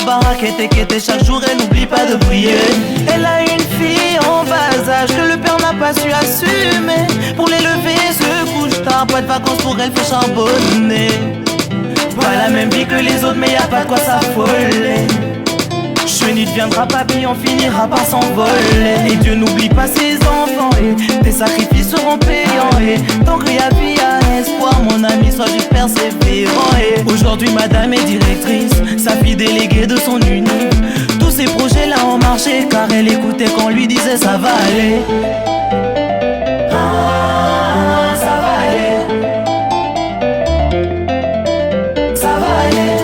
baraque et chaque jour elle n'oublie pas de prier. Elle a une fille en bas âge que le père n'a pas su assumer. Pour l'élever se couche tard, pas de vacances pour elle, faut charbonner. Pas la même vie que les autres mais y a pas de quoi s'affoler. Chenille deviendra papy, on finira par s'envoler. Et Dieu n'oublie pas ses enfants et tes sacrifices seront payants. Et tant qu'il y a vie, à espoir, mon ami, sois juste persévérant. Et aujourd'hui madame est directrice, sa fille déléguée de son union. Tous ces projets là ont marché car elle écoutait qu'on lui disait ça va aller. Ah, ça va aller. Ça va aller.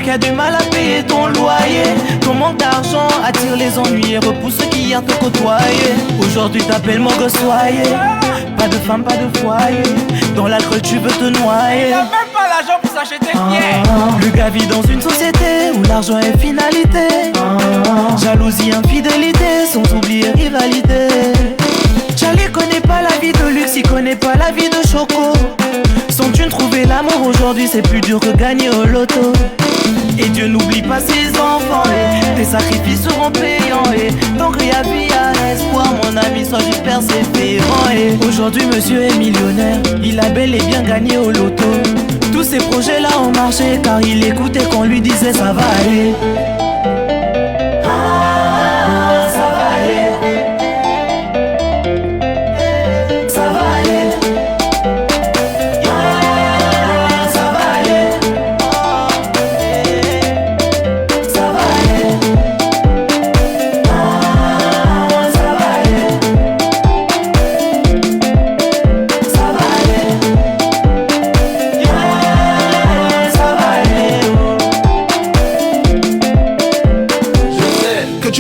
Qui a du mal à payer ton loyer. Ton manque d'argent attire les ennuis et repousse ceux qui viennent te côtoyer. Aujourd'hui t'appelles mon gossoyer. Pas de femme, pas de foyer. Dans l'alcool tu veux te noyer. T'as même pas l'argent pour s'acheter une bière. Le gars vit dans une société où l'argent est finalité. Jalousie, infidélité, sans oublier rivalité. Charlie connaît pas la vie de luxe, il connaît pas la vie de Choco. Sans thune trouver l'amour aujourd'hui c'est plus dur que gagner au loto. Et Dieu n'oublie pas ses enfants et tes sacrifices seront payants. Et tant qu'il y a vie, à espoir, mon ami, sois juste persévérant. Et aujourd'hui monsieur est millionnaire, il a bel et bien gagné au loto. Tous ces projets là ont marché car il écoutait qu'on lui disait ça va aller. Ah, ça va aller. Ça va aller.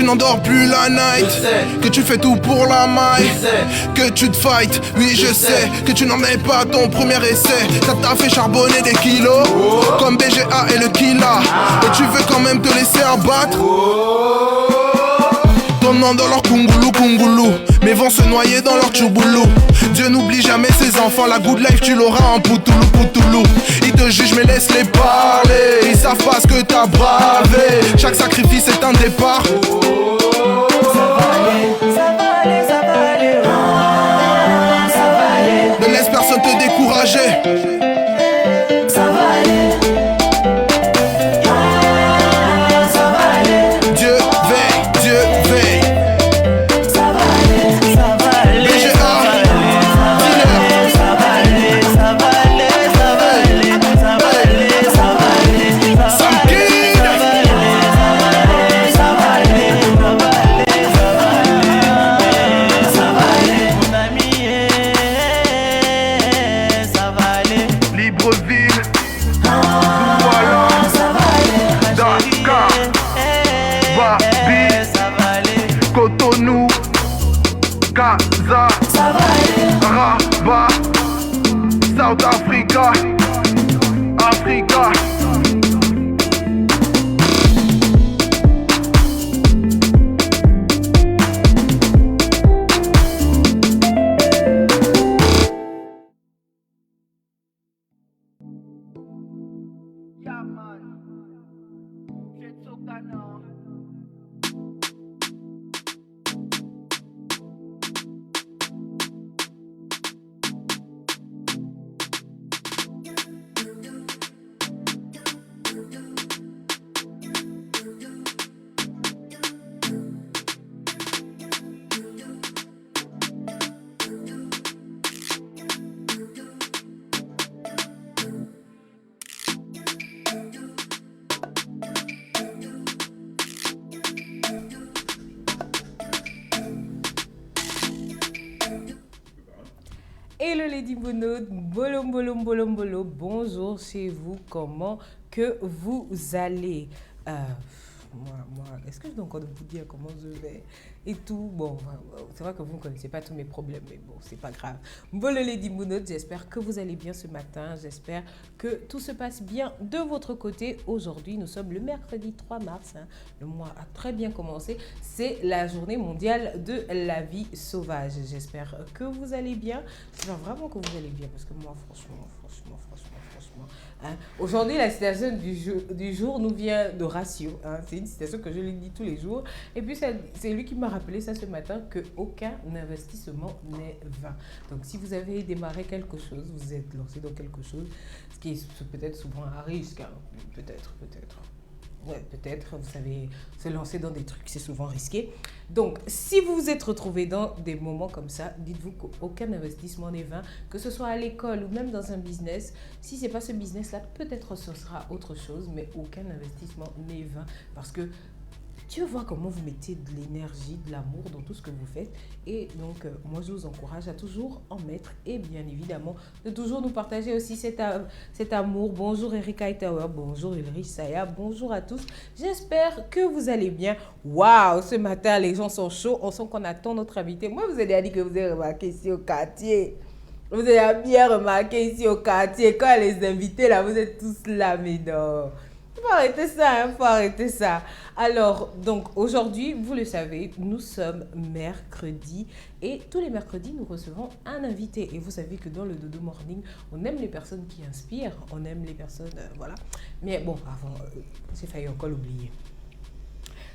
N'endors plus la night, que tu fais tout pour la maille, que tu te fight, oui je sais, que tu n'en es pas ton premier essai. Ça t'a fait charbonner des kilos, comme BGA et le Killa, et tu veux quand même te laisser abattre. Ton nom dans leur kungulu, mais vont se noyer dans leur tchouboulou. Dieu n'oublie jamais ses enfants, la good life tu l'auras en poutoulou. Ils te jugent mais laisse-les parler, ils savent pas ce que t'as bravé. Chaque sacrifice est un départ. Ne laisse personne te décourager. Ça va aller. Ça va aller. Dieu veille. Ça va aller. Ça va aller. BGA, ça va aller. Ça va aller. Ça va aller. Ça va aller. Ça va aller. Sam Kid. Ça va aller. Ça va aller. Ça va aller. Ça va aller. Mon ami, ça va aller. Libreville, Voilà. Ça va aller. Dakar, Babi, Ça va aller. Cotonou, Casa, Ça va aller. Rabat, South Africa, Africa. Yeah man, c'est Sokana. Hello les Dibono, bonjour chez vous, comment que vous allez moi, est-ce que je dois encore vous dire comment je vais et tout. Bon, c'est vrai que vous ne connaissez pas tous mes problèmes, mais bon, c'est pas grave. Bon, le Lady Mounotte, j'espère que vous allez bien ce matin. J'espère que tout se passe bien de votre côté. Aujourd'hui, nous sommes le mercredi 3 mars. Le mois a très bien commencé. C'est la journée mondiale de la vie sauvage. J'espère que vous allez bien. J'espère vraiment que vous allez bien parce que moi, franchement. Hein. Aujourd'hui, la citation du jour nous vient de Ratio. Hein. C'est une citation que je lui dis tous les jours. Et puis, c'est lui qui m'a rappelé ça ce matin, qu'aucun investissement n'est vain. Donc, si vous avez démarré quelque chose, vous êtes lancé dans quelque chose, ce qui est peut-être souvent un risque, hein. Peut-être. Ouais, peut-être, vous savez, se lancer dans des trucs, c'est souvent risqué. Donc, si vous vous êtes retrouvé dans des moments comme ça, dites-vous qu'aucun investissement n'est vain, que ce soit à l'école ou même dans un business. Si ce n'est pas ce business-là, peut-être ce sera autre chose, mais aucun investissement n'est vain. Parce que Dieu voit comment vous mettez de l'énergie, de l'amour dans tout ce que vous faites. Et donc, moi, je vous encourage à toujours en mettre et bien évidemment, de toujours nous partager aussi cet amour. Bonjour Erika Itawa, bonjour Ulrich Saya, bonjour à tous. J'espère que vous allez bien. Waouh, ce matin, les gens sont chauds. On sent qu'on attend notre invité. Moi, vous avez dit que vous avez remarqué ici au quartier. Vous avez bien remarqué ici au quartier. Quand les invités, là, vous êtes tous là, mais non. Faut arrêter ça. Alors, donc, aujourd'hui, vous le savez, nous sommes mercredi et tous les mercredis, nous recevons un invité. Et vous savez que dans le Dodo Morning, on aime les personnes qui inspirent, on aime les personnes, voilà. Mais bon, avant, j'ai failli encore l'oublier.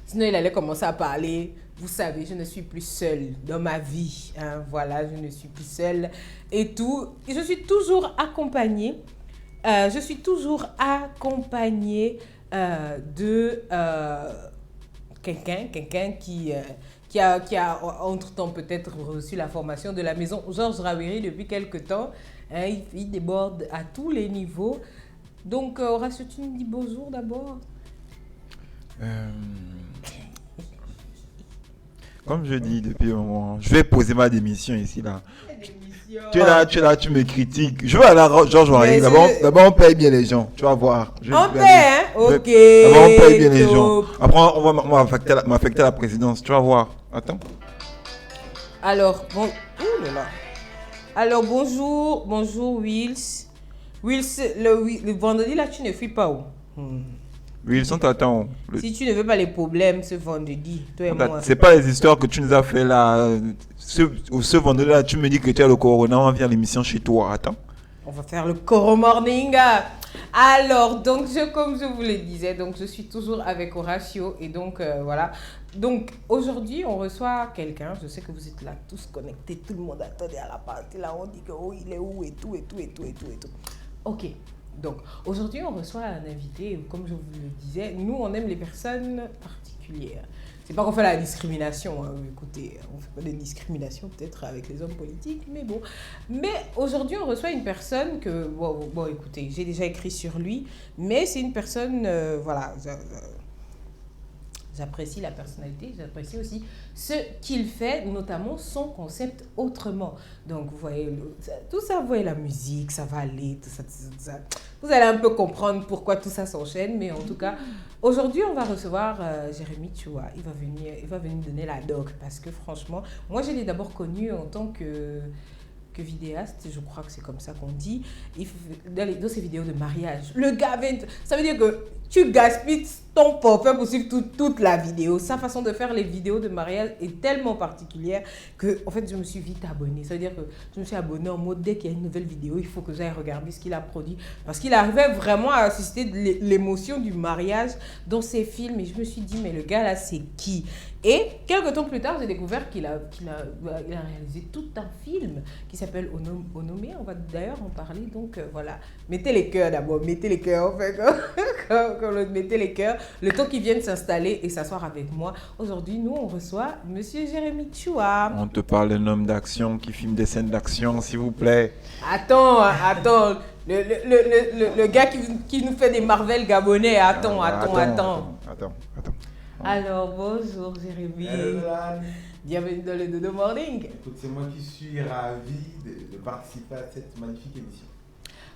Sinon, il allait commencer à parler. Vous savez, je ne suis plus seule dans ma vie. Hein, voilà, je ne suis plus seule et tout. Et je suis toujours accompagnée. De quelqu'un qui a entre-temps peut-être reçu la formation de la maison Georges Rawiri depuis quelque temps. Hein, il déborde à tous les niveaux. Donc, Horacio, tu nous dis bonjour d'abord. Comme je dis depuis un moment, je vais poser ma démission ici, là. Tu es là, tu me critiques. Je vais aller à Georges Rawiri. D'abord, on paye bien les gens. Tu vas voir. On paye, hein? Ok. D'abord, on paye bien les gens. Après, on va m'affecter la présidence. Tu vas voir. Attends. Alors, bon. Ouh là là. Alors, bonjour, Wills. Wills, le vendredi, là, tu ne fuis pas où? Wilson, t'attends. Si tu ne veux pas les problèmes ce vendredi, toi et moi. C'est pas les histoires que tu nous as fait là. Ce vendredi là, tu me dis que tu as le corona, on va faire l'émission chez toi. Attends. On va faire le Coro Morning. Alors, donc, comme je vous le disais, donc je suis toujours avec Horacio et donc voilà. Donc, aujourd'hui, on reçoit quelqu'un. Je sais que vous êtes là tous connectés. Tout le monde attendait à la partie là. On dit que oh, il est où et tout. Ok. Donc, aujourd'hui, on reçoit un invité, comme je vous le disais, nous, on aime les personnes particulières. C'est pas qu'on fait la discrimination, hein. Écoutez, on fait pas de discrimination peut-être avec les hommes politiques, mais bon. Mais aujourd'hui, on reçoit une personne que, bon écoutez, j'ai déjà écrit sur lui, mais c'est une personne, voilà, j'apprécie la personnalité, j'apprécie aussi ce qu'il fait, notamment son concept autrement. Donc, vous voyez, tout ça, vous voyez la musique, ça va aller, tout ça. Vous allez un peu comprendre pourquoi tout ça s'enchaîne, mais en tout cas, aujourd'hui, on va recevoir Jérémy Tchoua. Il va venir donner la doc, parce que franchement, moi, je l'ai d'abord connu en tant que vidéaste, je crois que c'est comme ça qu'on dit, dans ses vidéos de mariage. Le gars, ça veut dire que tu gaspilles ton portefeuille pour suivre toute la vidéo. Sa façon de faire les vidéos de mariage est tellement particulière que, en fait, je me suis vite abonnée. Ça veut dire que je me suis abonnée en mode, dès qu'il y a une nouvelle vidéo, il faut que j'aille regarder ce qu'il a produit. Parce qu'il arrivait vraiment à assister de l'émotion du mariage dans ses films. Et je me suis dit, mais le gars là, c'est qui? Et quelques temps plus tard, j'ai découvert qu'il a réalisé tout un film qui s'appelle Onomé. On va d'ailleurs en parler. Donc voilà, mettez les cœurs d'abord, mettez les cœurs en fait, mettez les cœurs. Le temps qu'ils viennent s'installer et s'asseoir avec moi. Aujourd'hui, nous, on reçoit Monsieur Jérémy Tchoua. On te parle d'un homme d'action qui filme des scènes d'action, s'il vous plaît. Attends. Le gars qui nous fait des Marvel gabonais. Attends. Alors, bonjour Jérémy. Bienvenue dans le Dodo Morning. Écoute, c'est moi qui suis ravi de participer à cette magnifique émission.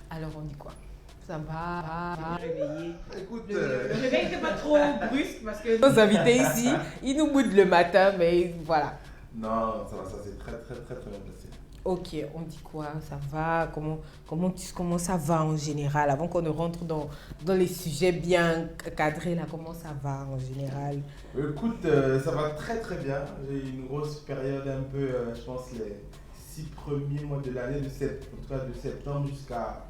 Alors, on dit quoi? Ça va, réveiller. Écoute, Le réveil n'était pas trop brusque parce que nos invités ici, ils nous boudent le matin, mais voilà. non, ça va, ça s'est très bien passé. Ok, on dit quoi? Ça va? Comment ça va en général? Avant qu'on ne rentre dans les sujets bien cadrés, là, comment ça va en général? Écoute, ça va très bien. J'ai eu une grosse période un peu, je pense, les 6 premiers mois de l'année, en tout cas de septembre jusqu'à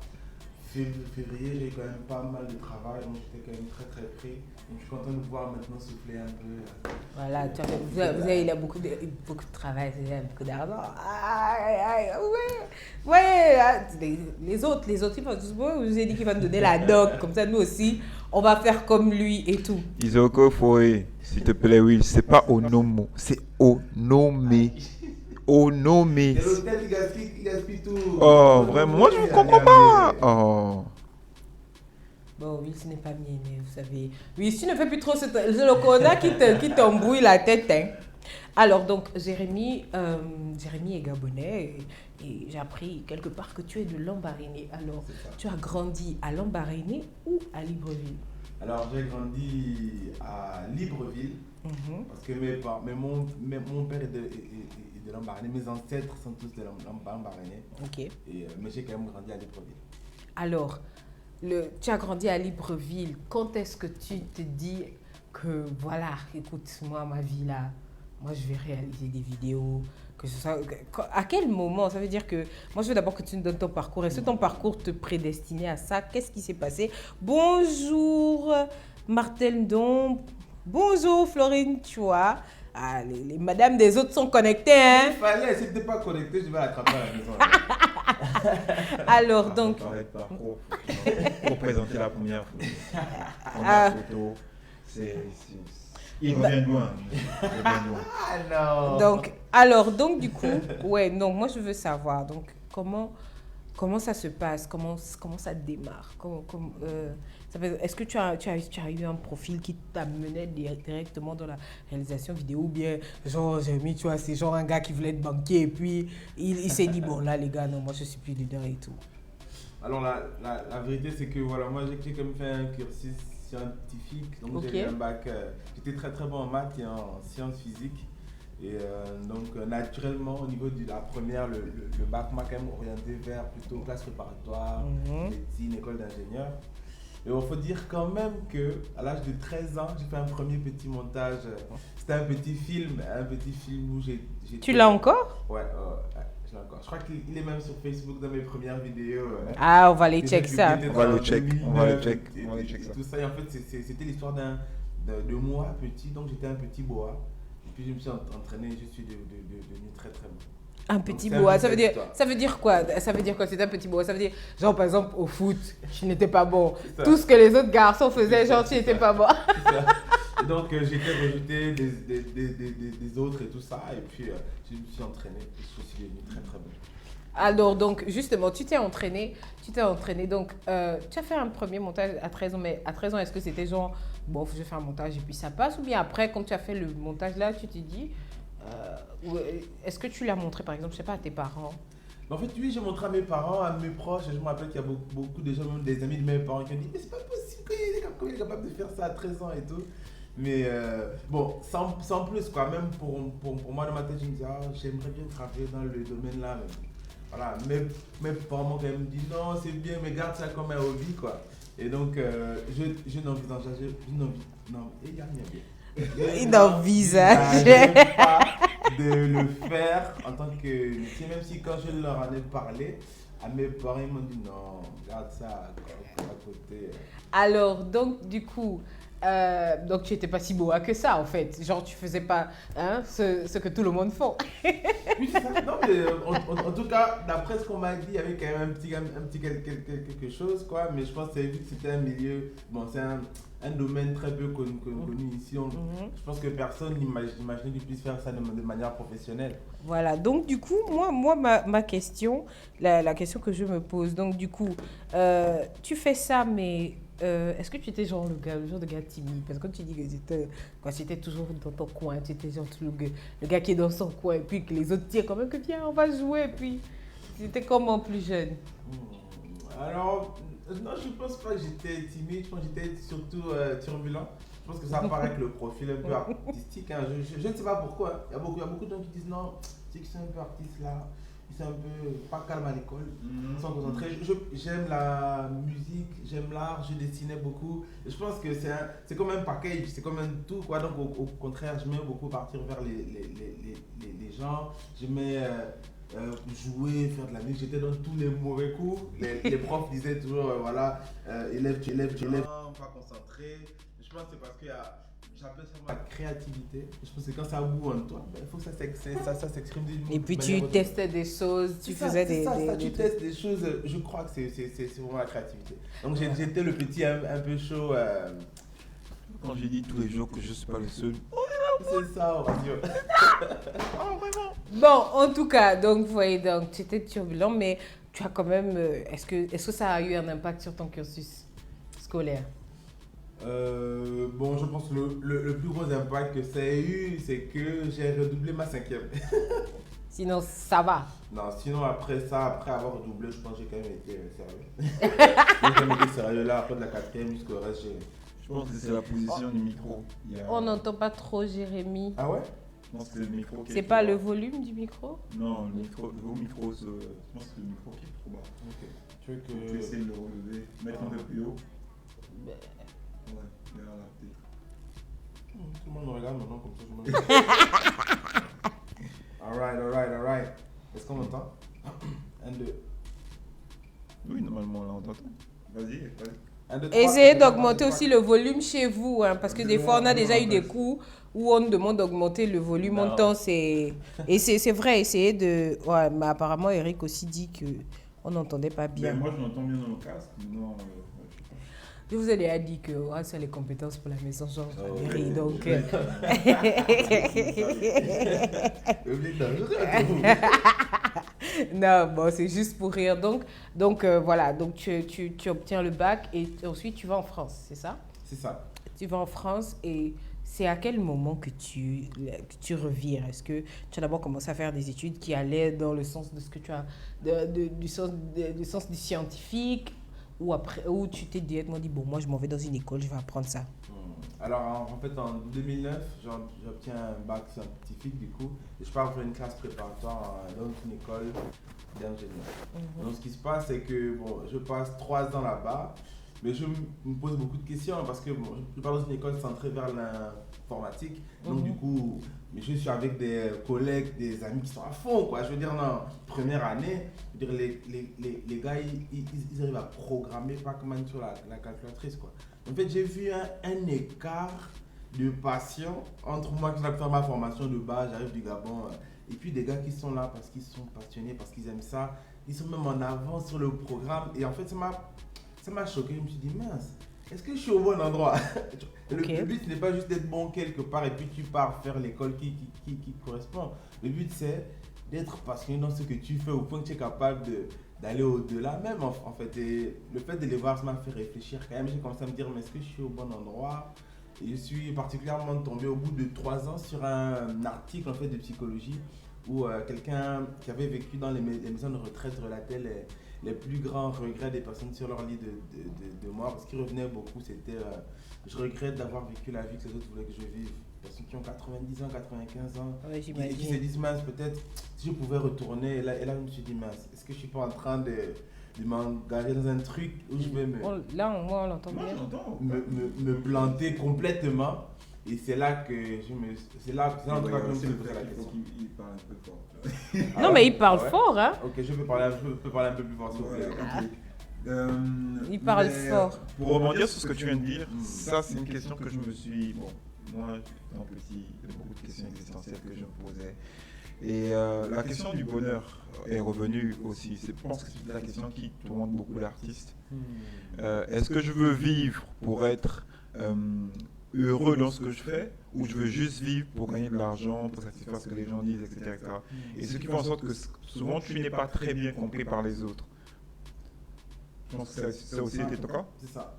février, j'ai eu quand même pas mal de travail, donc j'étais quand même très pris. Donc je suis content de pouvoir maintenant souffler un peu. Voilà, vous avez il a beaucoup de travail, il a beaucoup d'argent. Ouais. Les autres, ils vont dire, je vous ai dit qu'il va nous donner la doc, comme ça nous aussi, on va faire comme lui et tout. Isoko Foé, s'il te plaît, oui, c'est pas Onomo, c'est Onomé. Onomé. Et l'hôtel, il gaspille tout. Oh, vraiment, moi je ne comprends pas. Oh. Bon, oui, ce n'est pas bien aimé, vous savez. Oui, si tu ne fais plus trop, c'est le corona qui t'embrouille la tête. Hein. Alors, donc, Jérémy est gabonais et j'ai appris quelque part que tu es de Lambaréné. Alors, tu as grandi à Lambaréné ou à Libreville? Alors, j'ai grandi à Libreville, parce que mon père est de Lambaréné, mes ancêtres sont tous de Lambaréné. Ok. Mais j'ai quand même grandi à Libreville. Alors, tu as grandi à Libreville. Quand est-ce que tu te dis que, voilà, écoute, moi, ma vie là, moi, je vais réaliser des vidéos, que ce soit... À quel moment? Ça veut dire que... Moi, je veux d'abord que tu nous donnes ton parcours. Est-ce que ton parcours te prédestinait à ça? Qu'est-ce qui s'est passé? Bonjour, Martel Ndom. Bonjour, Florine, tu vois. Ah, les madames des autres sont connectées, hein? Il fallait, si tu n'es pas connecté, je vais l'attraper à la maison. Alors, donc... Pour présenter la première photo, il revient loin. Ah non. Donc du coup, ouais, non, moi je veux savoir, donc comment ça se passe, comment ça démarre, est-ce que tu as eu un profil qui t'amenait directement dans la réalisation vidéo ou bien genre Jérémy, tu vois, c'est genre un gars qui voulait être banquier et puis il s'est dit bon là les gars, non, moi je suis plus leader et tout. Alors la vérité c'est que voilà, moi j'ai quand même fait un cursus scientifique, donc j'ai eu un bac, j'étais très bon en maths et en sciences physiques. Et donc naturellement au niveau de la première, le bac m'a quand même orienté vers plutôt classe préparatoire, médecine, école d'ingénieur. Et il faut dire quand même qu'à l'âge de 13 ans, j'ai fait un premier petit montage. C'était un petit film où j'ai... Tu l'as encore? Ouais, je l'ai encore. Je crois qu'il est même sur Facebook dans mes premières vidéos. Ah, on va aller check ça. On va le check ça. Tout ça, et en fait, c'était l'histoire de moi petit, donc j'étais un petit boa. Et puis je me suis entraîné et je suis devenu très bon. Un petit boa, ça veut dire quoi? Ça veut dire quoi? C'est un petit boa. Ça veut dire, genre par exemple au foot, tu n'étais pas bon. Tout ce que les autres garçons faisaient, genre tu n'étais pas bon. Et donc j'étais rejeté des autres et tout ça. Et puis je me suis entraîné et je suis devenu très bon. Alors donc justement, tu t'es entraîné. Donc tu as fait un premier montage à 13 ans. Mais à 13 ans, est-ce que c'était genre, bon, je vais faire un montage et puis ça passe? Ou bien après, quand tu as fait le montage là, tu t'es dit... est-ce que tu l'as montré par exemple, je sais pas, à tes parents? En fait, oui, j'ai montré à mes parents, à mes proches. Je me rappelle qu'il y a beaucoup de gens, même des amis de mes parents, qui ont dit mais c'est pas possible qu'il est capable de faire ça à 13 ans et tout. Mais bon, sans plus quoi, même pour moi dans ma tête, je me disais j'aimerais bien travailler dans le domaine là. Mais, voilà, mes parents m'ont quand même dit non, c'est bien, mais garde ça comme un hobby quoi. Et donc, je n'envisageais Il n'envisage pas de le faire en tant que métier, même si quand je leur en ai parlé, à mes parents ils m'ont dit non, garde ça à côté. Alors, donc du coup, donc tu n'étais pas si beau que ça en fait, genre tu faisais pas ce que tout le monde fait. Oui, c'est ça. Non, mais en tout cas, d'après ce qu'on m'a dit, il y avait quand même un petit quelque chose quoi, mais je pense que vu que c'était un milieu, bon c'est un domaine très peu connu ici, je pense que personne n'imaginait qu'il puisse faire ça de manière professionnelle. Voilà, donc du coup, moi ma question, la question que je me pose, donc du coup, tu fais ça, mais est-ce que tu étais genre le genre de gars timide? Parce que quand tu dis que tu étais toujours dans ton coin, tu étais genre le gars qui est dans son coin, et puis que les autres tirent quand même que viens, on va jouer, et puis tu étais comment plus jeune? Alors, Non, je pense pas que j'étais timide, je pense que j'étais surtout turbulent. Je pense que ça apparaît avec le profil un peu artistique. Hein. Je ne sais pas pourquoi. Il y a beaucoup de gens qui disent non, c'est que c'est un peu artiste là. Ils sont un peu pas calme à l'école, ils sont concentrés. J'aime la musique, j'aime l'art, je dessinais beaucoup. Et je pense que c'est comme un package, c'est comme un tout quoi. Donc au contraire, j'aimais beaucoup partir vers les gens. J'aimais jouer, faire de la musique. J'étais dans tous les mauvais coups. Les profs disaient toujours voilà, élève, pas concentré. Je pense que c'est parce que j'appelle ça la créativité. Je pense que quand ça boue en toi, il faut que ça s'exprime d'une Et puis tu testais des choses, tu faisais tu testes des choses, je crois que c'est vraiment la créativité. Donc j'étais le petit un peu chaud. Quand j'ai dit tous les jours que je suis pas le seul. C'est ça, Horatio. Bon, en tout cas, donc vous voyez, donc tu étais turbulent, mais tu as quand même. Est-ce que ça a eu un impact sur ton cursus scolaire? Bon, je pense que le plus gros impact que ça a eu, c'est que j'ai redoublé ma 5e. Sinon, ça va. Non, sinon après avoir redoublé, je pense que j'ai quand même été sérieux. J'ai quand même été sérieux là, après de la 4e jusqu'au reste, Je pense que c'est la position du micro. On n'entend pas trop Jérémy. Ah ouais? Je pense que c'est le micro qui est. C'est pas le volume du micro? Non, le micro, je pense que c'est le micro qui est trop bas. Ok. Tu veux que. Tu essaies de le relever, mettre un peu plus haut. Ouais, derrière la tête. Tout le monde me regarde maintenant comme ça, je me Alright. Est-ce qu'on entend? 1, 2. Oui, normalement, là, on t'entend. Vas-y. 1, 2, 3. Essayez d'augmenter aussi le volume chez vous, hein, parce que des fois, on a déjà eu des coups où on nous demande d'augmenter le volume. En temps, et c'est vrai, essayez de... Ouais, mais apparemment, Eric aussi dit qu'on n'entendait pas bien. Mais moi, je m'entends bien dans le casque. Non, Je vous ai déjà dit que ça les compétences pour la maison Georges Valérie, donc... Non, bon, c'est juste pour rire. Donc voilà, donc tu obtiens le bac et ensuite tu vas en France, c'est ça? C'est ça. Tu vas en France et c'est à quel moment que tu revires? Est-ce que tu as d'abord commencé à faire des études qui allaient dans le sens de ce que tu as, du sens du scientifique? Ou tu t'es directement dit, bon, moi je m'en vais dans une école, je vais apprendre ça? Alors en fait en 2009, j'obtiens un bac scientifique du coup, et je pars faire une classe préparatoire dans une école d'ingénieur. Donc ce qui se passe, c'est que bon, je passe 3 ans là-bas, mais je me pose beaucoup de questions parce que bon, je pars dans une école centrée vers l'informatique, donc du coup, mais je suis avec des collègues, des amis qui sont à fond, quoi. Je veux dire, non, première année, je veux dire, les gars, ils arrivent à programmer Pac-Man sur la calculatrice, quoi. En fait, j'ai vu un écart de passion entre moi qui vais faire ma formation de base, j'arrive du Gabon, et puis des gars qui sont là parce qu'ils sont passionnés, parce qu'ils aiment ça, ils sont même en avance sur le programme, et en fait, ça m'a choqué. Je me suis dit, mince, est-ce que je suis au bon endroit? Le but n'est pas juste d'être bon quelque part et puis tu pars faire l'école qui correspond. Le but, c'est d'être passionné dans ce que tu fais au point que tu es capable d'aller au-delà même en fait. Et le fait de les voir, ça m'a fait réfléchir quand même. J'ai commencé à me dire, mais est-ce que je suis au bon endroit? Et je suis particulièrement tombé au bout de 3 ans sur un article en fait de psychologie où quelqu'un qui avait vécu dans les maisons de retraite relatait les plus grands regrets des personnes sur leur lit de mort. Ce qui revenait beaucoup, c'était je regrette d'avoir vécu la vie que les autres voulaient que je vive. Des personnes qui ont 90 ans, 95 ans, qui se disent, mince, peut-être si je pouvais retourner. Et là, je me suis dit, mince, est-ce que je suis pas en train de m'engager dans un truc où je vais Là, au moins, on l'entend bien. Me planter complètement. Et c'est là que c'est là en tout cas que je me suis posé la question. Il parle un peu fort. Non, mais il parle fort, hein. Ok, je peux parler un peu plus fort, s'il vous plaît. Il parle fort. Pour rebondir sur ce que tu viens de dire, ça c'est une question que je me suis... Bon, moi, étant petit, il y a beaucoup de questions existentielles que je me posais. Et la question du bonheur est revenue aussi. Je pense que c'est la question qui tourmente beaucoup l'artiste. Est-ce que je veux vivre pour être heureux dans ce que je fais, ou je veux juste vivre pour gagner de l'argent, pour satisfaire ce que les gens disent, etc. Et ce qui fait en sorte que souvent tu n'es pas très bien compris par les autres. Je pense que ça a aussi été ton cas. C'est ça.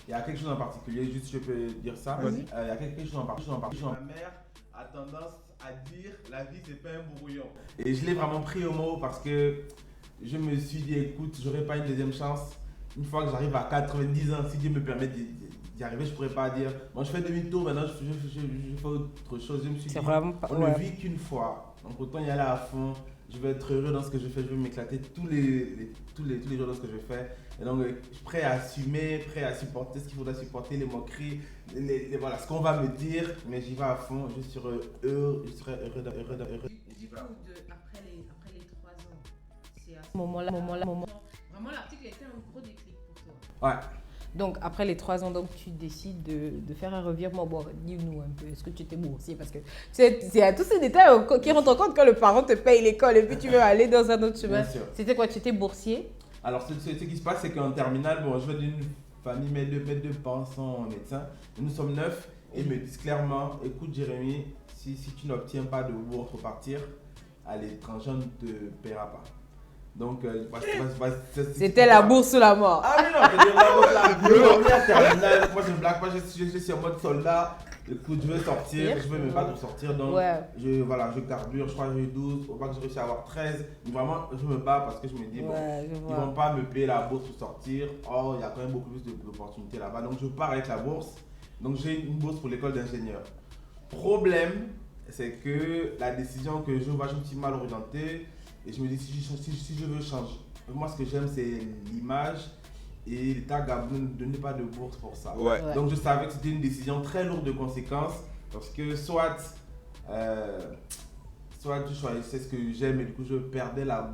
Il y a quelque chose en particulier, juste je peux dire ça. Vas-y. Il y a quelque chose en particulier. Ma mère a tendance à dire la vie c'est pas un brouillon. Et je l'ai vraiment pris au mot parce que je me suis dit, écoute, j'aurais pas une deuxième chance. une fois que j'arrive à 90 ans, si Dieu me permet d'y arriver, je pourrais pas dire, bon, je fais demi-tour, maintenant je fais autre chose. Je me suis dit, on ne vit qu'une fois, donc autant y aller à fond. Je vais être heureux dans ce que je fais, je vais m'éclater tous les jours dans ce que je fais. Et donc, je suis prêt à assumer, prêt à supporter ce qu'il faudra supporter, les moqueries, voilà, ce qu'on va me dire, mais j'y vais à fond, je serai heureux. Du coup, après les 3 ans, c'est à ce moment-là. Vraiment, l'article était un gros déclic pour toi. Ouais. Donc, après les 3 ans, donc, tu décides de faire un revirement. Bon, dis-nous un peu, est-ce que tu étais boursier? Parce que c'est à tous ces détails qui rentrent en compte quand le parent te paye l'école et puis tu veux aller dans un autre chemin. C'était quoi? Tu étais boursier? Alors, ce qui se passe, c'est qu'en terminale, bon, je viens d'une famille, mes deux parents sont médecins. Nous sommes 9 et ils me disent clairement, écoute Jérémy, si tu n'obtiens pas de bourse pour partir à l'étranger, on ne te paiera pas. Donc, c'était la bourse ou la mort. Ah oui, non, c'est la terminale. Moi, je ne blague pas, je suis en mode soldat. Écoute, je veux sortir, je veux me battre pour sortir. Donc, je carbure, je crois que j'ai 12. Au bac, j'ai réussi à avoir 13. Mais vraiment, je me bats parce que je me dis, bon, ils ne vont pas me payer la bourse pour sortir. Oh, il y a quand même beaucoup plus d'opportunités là-bas. Donc, je pars avec la bourse. Donc, j'ai une bourse pour l'école d'ingénieur. Problème, c'est que la décision que je vois, je me suis mal orienté. Et je me dis, si je veux changer, moi ce que j'aime c'est l'image et l'État Gabon ne donnait pas de bourse pour ça. Ouais. Donc je savais que c'était une décision très lourde de conséquences parce que soit je choisissais ce que j'aime et du coup je perdais la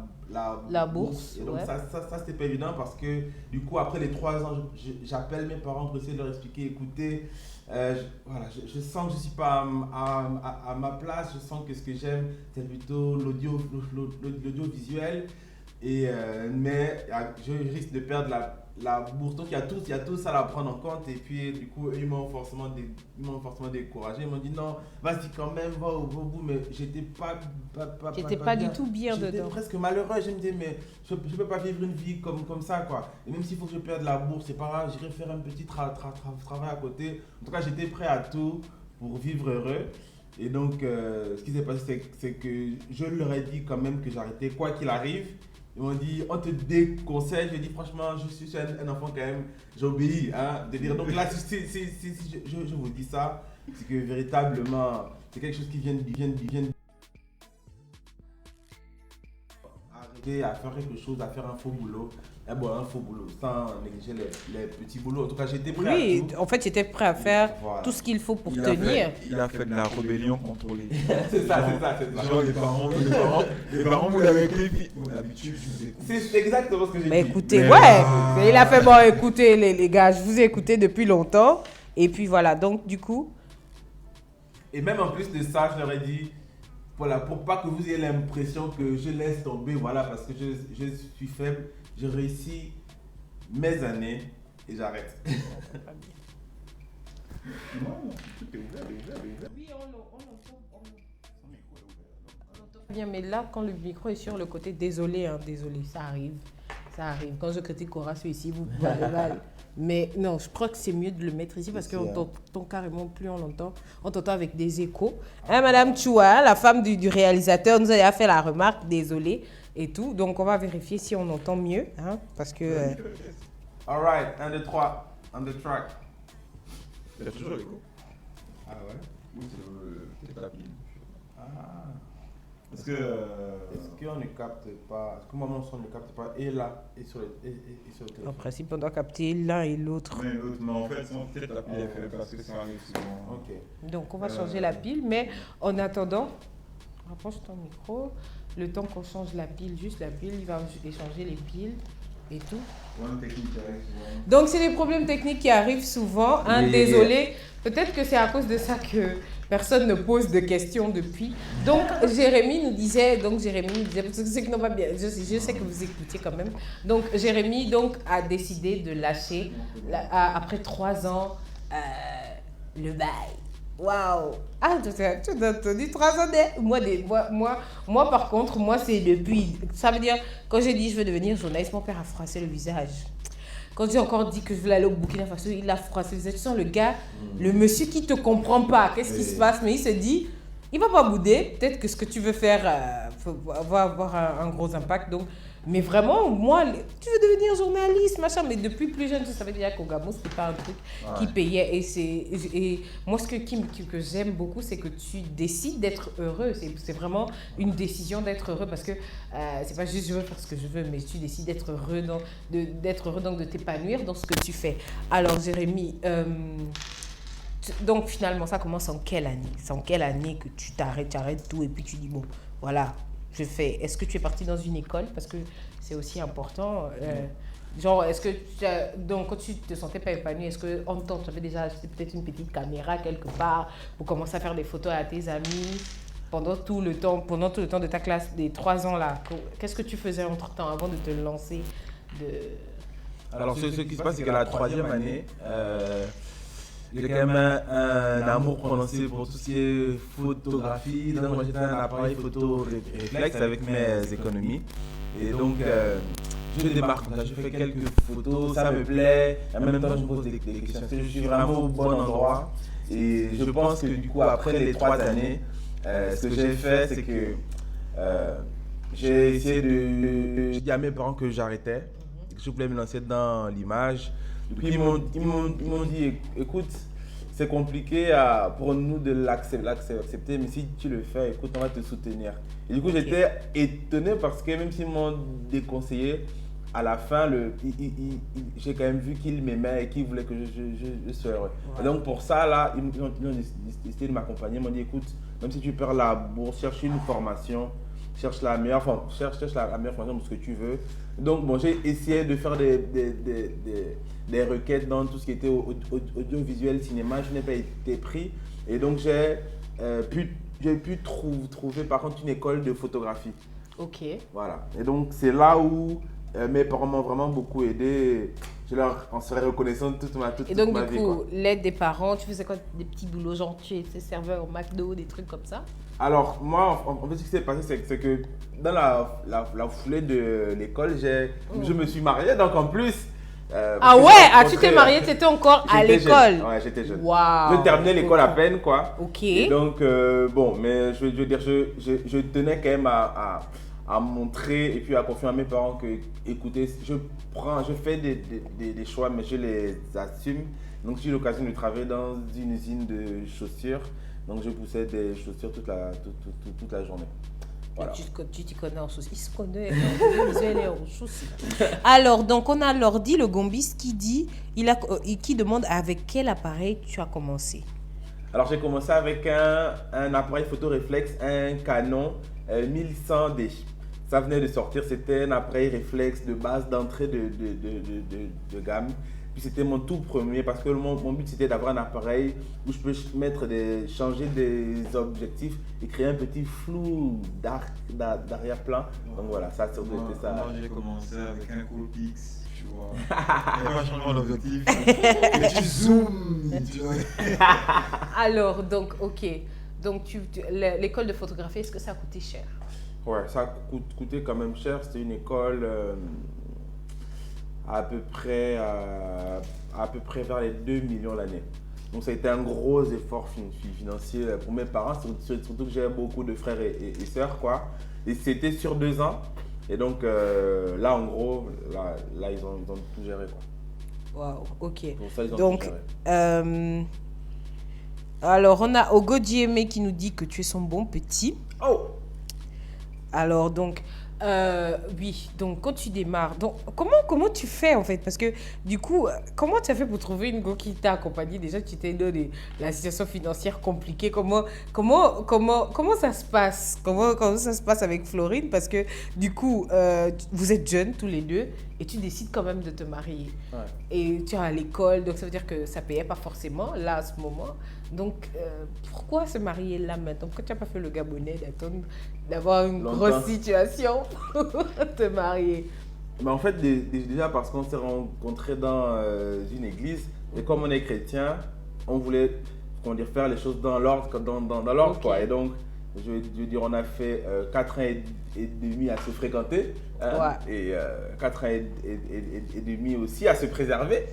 bourse. Et donc ça c'était pas évident parce que du coup après les 3 ans, j'appelle mes parents pour essayer de leur expliquer, écoutez, je sens que je ne suis pas à ma place, je sens que ce que j'aime c'est plutôt l'audiovisuel, mais je risque de perdre la bourse. Donc il y a tout ça à prendre en compte et puis du coup ils m'ont forcément découragé, ils m'ont dit non, vas-y quand même, va au bout, mais j'étais pas du tout bien dedans. J'étais presque malheureux, je me disais mais je peux pas vivre une vie comme ça quoi. Et même s'il faut que je perde la bourse, c'est pas grave, j'irai faire un petit travail à côté. En tout cas j'étais prêt à tout pour vivre heureux. Et donc ce qui s'est passé c'est que je leur ai dit quand même que j'arrêtais quoi qu'il arrive. Ils m'ont dit, on te déconseille. J'ai dit, franchement, je suis un enfant quand même, j'obéis. Hein, de dire. Donc là, si je vous dis ça, c'est que véritablement, c'est quelque chose qui vient arrêter à faire quelque chose, à faire un faux boulot. Et bon, un faux boulot, sans négliger les petits boulots. En tout cas, j'étais prêt à tout. Oui, en fait, j'étais prêt à faire tout ce qu'il faut pour tenir. Il a fait de la rébellion contre les... c'est ça. Genre les parents vous l'avez écrit, puis d'habitude, je vous écoute. C'est exactement ce que j'ai dit. Mais écoutez, il a fait bon, écoutez les gars, je vous ai écouté depuis longtemps. Et puis voilà, donc du coup... Et même en plus de ça, je leur ai dit, voilà, pour pas que vous ayez l'impression que je laisse tomber, voilà, parce que je suis faible. Je réussis mes années et j'arrête. Oui, on entend bien, mais là, quand le micro est sur le côté, désolé, ça arrive. Quand je critique Cora, ici, vous pouvez aller mal. Mais non, je crois que c'est mieux de le mettre ici parce qu'on t'entend carrément plus, on t'entend avec des échos. Hein, Madame Chua, la femme du réalisateur, nous a fait la remarque, désolé. Et tout, donc on va vérifier si on entend mieux, hein, parce que... Alright, 1, 2, 3, on the track. Il y a toujours l'écho. Ah ouais? Oui, c'est la pile. Ah. Parce que... Est-ce qu'on ne capte pas, est-ce que moi mon son ne capte pas et là et sur le téléphone? En principe, on doit capter l'un et l'autre. Mais en fait, peut-être la pile est faite parce que ça arrive souvent. Ok. Donc on va changer la pile, mais en attendant, rapproche ton micro. Le temps qu'on change la pile, juste la pile, il va échanger les piles et tout. Donc c'est des problèmes techniques qui arrivent souvent. Hein, désolé, peut-être que c'est à cause de ça que personne ne pose de questions depuis. Donc Jérémy nous disait, parce que ceux qui n'ont pas bien, je sais que vous écoutiez quand même. Donc Jérémy a décidé de lâcher après 3 ans le bail. Waouh! Ah, tu as entendu 3 ans moi, par contre, c'est depuis. Ça veut dire, quand j'ai dit je veux devenir journaliste, mon père a froissé le visage. Quand j'ai encore dit que je voulais aller au Burkina Faso, il a froissé le visage. Tu sens le gars, le monsieur qui te comprend pas, qu'est-ce qui se passe? Mais il se dit, il va pas bouder. Peut-être que ce que tu veux faire va avoir un gros impact. Donc, Mais vraiment, moi, tu veux devenir journaliste, machin. Mais depuis plus jeune, je savais déjà qu'au Gabon, c'était pas un truc qui payait. Et moi, ce que j'aime beaucoup, c'est que tu décides d'être heureux. C'est vraiment une décision d'être heureux parce que c'est pas juste je veux faire ce que je veux, mais tu décides d'être heureux, donc de t'épanouir dans ce que tu fais. Alors, Jérémy, donc finalement, ça commence en quelle année? C'est en quelle année que tu arrêtes tout et puis tu dis, bon, voilà, je fais. Est-ce que tu es parti dans une école? Parce que c'est aussi important. Genre, est-ce que donc, quand tu te sentais pas épanoui, est-ce que en temps, tu avais déjà acheté peut-être une petite caméra quelque part pour commencer à faire des photos à tes amis pendant tout le temps de ta classe, des 3 ans là? Qu'est-ce que tu faisais entre-temps avant de te lancer Alors, ce qui se passe, c'est que la 3e année, j'ai quand même un amour prononcé pour tout ce qui est photographie. Donc, moi, j'étais un appareil photo réflexe avec mes économies. Et donc, je démarre comme ça, je fais quelques photos, ça me plaît. En même temps, je me pose des questions. Je suis vraiment au bon endroit. Et je pense que du coup, après les 3 années, ce que j'ai fait, c'est que j'ai essayé de dire à mes parents que j'arrêtais, que je voulais me lancer dans l'image. Puis ils m'ont dit, écoute, c'est compliqué pour nous de l'accepter, mais si tu le fais, écoute, on va te soutenir. Et du coup, j'étais étonné parce que même s'ils m'ont déconseillé, à la fin, j'ai quand même vu qu'ils m'aimaient et qu'ils voulaient que je sois heureux. Ouais. Et donc pour ça, là, ils ont décidé de m'accompagner. Ils m'ont dit, écoute, même si tu perds la bourse, cherche une formation, cherche la meilleure formation pour ce que tu veux. Donc bon, j'ai essayé de faire des requêtes dans tout ce qui était audiovisuel, cinéma. Je n'ai pas été pris. Et donc j'ai pu trouver par contre une école de photographie. Ok. Voilà. Et donc c'est là où mes parents m'ont vraiment beaucoup aidé. Je leur en serais reconnaissant toute ma vie. Et donc du coup, l'aide des parents, tu faisais quoi? Des petits boulots, genre tu étais serveur au McDo, des trucs comme ça? Alors moi, en fait, ce qui s'est passé, c'est que dans la foulée de l'école, je me suis marié, donc en plus... ah ouais, tu t'es marié, tu étais encore à l'école? Ouais, j'étais jeune. Wow. Je terminais l'école à peine, quoi. Ok. Et donc, bon, mais je veux dire, je tenais quand même à montrer et puis à confier à mes parents que, écoutez, je fais des choix, mais je les assume. Donc, j'ai eu l'occasion de travailler dans une usine de chaussures. Donc, je poussais des chaussures toute la journée. Voilà. Tu t'y connais en chaussures. Il se connaît en visuel et en chaussures. Alors, donc, on a Lordi, le gombiste, qui demande avec quel appareil tu as commencé. Alors, j'ai commencé avec un appareil photo réflexe, un Canon 1100D. Ça venait de sortir, c'était un appareil réflexe de base d'entrée de gamme. Puis c'était mon tout premier parce que mon but c'était d'avoir un appareil où je peux changer des objectifs et créer un petit flou d'arrière-plan. Donc voilà, ça a surtout été ça. Moi j'ai commencé avec un Coolpix, tu vois. Il n'y a pas changement d'objectif. Et tu zoomes. Alors, donc, ok. Donc, l'école de photographie, est-ce que ça a coûté cher? Ouais, ça a coûté quand même cher. C'était une école à peu près vers les 2 millions l'année. Donc ça a été un gros effort financier pour mes parents, surtout que j'ai beaucoup de frères et sœurs, quoi. Et c'était sur 2 ans. Et donc là, en gros, là ils ont tout géré, quoi. Waouh, ok. Pour ça, ils ont donc, tout géré. Alors, on a Ogo Diémé qui nous dit que tu es son bon petit. Oh! Alors, donc, oui, donc quand tu démarres, donc comment tu fais en fait? Parce que du coup, comment tu as fait pour trouver une go qui t'a accompagné? Déjà, tu t'es donné la situation financière compliquée. Comment ça se passe? Comment ça se passe avec Florine? Parce que du coup, vous êtes jeunes tous les deux et tu décides quand même de te marier. Ouais. Et tu es à l'école, donc ça veut dire que ça payait pas forcément là à ce moment. Donc, pourquoi se marier là maintenant? Pourquoi tu n'as pas fait le Gabonais d'attendre d'avoir une grosse situation pour te marier? Mais en fait, déjà parce qu'on s'est rencontrés dans une église et comme on est chrétien, on voulait faire les choses dans l'ordre, okay. Quoi. Et donc, je veux dire, on a fait 4 ans et demi à se fréquenter, hein, ouais. Et 4 ans et demi aussi à se préserver.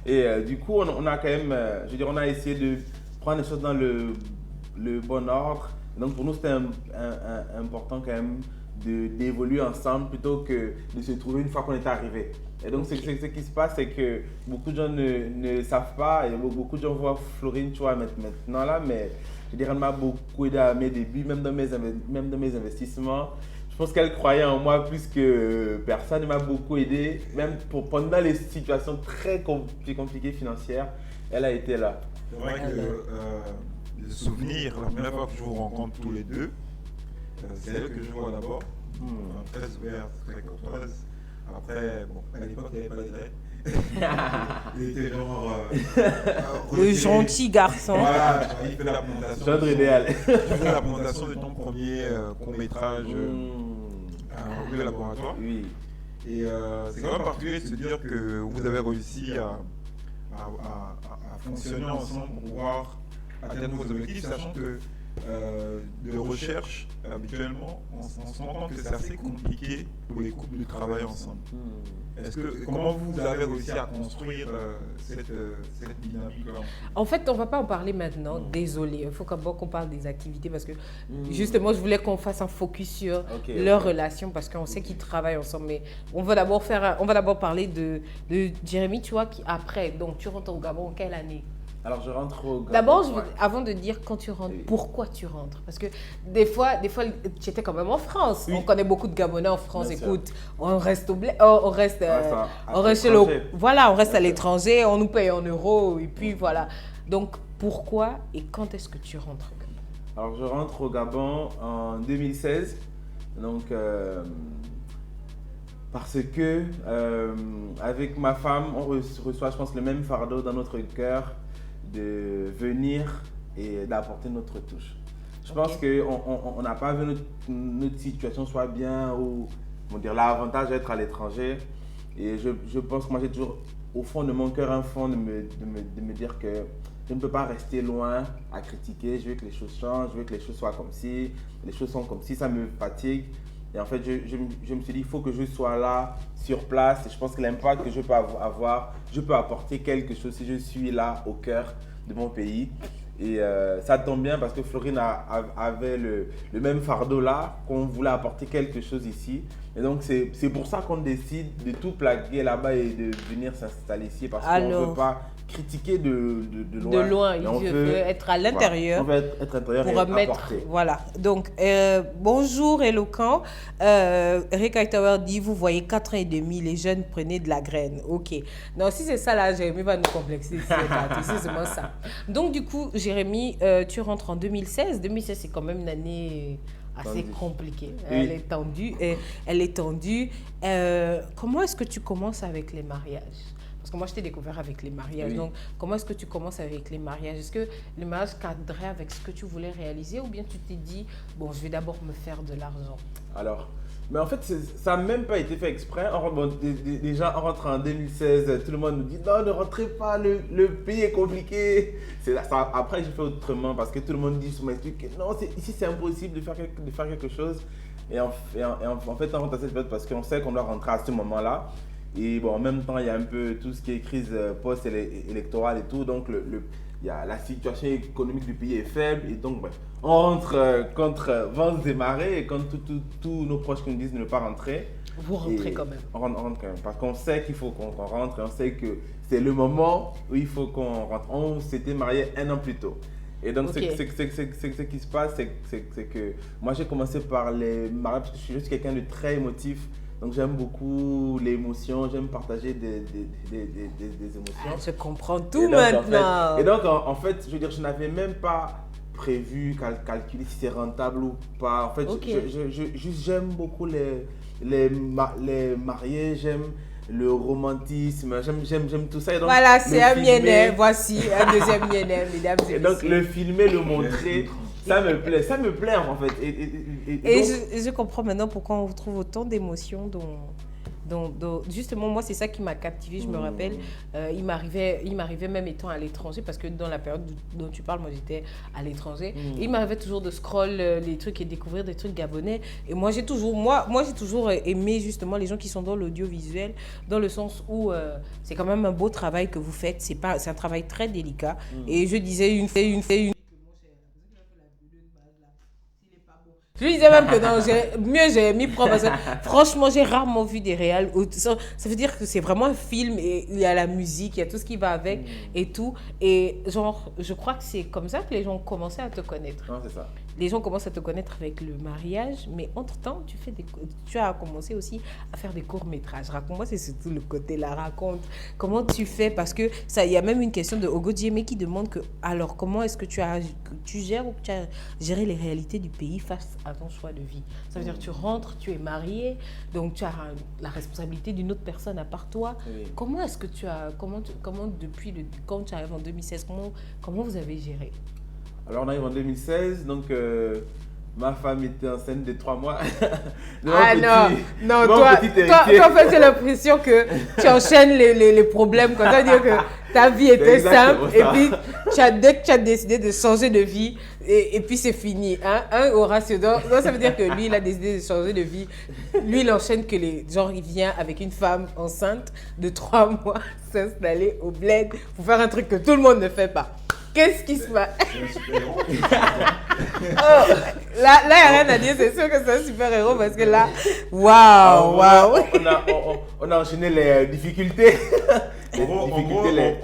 Et du coup, on a quand même, je veux dire, on a essayé de prendre les choses dans le bon ordre. Donc pour nous, c'était important quand même d'évoluer ensemble plutôt que de se trouver une fois qu'on est arrivé. Et donc, ce qui se passe, c'est que beaucoup de gens ne savent pas, et beaucoup de gens voient Florine, tu vois, maintenant là, mais je dirais, elle m'a beaucoup aidé à mes débuts, même dans mes investissements. Je pense qu'elle croyait en moi plus que personne. Elle m'a beaucoup aidé, même pendant les situations très compliquées financières, elle a été là. C'est vrai que le souvenir, la première fois que je vous rencontre tous les deux, c'est elle que je vois d'abord, très ouverte, très courtoise. Après, bon, à l'époque, il n'y avait pas de dread. Il était genre. Le gentil garçon. Voilà, il fait la présentation. Gendre idéal. Tu faisais la présentation de ton premier court-métrage à Rue Laboratoire. Oui. Et c'est quand même particulier de se dire que vous avez réussi à fonctionner ensemble pour pouvoir atteindre vos objectifs, sachant que de recherche, habituellement, on se rend compte que c'est assez compliqué pour les couples de travailler ensemble. Comment vous avez réussi à construire cette dynamique-là? En fait, on ne va pas en parler maintenant, désolé. Il faut d'abord qu'on parle des activités parce que justement, je voulais qu'on fasse un focus sur leur relation parce qu'on sait qu'ils travaillent ensemble. Mais on va d'abord parler de Jérémy, tu vois, qui après, donc tu rentres au Gabon en quelle année? Alors, je rentre au Gabon. D'abord, avant de dire quand tu rentres, pourquoi tu rentres? Parce que des fois, tu étais quand même en France. Oui. On connaît beaucoup de Gabonais en France. Bien écoute, sûr. On reste chez le, voilà, on reste à l'étranger, on nous paye en euros et puis voilà. Donc, pourquoi et quand est-ce que tu rentres au Gabon? Alors, je rentre au Gabon en 2016. Donc, parce que avec ma femme, on reçoit, je pense, le même fardeau dans notre cœur de venir et d'apporter notre touche. Je pense qu'on n'a pas vu notre situation soit bien ou l'avantage d'être à l'étranger. Et je pense que moi j'ai toujours au fond de mon cœur un fond de me dire que je ne peux pas rester loin à critiquer. Je veux que les choses changent, je veux que les choses soient comme si, les choses sont comme si, ça me fatigue. Et en fait, je me suis dit, il faut que je sois là, sur place. Et je pense que l'impact que je peux avoir, je peux apporter quelque chose si je suis là, au cœur de mon pays. Et ça tombe bien parce que Florine avait le même fardeau là, qu'on voulait apporter quelque chose ici. Et donc, c'est pour ça qu'on décide de tout plaquer là-bas et de venir s'installer ici. Parce qu'on ne veut pas critiquer de loin. De loin, il veut être à l'intérieur. Voilà, on veut être à l'intérieur et apporter. Voilà. Donc, bonjour Éloquent. Rick Hightower dit, vous voyez 4 ans et demi, les jeunes prenaient de la graine. Ok. Non, si c'est ça là, Jérémy va nous complexer. C'est seulement ça. Donc, du coup, Jérémy, tu rentres en 2016. 2016, c'est quand même une année assez compliquée. Oui. Elle est tendue. Comment est-ce que tu commences avec les mariages? Parce que moi, je t'ai découvert avec les mariages. Oui. Donc, comment est-ce que tu commences avec les mariages? Est-ce que les mariages cadraient avec ce que tu voulais réaliser ou bien tu t'es dit, bon, je vais d'abord me faire de l'argent? Alors, mais en fait, ça n'a même pas été fait exprès. Déjà, on rentre en 2016, tout le monde nous dit, non, ne rentrez pas, le pays est compliqué. Après, j'ai fait autrement parce que tout le monde dit sur mes trucs que non, ici, c'est impossible de faire quelque chose. Et en fait, on rentre à cette période parce qu'on sait qu'on doit rentrer à ce moment-là. Et bon, en même temps, il y a un peu tout ce qui est crise post-électorale et tout. Donc, la situation économique du pays est faible. Et donc, on rentre contre vents et marées. Et quand tous nos proches nous disent de ne pas rentrer. Vous rentrez quand même. On rentre quand même. Parce qu'on sait qu'il faut qu'on rentre. Et on sait que c'est le moment où il faut qu'on rentre. On s'était mariés 1 an plus tôt. Et donc, ce qui se passe, c'est que moi, j'ai commencé par les mariages parce que je suis juste quelqu'un de très émotif. Donc, j'aime beaucoup l'émotion, j'aime partager des émotions. Je comprends tout maintenant. Et donc, en fait, je veux dire, je n'avais même pas prévu, calculer si c'est rentable ou pas. En fait, j'aime beaucoup les mariés, j'aime le romantisme, j'aime tout ça. Et donc, voilà, c'est un miennet, voici un deuxième miennet, mesdames et messieurs. Et donc, le filmer, le montrer, ça me plaît en fait. Et je comprends maintenant pourquoi on trouve autant d'émotions justement, moi, c'est ça qui m'a captivée. Je me rappelle, il m'arrivait même étant à l'étranger, parce que dans la période dont tu parles, moi, j'étais à l'étranger. Et il m'arrivait toujours de scroll les trucs et découvrir des trucs gabonais. Et moi, j'ai toujours aimé justement les gens qui sont dans l'audiovisuel, dans le sens où c'est quand même un beau travail que vous faites. C'est un travail très délicat. Et je disais une Je lui disais même que non, j'ai mis propre. Parce que, franchement, j'ai rarement vu des réals. Ça veut dire que c'est vraiment un film et il y a la musique, il y a tout ce qui va avec et tout. Et genre, je crois que c'est comme ça que les gens ont commencé à te connaître. Non, c'est ça. Les gens commencent à te connaître avec le mariage, mais entre-temps, tu as commencé aussi à faire des courts-métrages. Raconte-moi, c'est surtout le côté là, raconte. Comment tu fais? Parce que ça, il y a même une question de Ogo Djemé qui demande que, alors, comment est-ce que tu gères ou que tu as géré les réalités du pays face à ton choix de vie? Ça veut dire que tu rentres, tu es marié, donc tu as la responsabilité d'une autre personne à part toi. Oui. Comment est-ce que quand tu arrives en 2016, comment vous avez géré? Alors on arrive en 2016, donc ma femme était enceinte de 3 mois. Non, toi, en fait, j'ai l'impression que tu enchaînes les problèmes. Quand ça veut dire que ta vie était simple et puis dès que tu as décidé de changer de vie et puis c'est fini. Hein? Au ratio. Donc, ça veut dire que lui, il a décidé de changer de vie. Lui, il enchaîne il vient avec une femme enceinte de 3 mois s'installer au bled pour faire un truc que tout le monde ne fait pas. Qu'est-ce qui se passe? Là, il n'y a rien à dire. C'est sûr que c'est un super-héros parce que là, waouh. On a enchaîné les difficultés. On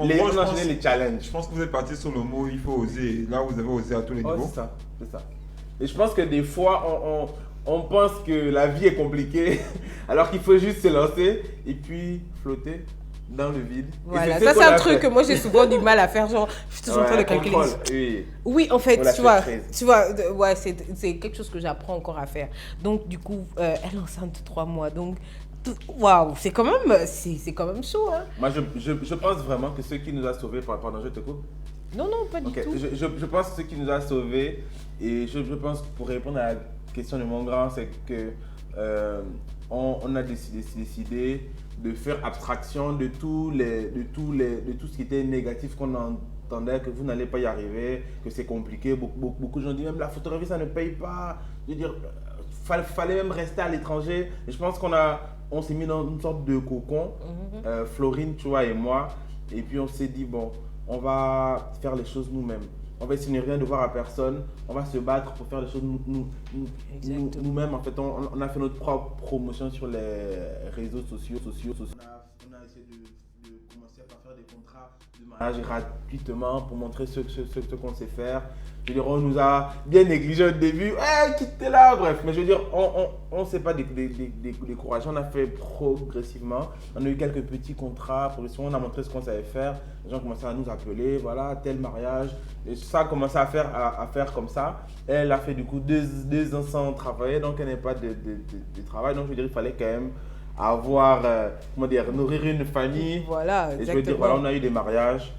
a enchaîné les challenges. Je pense que vous êtes parti sur le mot il faut oser. Là, vous avez osé à tous les niveaux. C'est ça. Et je pense que des fois, on pense que la vie est compliquée alors qu'il faut juste se lancer et puis flotter dans le vide. Voilà, ça c'est un truc que moi j'ai souvent du mal à faire, genre je suis toujours en train de calculer. Oui, en fait, tu vois, ouais, c'est quelque chose que j'apprends encore à faire. Donc du coup, elle est enceinte de 3 mois, donc waouh, c'est quand même chaud, hein. Moi je pense vraiment que ce qui nous a sauvés, pardon, je te coupe. Non, pas du tout. Je pense que ce qui nous a sauvés, et je pense que pour répondre à la question de mon grand, c'est que on a décidé de faire abstraction de tout ce qui était négatif qu'on entendait, que vous n'allez pas y arriver, que c'est compliqué. Beaucoup de gens disent même la photographie ça ne paye pas. Je veux dire, fallait même rester à l'étranger. Et je pense on s'est mis dans une sorte de cocon, Florine, tu vois, et moi. Et puis on s'est dit bon, on va faire les choses nous-mêmes. On va essayer de ne rien devoir à personne. On va se battre pour faire les choses nous-mêmes. En fait, on a fait notre propre promotion sur les réseaux sociaux. On a essayé de commencer à faire des contrats de mariage gratuitement pour montrer ce qu'on sait faire. Je veux dire, on nous a bien négligé au début. Quittez là, bref. Mais je veux dire, on ne s'est pas découragé. On a fait progressivement. On a eu quelques petits contrats. Progressivement, on a montré ce qu'on savait faire. Les gens commençaient à nous appeler. Voilà, tel mariage. Et ça a commencé à faire comme ça. Elle a fait du coup 2 ans sans travailler. Donc, elle n'a pas de travail. Donc, je veux dire, il fallait quand même avoir, nourrir une famille. Voilà, exactement. Et je veux dire, voilà, on a eu des mariages.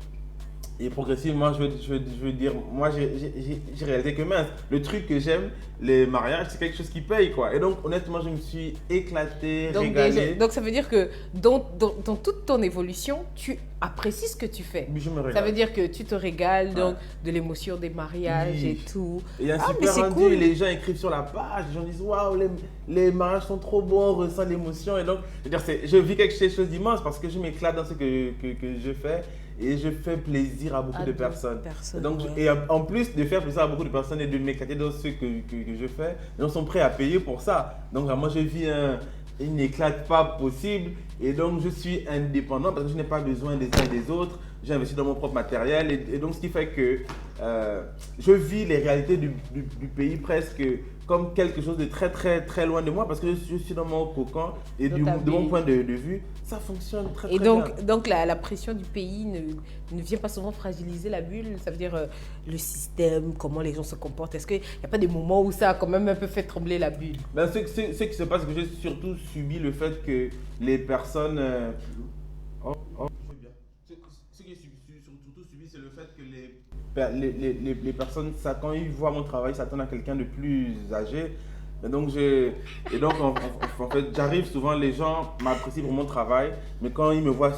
Et progressivement, je veux dire, moi j'ai réalisé que mince, le truc que j'aime, les mariages, c'est quelque chose qui paye, quoi. Et donc honnêtement, je me suis éclaté, régalé. Donc ça veut dire que dans toute ton évolution, tu apprécies ce que tu fais. Oui, je me régale. Ça veut dire que tu te régales donc de l'émotion des mariages et tout. Et il y a un super rendu, cool. Les gens écrivent sur la page, les gens disent waouh, les mariages sont trop beaux, on ressent l'émotion. Et donc, je vis quelque chose d'immense parce que je m'éclate dans ce que je fais. Et je fais plaisir à beaucoup de personnes. Et en plus de faire plaisir à beaucoup de personnes et de m'éclater dans ce que je fais, les gens sont prêts à payer pour ça. Donc vraiment, je vis une éclate pas possible. Et donc, je suis indépendant parce que je n'ai pas besoin des uns et des autres. J'ai investi dans mon propre matériel. Et donc, ce qui fait que je vis les réalités du pays presque comme quelque chose de très, très, très loin de moi parce que je suis dans mon cocon. Et de mon point de vue, ça fonctionne très, très bien. Et donc, la pression du pays ne vient pas souvent fragiliser la bulle. Ça veut dire le système, comment les gens se comportent. Est-ce qu'il n'y a pas des moments où ça a quand même un peu fait trembler la bulle? Ce qui se passe, c'est que j'ai surtout subi le fait que les personnes... Ce qui est surtout subi, c'est le fait que les personnes, quand ils voient mon travail, s'attendent à quelqu'un de plus âgé. Et donc, en fait, j'arrive souvent, les gens m'apprécient pour mon travail, mais quand ils me voient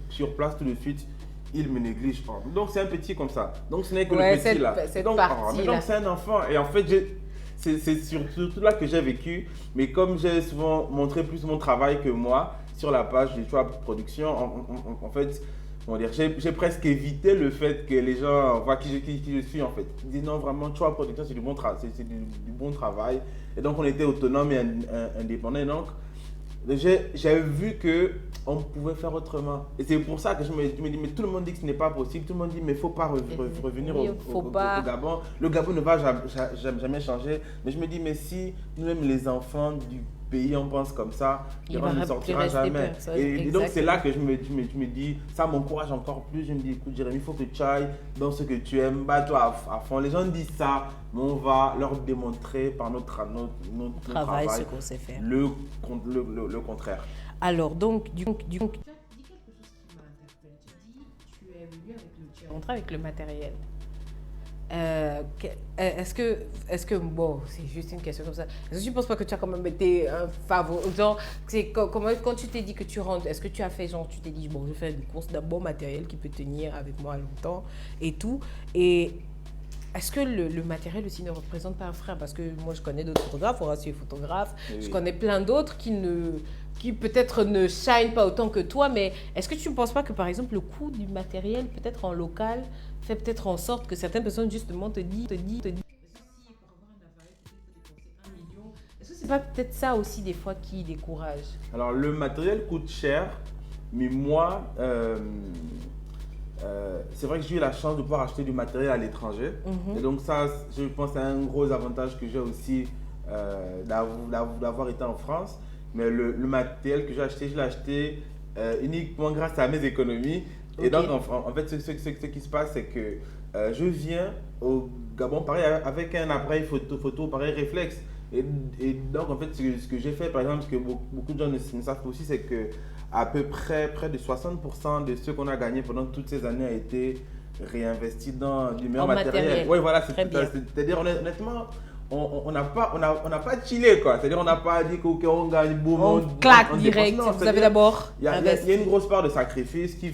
sur place tout de suite, ils me négligent. Donc, c'est un petit comme ça. Donc, ce n'est que le petit là. Donc, c'est un enfant. Et en fait, c'est surtout là que j'ai vécu. Mais comme j'ai souvent montré plus mon travail que moi sur la page du choix production, en fait, comment dire, j'ai presque évité le fait que les gens voient qui je suis en fait. Ils disent non, vraiment, tu vois, production, c'est du bon travail. Et donc, on était autonome et indépendant. Et donc, j'ai vu qu'on pouvait faire autrement. Et c'est pour ça que je me dis, mais tout le monde dit que ce n'est pas possible. Tout le monde dit, mais il ne faut pas revenir au Gabon. Le Gabon ne va jamais changer. Mais je me dis, mais si nous-mêmes, les enfants du pays, on pense comme ça, il ne sortira jamais. Et donc, c'est là que je me dis, ça m'encourage encore plus. Je me dis, écoute, Jérémy, il faut que tu ailles dans ce que tu aimes, bats-toi à fond. Les gens disent ça, mais on va leur démontrer par notre travail ce qu'on sait faire. Le contraire. Alors, donc, tu as dit quelque chose qui m'a interpellée. Tu es venu avec le matériel. Est-ce que bon, c'est juste une question comme ça. Est-ce que tu ne penses pas que tu as quand même été un favori? Genre, quand tu t'es dit que tu rentres, est-ce que tu as fait genre, tu t'es dit, bon, je vais faire des courses d'un bon matériel qui peut tenir avec moi longtemps et tout. Et est-ce que le matériel aussi ne représente pas un frein? Parce que moi, je connais d'autres photographes, Horacio est photographe, je connais plein d'autres qui peut-être ne shine pas autant que toi, mais est-ce que tu ne penses pas que, par exemple, le coût du matériel, peut-être en local, fait peut-être en sorte que certaines personnes, justement, te disent, pour avoir un appareil, il faut dépenser 1 million. Est-ce que ce n'est pas peut-être ça aussi, des fois, qui décourage? Alors, le matériel coûte cher, mais moi, c'est vrai que j'ai eu la chance de pouvoir acheter du matériel à l'étranger. Et donc ça, je pense que c'est un gros avantage que j'ai aussi d'avoir été en France. Mais le matériel que j'ai acheté, je l'ai acheté uniquement grâce à mes économies. Et donc, en fait, ce qui se passe, c'est que je viens au Gabon, pareil, avec un appareil photo pareil, réflexe. Et donc, en fait, ce que j'ai fait, par exemple, ce que beaucoup de gens ne savent pas aussi, c'est que à peu près de 60% de ce qu'on a gagné pendant toutes ces années a été réinvesti dans du meilleur matériel. Oui, voilà, c'est-à-dire, honnêtement, on n'a pas chillé, quoi. C'est-à-dire, on n'a pas dit qu'on gagne boum, on claque direct. Non, vous avez d'abord il y a une grosse part de sacrifice qui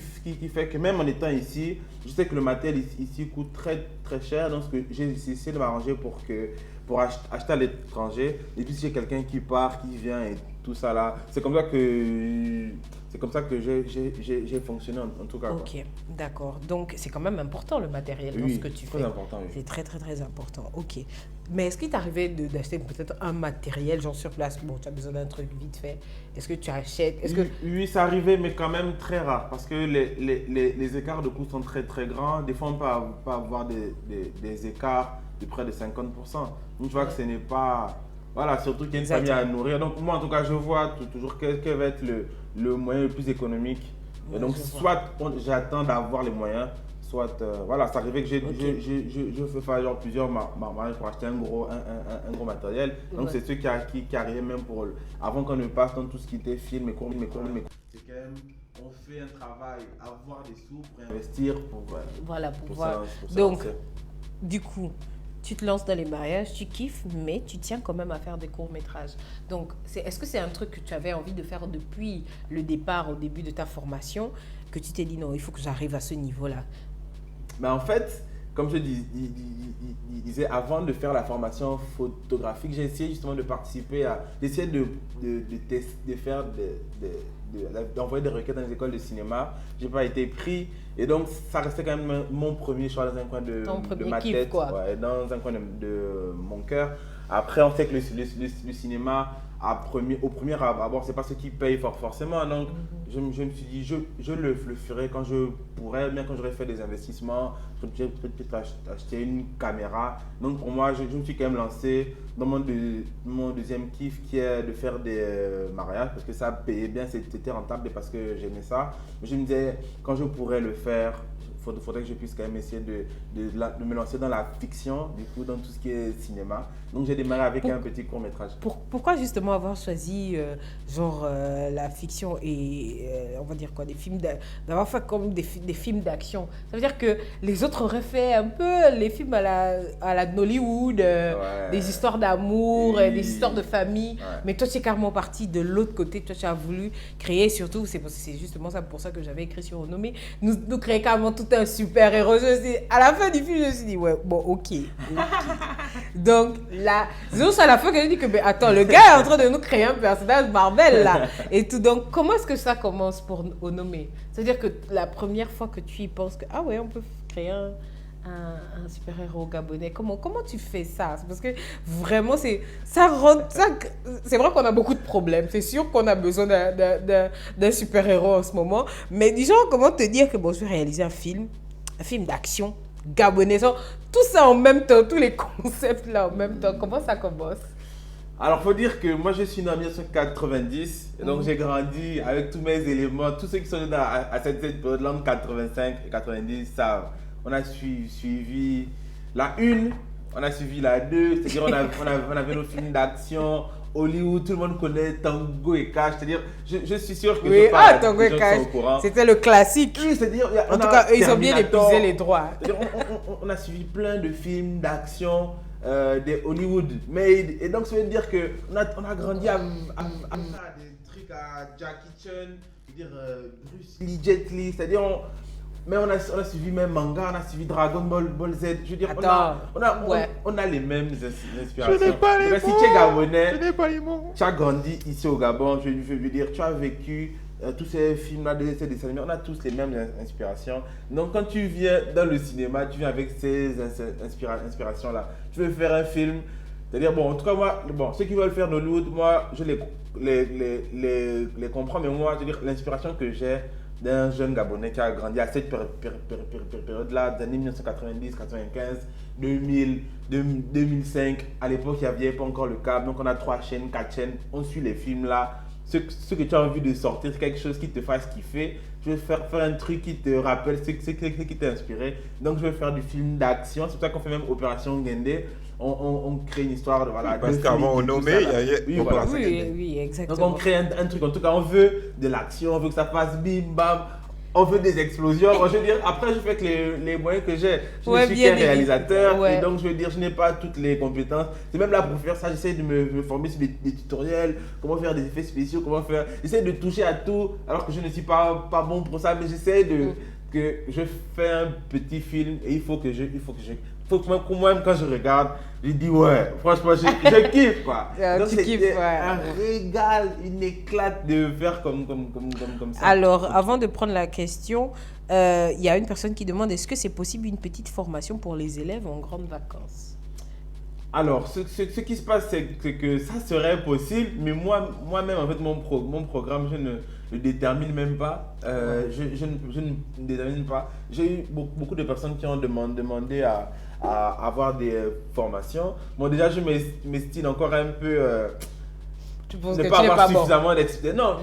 fait que même en étant ici, je sais que le matériel ici coûte très très cher. Donc, j'ai essayé de m'arranger pour acheter à l'étranger. Et puis, si j'ai quelqu'un qui part, qui vient et tout ça là, c'est comme ça que j'ai fonctionné en tout cas. Ok, d'accord. Donc, c'est quand même important le matériel dans ce que tu fais. C'est très important. Oui. C'est très, très, très important. Ok. Mais est-ce qu'il t'arrivait d'acheter peut-être un matériel, genre sur place? Bon, tu as besoin d'un truc vite fait. Est-ce que tu achètes? Oui, ça arrivait, mais quand même très rare. Parce que les écarts de coûts sont très, très grands. Des fois, on peut avoir des écarts de près de 50%. Donc, je vois que ce n'est pas... Voilà, surtout qu'il y a une famille à nourrir. Donc, moi, en tout cas, je vois toujours quel va être le moyen le plus économique. Et donc, soit j'attends d'avoir les moyens, soit, voilà, ça arrivait que je fais faire genre plusieurs mariages pour acheter un gros matériel. Donc, c'est ceux qui arrivaient même avant qu'on ne passe dans tout ce qui était film et cours. C'est quand même, on fait un travail, avoir des sous pour investir, pour pouvoir. Donc, du coup, tu te lances dans les mariages, tu kiffes, mais tu tiens quand même à faire des courts-métrages. Donc, est-ce que c'est un truc que tu avais envie de faire depuis le départ, au début de ta formation, que tu t'es dit non, il faut que j'arrive à ce niveau-là? Ben en fait, comme je disais, avant de faire la formation photographique, j'ai essayé justement de participer d'essayer d'envoyer des requêtes dans les écoles de cinéma. Je n'ai pas été pris. Et donc, ça restait quand même mon premier choix dans un coin de ma tête, ouais, dans un coin de mon cœur. Après, on sait que le cinéma, au premier abord, ce n'est pas ce qui paye forcément. Donc, je me suis dit, je le ferai quand je pourrai, bien quand j'aurai fait des investissements, peut-être acheter une caméra. Donc, pour moi, je me suis quand même lancé dans mon deuxième kiff qui est de faire des mariages parce que ça payait bien, c'était rentable et parce que j'aimais ça. Je me disais, quand je pourrais le faire, il faudrait que je puisse quand même essayer de me lancer dans la fiction, du coup, dans tout ce qui est cinéma. Donc, j'ai démarré avec un petit court-métrage. Pourquoi justement avoir choisi la fiction et, on va dire quoi, des films, d'avoir fait comme des films d'action? Ça veut dire que les autres auraient fait un peu les films à la Nollywood, des histoires d'amour, des histoires de famille. Ouais. Mais toi, tu es carrément parti de l'autre côté. Toi, tu as voulu créer, surtout, c'est justement ça pour ça que j'avais écrit sur Renommé, nous créer carrément toute un super-héros. À la fin du film, je me suis dit, ouais, bon, ok. Donc, là, c'est juste à la fin que je dis que, mais attends, le gars est en train de nous créer un personnage Marvel, là. Et tout. Donc, comment est-ce que ça commence pour Onomé? C'est-à-dire que la première fois que tu y penses que, ah ouais, on peut créer un super-héros gabonais. Comment tu fais ça? C'est parce que vraiment, c'est vrai qu'on a beaucoup de problèmes. C'est sûr qu'on a besoin d'un super-héros en ce moment. Mais disons, comment te dire que bon, je vais réaliser un film d'action gabonais, tout ça en même temps, tous les concepts là en même temps. Comment ça commence? Alors, faut dire que moi, je suis né en 1990, et donc j'ai grandi avec tous mes éléments. Tous ceux qui sont nés à cette période-là, entre 85 et 90, savent. On a suivi la 1, on a suivi la 2, c'est-à-dire on avait nos films d'action, Hollywood, tout le monde connaît Tango et Cash, c'est-à-dire je suis sûr que oui, Tango et Cash, c'était le classique. Oui, c'est-à-dire, en tout cas, ils ont bien épuisé les droits. On a suivi plein de films d'action, des Hollywood, et donc ça veut dire qu'on a grandi à des trucs à Jackie Chan, Bruce Lee, Jet Li, c'est-à-dire mais on a suivi même manga, on a suivi Dragon Ball Z. Je veux dire, on a les mêmes inspirations. Je n'ai pas les mots. Si tu es gabonais, je n'ai pas les mots. Tu as grandi ici au Gabon, je veux dire, tu as vécu tous ces films-là, ces dessins animés, on a tous les mêmes inspirations. Donc quand tu viens dans le cinéma, tu viens avec ces inspirations-là. Tu veux faire un film, c'est-à-dire, bon, en tout cas, moi, ceux qui veulent faire Hollywood, moi, je les comprends, mais moi, je veux dire, l'inspiration que j'ai d'un jeune Gabonais qui a grandi à cette période-là, des années 1990, 95, 2000, 2005. À l'époque, il n'y avait pas encore le câble, donc on a 3 chaînes, 4 chaînes. On suit les films là. Ce que tu as envie de sortir, c'est quelque chose qui te fasse kiffer. Je veux faire un truc qui te rappelle ce qui t'a inspiré. Donc, je veux faire du film d'action. C'est pour ça qu'on fait même Opération Gendé. On crée une histoire de voilà. Parce qu'avant on nommait, il y a oui, exactement. Donc on crée un truc. En tout cas, on veut de l'action, on veut que ça fasse bim bam, on veut des explosions. Je veux dire, après je fais que les moyens que j'ai. Je ne suis qu'un réalisateur et donc je veux dire, je n'ai pas toutes les compétences. C'est même là pour faire ça, j'essaie de me former sur des tutoriels, comment faire des effets spéciaux, comment faire. J'essaie de toucher à tout, alors que je ne suis pas bon pour ça, mais j'essaie que je fais un petit film et il faut que moi-même quand je regarde, je dis ouais, franchement je kiffe quoi. Donc c'est un régal, une éclate de faire comme ça. Alors avant de prendre la question, il y a une personne qui demande est-ce que c'est possible une petite formation pour les élèves en grandes vacances? Alors ce qui se passe c'est que ça serait possible, mais moi-même en fait mon programme je ne le détermine même pas. Je ne détermine pas. J'ai eu beaucoup de personnes qui ont demandé à avoir des formations. Bon, déjà, je m'estime encore un peu. Tu penses ne que pas tu n'es avoir pas bon? Suffisamment d'expérience. Non,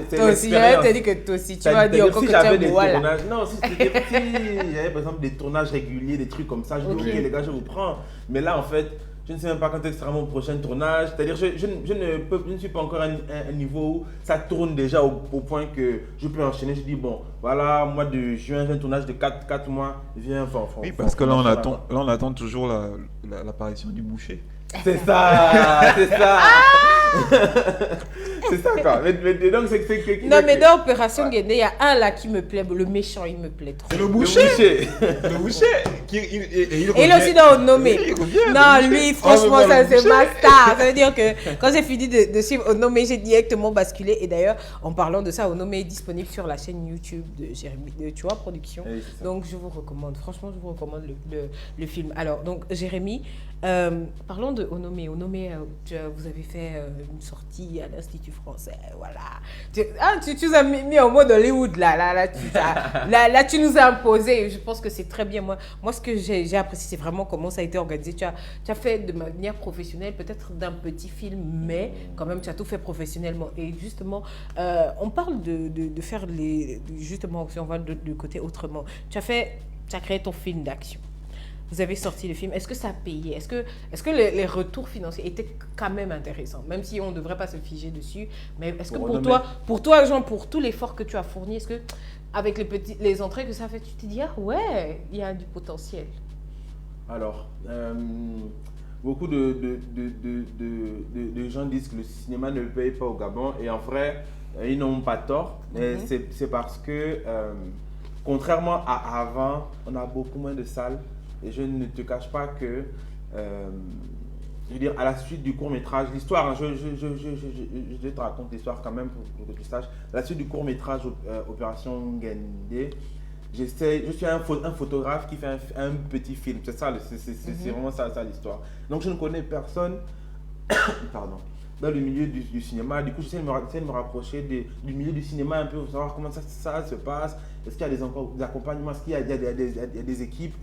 c'est toi aussi, j'avais te dit que toi aussi, tu vas dire encore que tu es bon. Non, si j'avais par exemple des tournages réguliers, des trucs comme ça, je dis ok les gars, je vous prends. Mais là, en fait, je ne sais même pas quand sera mon prochain tournage. C'est-à-dire je ne suis pas encore à un niveau où ça tourne déjà au point que je peux enchaîner. Je dis bon, voilà, mois de juin, j'ai un tournage de 4 mois. Viens, oui, parce que là, on attend toujours l'apparition du boucher. C'est ça, c'est ça. C'est ça quoi. Mais donc c'est non mais dans Opération Gendé, il y a un là qui me plaît, le méchant il me plaît trop. C'est le boucher. Le boucher. Et il aussi dans Onomé. Non lui franchement ça c'est ma star. Ça veut dire que quand j'ai fini de suivre Onomé, j'ai directement basculé. Et d'ailleurs en parlant de ça, Onomé est disponible sur la chaîne YouTube de Jérémy de Tu vois Production. Oui, donc je vous recommande, franchement je vous recommande le film. Alors donc Jérémy, parlons de Onomé. Onomé, vous avez fait une sortie à l'Institut français, voilà. Tu nous as mis en mode Hollywood, là, tu nous as imposé. Je pense que c'est très bien. Moi, ce que j'ai apprécié, c'est vraiment comment ça a été organisé. Tu as fait de manière professionnelle, peut-être d'un petit film, mais quand même, tu as tout fait professionnellement. Et justement, on parle de faire justement, si on va du côté autrement, tu as créé ton film d'action. Vous avez sorti le film. Est-ce que ça a payé? Est-ce que les retours financiers étaient quand même intéressants? Même si on ne devrait pas se figer dessus. Mais est-ce que pour toi, Jean, pour tout l'effort que tu as fourni, est-ce que avec les entrées que ça fait, tu te dis, ah ouais, il y a du potentiel? Alors, beaucoup de gens disent que le cinéma ne paye pas au Gabon. Et en vrai, ils n'ont pas tort. Mais c'est parce que... contrairement à avant, on a beaucoup moins de salles. Et je ne te cache pas que, je veux dire, à la suite du court-métrage, l'histoire, hein, je te raconte l'histoire quand même pour que tu saches. À la suite du court-métrage Opération Gende, je suis un photographe qui fait un petit film. C'est ça, c'est vraiment ça l'histoire. Donc je ne connais personne pardon, dans le milieu du cinéma. Du coup, j'essaie de me rapprocher du milieu du cinéma un peu pour savoir comment ça se passe. Est-ce qu'il y a des accompagnements? Est-ce qu'il y a des équipes?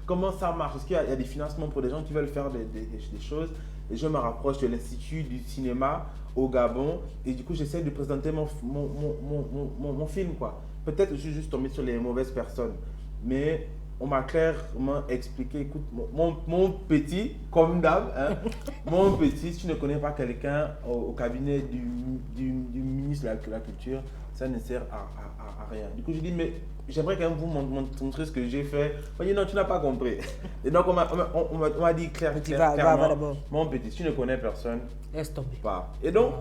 Comment ça marche? Est-ce qu'il y a des financements pour des gens qui veulent faire des choses? Et je me rapproche de l'Institut du cinéma au Gabon. Et du coup, j'essaie de présenter mon film, quoi. Peut-être que je suis juste tombé sur les mauvaises personnes. Mais on m'a clairement expliqué, écoute, mon petit, comme d'hab, hein, mon petit, si tu ne connais pas quelqu'un au cabinet du ministre de la Culture, ça ne sert à rien. Du coup, je dis, mais j'aimerais quand même vous montrer ce que j'ai fait. On m'a dit, non, tu n'as pas compris. Et donc, on m'a dit clairement, mon petit, si tu ne connais personne, laisse tomber. Pas. Et donc,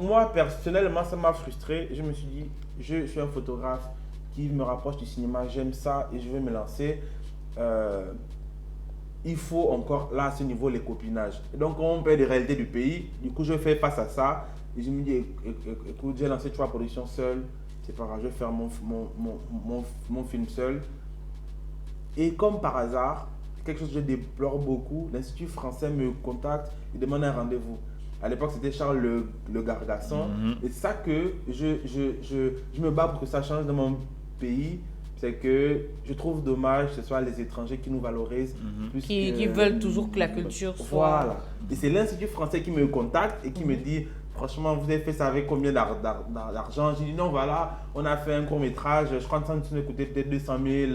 moi, personnellement, ça m'a frustré. Je me suis dit, je suis un photographe qui me rapproche du cinéma, j'aime ça et je vais me lancer. Il faut encore, là, à ce niveau, les copinages. Et donc, on paie des réalités du pays. Du coup, je fais face à ça. Et je me dis, écoute, j'ai lancé 3 productions seules. C'est pas grave, je vais faire mon film seul. Et comme par hasard, quelque chose que je déplore beaucoup, l'Institut français me contacte et demande un rendez-vous. À l'époque, c'était Charles Le Gargasson. Et c'est ça que je me bats pour que ça change dans mon pays. C'est que je trouve dommage que ce soit les étrangers qui nous valorisent. Qui veulent toujours que la culture soit... Voilà. Et c'est l'Institut français qui me contacte et qui me dit, franchement, vous avez fait ça avec combien d'argent? J'ai dit, non, voilà, on a fait un court-métrage. Je crois que ça nous a coûté peut-être 200 000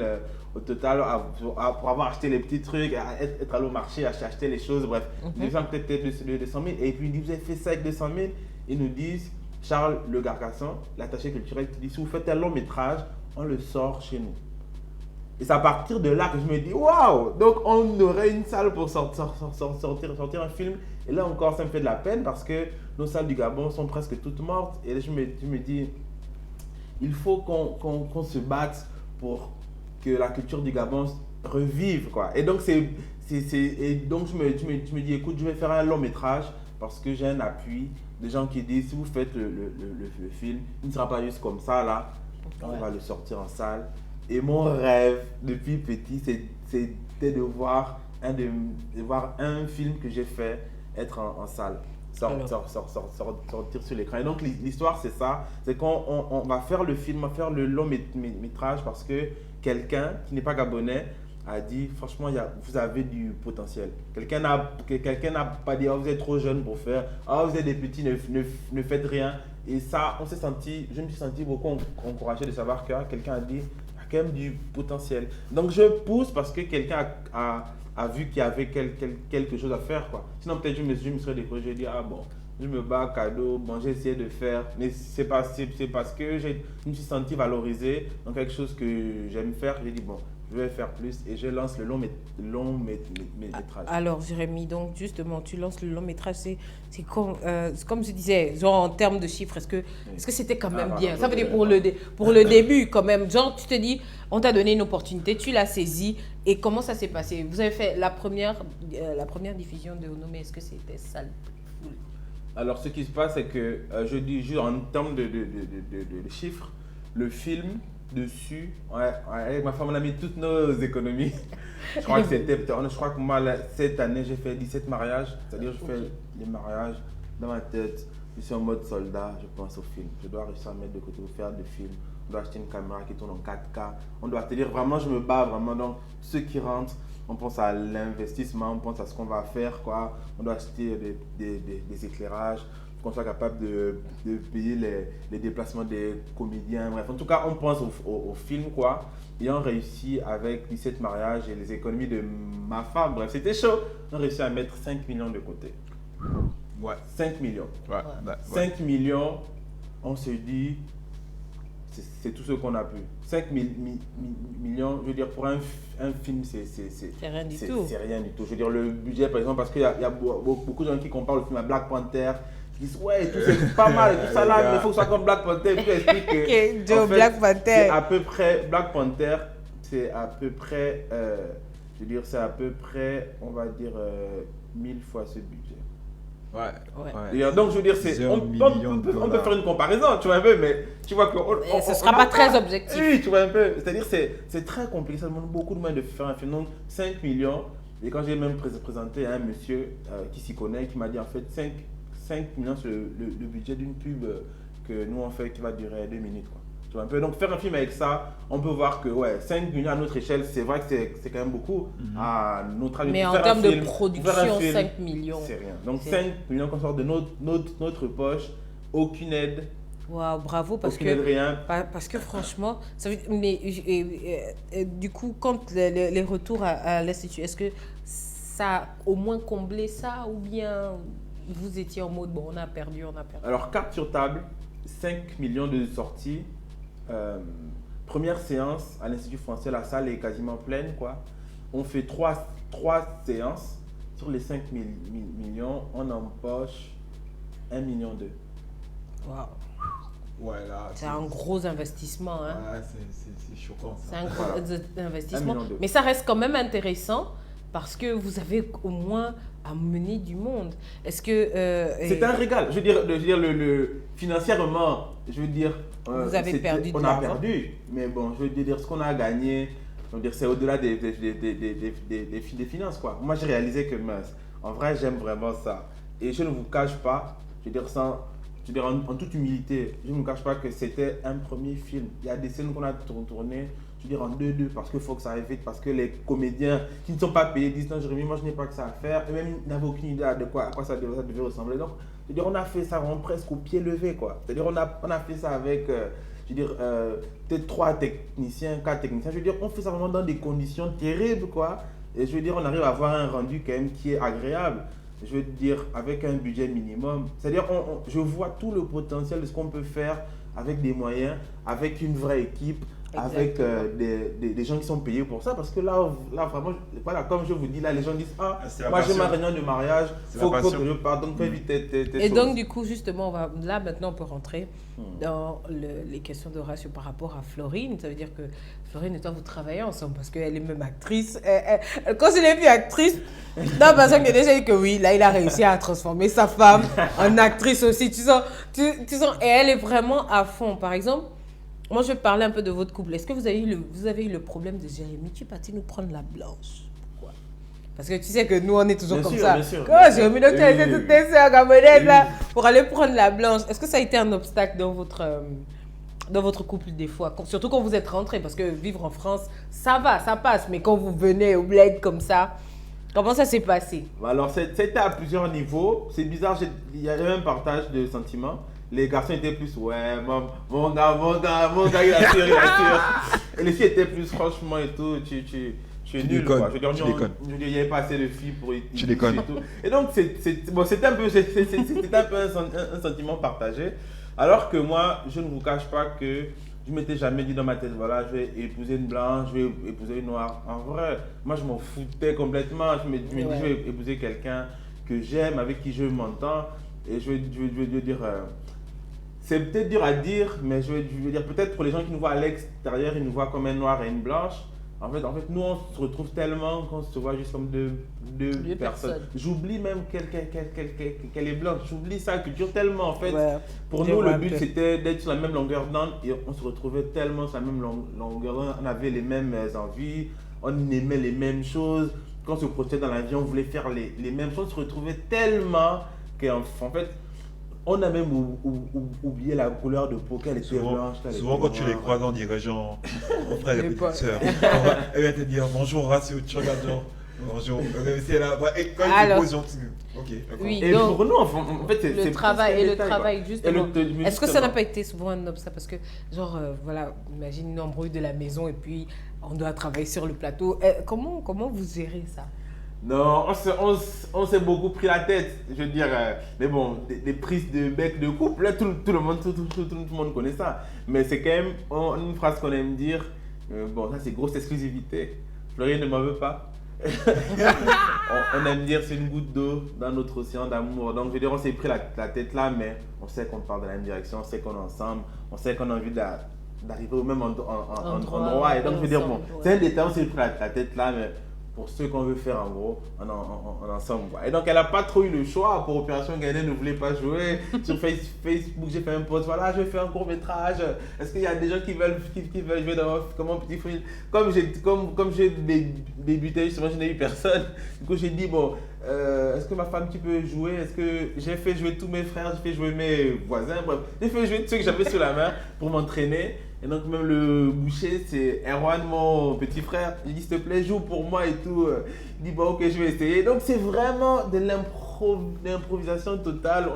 au total pour avoir acheté les petits trucs, être allé au marché, acheter les choses, bref. J'ai fait peut-être 200 000. Et puis, il dit, vous avez fait ça avec 200 000? Ils nous disent, Charles Le Gargasson, l'attaché culturel, qui dit, si vous faites un long métrage, on le sort chez nous. Et c'est à partir de là que je me dis, waouh! Donc, on aurait une salle pour sortir un film. Et là encore, ça me fait de la peine parce que nos salles du Gabon sont presque toutes mortes. Et là, je me dis, il faut qu'on se batte pour que la culture du Gabon revive, quoi. Et donc, donc je me dis, écoute, je vais faire un long métrage parce que j'ai un appui des gens qui disent, si vous faites le film, il ne sera pas juste comme ça, là. On va le sortir en salle. Et mon rêve, depuis petit, c'était de voir un film que j'ai fait être en salle. Sortir sur l'écran. Et donc, l'histoire, c'est ça. C'est qu'on va faire le film, on va faire le long métrage parce que quelqu'un qui n'est pas gabonais a dit, franchement, vous avez du potentiel. Quelqu'un n'a pas dit, oh, vous êtes trop jeune pour faire, oh, vous êtes des petits, ne faites rien. Et ça, je me suis senti beaucoup encouragé de savoir que quelqu'un a dit, il y a quand même du potentiel. Donc, je pousse parce que quelqu'un a vu qu'il y avait quelque chose à faire, quoi. Sinon, peut-être je me serais découragé, j'ai dit, ah bon, je me bats, cadeau, bon, j'ai essayé de faire. Mais c'est parce que je me suis senti valorisé dans quelque chose que j'aime faire. J'ai dit, bon, je vais faire plus et je lance le long métrage. Alors, Jérémy, donc justement, tu lances le long métrage, c'est comme je disais, genre en termes de chiffres, est-ce que c'était quand même bien? Ça veut dire pour le début quand même, genre tu te dis, on t'a donné une opportunité, tu l'as saisie et comment ça s'est passé? Vous avez fait la première diffusion de Onomé, est-ce que c'était ça? Alors, ce qui se passe, c'est que je dis juste en termes de chiffres, le film dessus, avec ma femme, on a mis toutes nos économies. Je crois que moi, cette année, j'ai fait 17 mariages. C'est-à-dire, je fais les mariages dans ma tête. Je suis en mode soldat, je pense au film. Je dois réussir à mettre de côté pour faire des films. On doit acheter une caméra qui tourne en 4K. On doit te dire, vraiment, je me bats vraiment. Donc, ceux qui rentrent, on pense à l'investissement, on pense à ce qu'on va faire, quoi. On doit acheter des éclairages, qu'on soit capable de payer les déplacements des comédiens. Bref, en tout cas, on pense au film, quoi. Et on réussit avec 17 mariages et les économies de ma femme. Bref, c'était chaud. On réussit à mettre 5 millions de côté. Ouais. 5 millions. Ouais. 5 millions, on se dit, c'est tout ce qu'on a pu. 5 millions, je veux dire, pour un film, c'est rien du tout. C'est rien du tout. Je veux dire, le budget, par exemple, parce qu'il y a beaucoup de gens qui comparent le film à Black Panther. Ils disent ouais, tout c'est pas mal, et tout ça là, mais il faut que ce soit comme Black Panther. Et puis explique que. Ok, Joe, en fait, Black Panther. C'est à peu près. Black Panther, c'est à peu près. Je veux dire, c'est à peu près, on va dire, 1000 fois ce budget. Ouais. Et donc, je veux dire, on peut faire une comparaison, tu vois un peu, mais tu vois que. Ce ne sera pas très objectif. Oui, tu vois un peu. C'est-à-dire, c'est très compliqué, ça demande beaucoup de moyens de faire un film. Donc, 5 millions. Et quand j'ai même présenté à un monsieur qui s'y connaît, qui m'a dit en fait 5 millions, c'est le budget d'une pub que nous on fait qui va durer 2 minutes. Quoi. Tu vois un peu. Donc, faire un film avec ça, on peut voir que ouais, 5 millions à notre échelle, c'est vrai que c'est quand même beaucoup. À notre avis, Mais en termes de production, 5 millions. C'est rien. Donc, 5 millions qu'on sort de notre poche, aucune aide. Waouh, bravo, parce que franchement, ça veut, mais du coup, quand les retours à l'Institut, est-ce que ça a au moins comblé ça ou bien vous étiez en mode, bon, on a perdu. Alors, carte sur table, 5 millions de sorties. Première séance à l'Institut français, la salle est quasiment pleine, quoi. On fait 3 séances. Sur les 5 millions, on empoche 1,2 million. Waouh. Ouais, là, c'est un gros investissement. Hein. Ouais, c'est choquant. Ça. C'est un gros investissement. Mais ça reste quand même intéressant parce que vous avez au moins amené du monde. Est-ce que... c'est un régal. Je veux dire, financièrement, je veux dire... vous avez perdu de l'argent. On a perdu. Mais bon, je veux dire, ce qu'on a gagné, c'est au-delà des finances, quoi. Moi, j'ai réalisé que, en vrai, j'aime vraiment ça. Et je ne vous cache pas, je veux dire, en toute humilité, je ne me cache pas que c'était un premier film. Il y a des scènes qu'on a tournées, je veux dire, en 2-2, parce qu'il faut que ça aille vite, parce que les comédiens qui ne sont pas payés disent non, Jérémy, moi je n'ai pas que ça à faire. Et même, ils n'avaient aucune idée à quoi ça devait ressembler. Donc, je veux dire, on a fait ça vraiment presque au pied levé, quoi. C'est-à-dire, on a fait ça avec, je veux dire, peut-être 3 techniciens, 4 techniciens. Je veux dire, on fait ça vraiment dans des conditions terribles, quoi. Et je veux dire, on arrive à avoir un rendu quand même qui est agréable. Je veux dire, avec un budget minimum. C'est-à-dire, je vois tout le potentiel de ce qu'on peut faire avec des moyens, avec une vraie équipe, avec des gens qui sont payés pour ça. Parce que là vraiment, voilà, comme je vous dis, là, les gens disent « Ah, moi j'ai ma réunion de mariage, il faut que je parte, donc fais vite tes Et choses. donc, du coup, justement, là, maintenant, on peut rentrer dans les questions d'Horatio par rapport à Florine. Ça veut dire que Florine et toi, vous travaillez ensemble parce qu'elle est même actrice. Quand je l'ai vue actrice, non, parce que déjà dit que oui, là, il a réussi à transformer sa femme en actrice aussi. Tu sens, et elle est vraiment à fond. Par exemple, moi, je vais parler un peu de votre couple. Est-ce que vous avez eu le problème de Jérémy? Tu es parti nous prendre la blanche? Pourquoi? Parce que tu sais que nous, on est toujours comme ça. Bien sûr. Quand Jérémy, donc tu as laissé toutes tes soeurs gabonaise là pour aller prendre la blanche. Est-ce que ça a été un obstacle dans votre couple des fois? Surtout quand vous êtes rentrés, parce que vivre en France, ça va, ça passe. Mais quand vous venez au bled comme ça, comment ça s'est passé? Alors, c'était à plusieurs niveaux. C'est bizarre, il y avait un partage de sentiments. Les garçons étaient plus, ouais, mon gars, il assure. Et les filles étaient plus, franchement, et tout, tu es nul, quoi. Je veux dire, il n'y avait pas assez de filles pour... Tu déconnes. Et donc, c'était un peu un sentiment partagé. Alors que moi, je ne vous cache pas que je ne m'étais jamais dit dans ma tête, voilà, je vais épouser une blanche, je vais épouser une noire. En vrai, moi, je m'en foutais complètement. Je me dis, je vais épouser quelqu'un que j'aime, avec qui je m'entends. Et je veux dire... c'est peut-être dur à dire, mais je veux dire, peut-être pour les gens qui nous voient à l'extérieur, ils nous voient comme un noir et une blanche. En fait, nous, on se retrouve tellement qu'on se voit juste comme deux personnes. J'oublie même qu'elle est blanche. J'oublie sa culture tellement, en fait. Ouais, pour nous, le but, c'était d'être sur la même longueur d'onde et on se retrouvait tellement sur la même longueur d'onde. On avait les mêmes envies, on aimait les mêmes choses. Quand on se projetait dans l'avion, on voulait faire les mêmes choses. On se retrouvait tellement qu'en fait, on a même oublié la couleur de peau, qu'elle était blanche. Souvent, quand tu les croises, on dirait genre, mon frère et petite sœur. Elle vient te dire bonjour, Horatio, tu regardes genre, bonjour. C'est là, et quand il te pose, genre, ok. Oui, et donc, pour nous, en fait, c'est le travail, justement. Est-ce que ça n'a pas été souvent un obstacle? Parce que, genre, voilà, imagine une embrouille de la maison et puis on doit travailler sur le plateau. Comment vous gérez ça? Non, on s'est beaucoup pris la tête, je veux dire, mais bon, des prises de bec de couple, là, tout le monde connaît ça. Mais c'est quand même une phrase qu'on aime dire, bon, ça c'est grosse exclusivité, Florine ne m'en veut pas. on aime dire c'est une goutte d'eau dans notre océan d'amour. Donc je veux dire, on s'est pris la tête là, mais on sait qu'on part dans la même direction, on sait qu'on est ensemble, on sait qu'on a envie d'arriver au même endroit. Et donc je veux dire, bon, c'est un détail, on s'est pris la tête là, mais pour ceux qu'on veut faire en gros, on est ensemble. Quoi. Et donc elle n'a pas trop eu le choix. Pour Opération Gaëlle ne voulait pas jouer. Sur Facebook, j'ai fait un post, voilà, je vais faire un court métrage. Est-ce qu'il y a des gens qui veulent jouer dans mon petit film? Comme j'ai débuté, justement, je n'ai eu personne. Du coup, j'ai dit, bon, est-ce que ma femme qui peut jouer? Est-ce que j'ai fait jouer tous mes frères, j'ai fait jouer mes voisins, bref, j'ai fait jouer tous ceux que j'avais sous la main pour m'entraîner. Et donc même le boucher, c'est Erwan, mon petit frère. Il dit, s'il te plaît, joue pour moi et tout. Il dit, bon, ok, je vais essayer. Donc c'est vraiment de l'improvisation totale.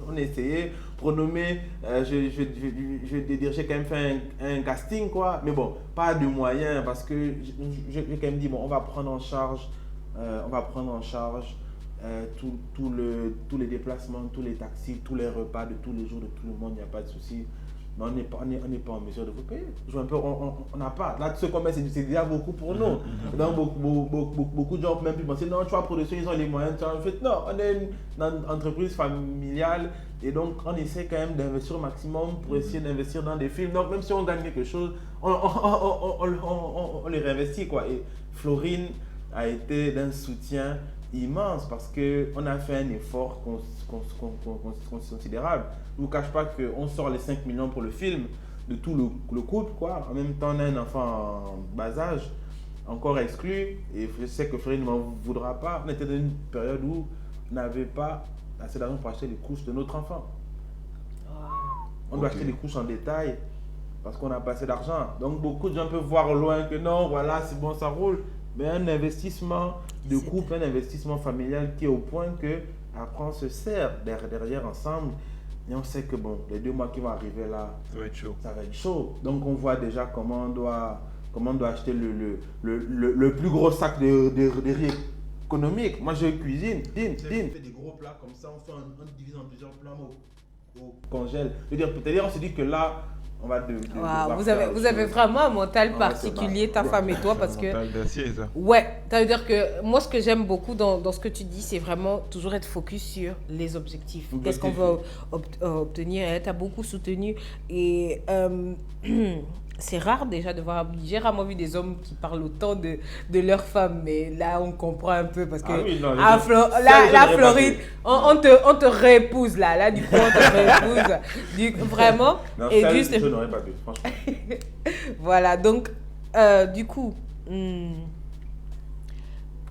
On a essayé. Pour nommer, je vais dire, j'ai quand même fait un casting, quoi. Mais bon, pas de moyens parce que j'ai quand même dit, bon, on va prendre en charge, tous les déplacements, tous les taxis, tous les repas de tous les jours de tout le monde, il n'y a pas de souci. Mais on n'est pas en mesure de vous payer. On n'a pas. Là, ce qu'on met, c'est déjà beaucoup pour nous. Donc, beaucoup de gens peuvent même plus penser, non, tu vois, production, ils ont les moyens. En fait, non, on est une entreprise familiale et donc on essaie quand même d'investir au maximum pour essayer d'investir dans des films. Donc, même si on gagne quelque chose, on les réinvestit, quoi. Et Florine a été d'un soutien immense parce qu'on a fait un effort considérable. Je ne vous cache pas qu'on sort les 5 millions pour le film de tout le couple, quoi. En même temps, on a un enfant en bas âge, encore exclu, et je sais que Florine ne m'en voudra pas. On était dans une période où on n'avait pas assez d'argent pour acheter les couches de notre enfant. On doit acheter les couches en détail parce qu'on n'a pas assez d'argent. Donc beaucoup de gens peuvent voir loin que non, voilà, c'est bon, ça roule. Mais un investissement de couple, un investissement familial qui est au point que après on se sert derrière ensemble. Et on sait que bon, les 2 mois qui vont arriver là, ça va être chaud. Donc on voit déjà comment on doit acheter le plus gros sac de riz économique. Moi je cuisine, on fait des gros plats comme ça, on divise en plusieurs plats, au congèle. C'est-à-dire on se dit que là, on va wow, vous avez vraiment un mental particulier, ta femme et toi, parce que... mental d'acier, ça. Ouais, ça veut dire que moi, ce que j'aime beaucoup dans ce que tu dis, c'est vraiment toujours être focus sur les objectifs. Qu'est-ce qu'on veut obtenir? Elle t'a beaucoup soutenu et... c'est rare déjà de voir, j'ai rarement vu des hommes qui parlent autant de leur femme, mais là on comprend un peu parce que Florine, on te réépouse là du coup on te réépouse, vraiment. Non, et ça, juste, je n'aurais pas pu, franchement. Voilà, donc du coup,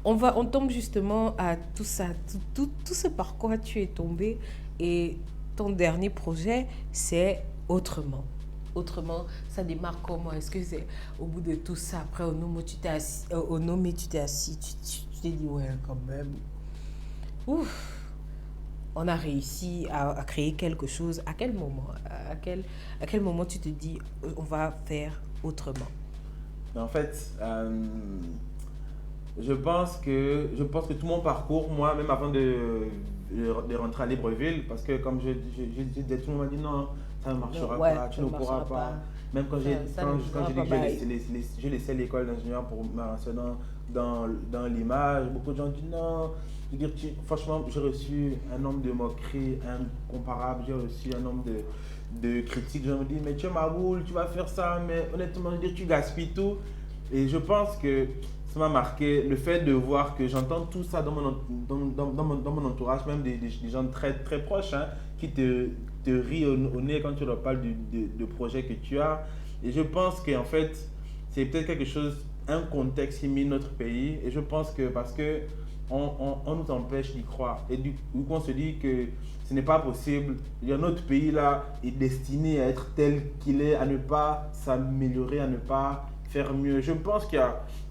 on tombe justement à tout ça, tout ce par quoi tu es tombé, et ton dernier projet c'est Autrement. Autrement, ça démarre comment? Est-ce que c'est au bout de tout ça, après au Nommé, tu t'es assis, tu t'es dit, ouais, quand même, ouf, on a réussi à créer quelque chose. À quel moment? À quel moment tu te dis, on va faire autrement? En fait, je pense que tout mon parcours, moi, même avant de rentrer à Libreville, parce que comme je disais, tout le monde m'a dit non, ça ne marchera pas, tu ne pourras pas. Même quand j'ai dit que je laissais l'école d'ingénieur pour me lancer dans l'image, beaucoup de gens disent non. Je veux dire, franchement, j'ai reçu un nombre de moqueries incomparable, j'ai reçu un nombre de critiques. Je me dis, mais tu es ma boule, tu vas faire ça, mais honnêtement, je veux dire, tu gaspilles tout. Et je pense que ça m'a marqué le fait de voir que j'entends tout ça dans mon entourage, même des gens très, très proches, hein, qui te rient au nez quand tu leur parles de projet que tu as. Et je pense qu'en fait, c'est peut-être quelque chose, un contexte qui mine notre pays. Et je pense que parce que on nous empêche d'y croire. Et du coup, on se dit que ce n'est pas possible. Notre pays là est destiné à être tel qu'il est, à ne pas s'améliorer, à ne pas faire mieux. Je pense qu'il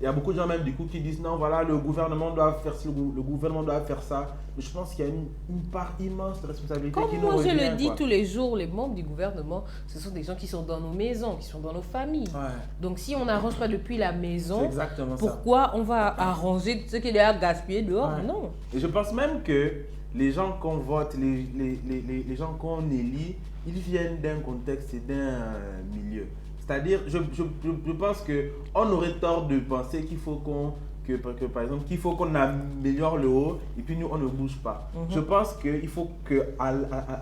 y a beaucoup de gens même du coup qui disent non, voilà, le gouvernement doit faire ci, le gouvernement doit faire ça. Mais je pense qu'il y a une part immense de responsabilité qui nous revient. Comme moi je le dis tous les jours, les membres du gouvernement, ce sont des gens qui sont dans nos maisons, qui sont dans nos familles. Ouais. Donc si on n'arrange pas depuis la maison, pourquoi ça. On va arranger ce qui est déjà gaspillé dehors? Ouais. Non. Et je pense même que les gens qu'on vote, les gens qu'on élit, ils viennent d'un contexte et d'un milieu. C'est-à-dire, je pense qu'on aurait tort de penser qu'il faut par exemple, qu'il faut qu'on améliore le haut et puis nous, on ne bouge pas. Je pense qu'il faut qu'à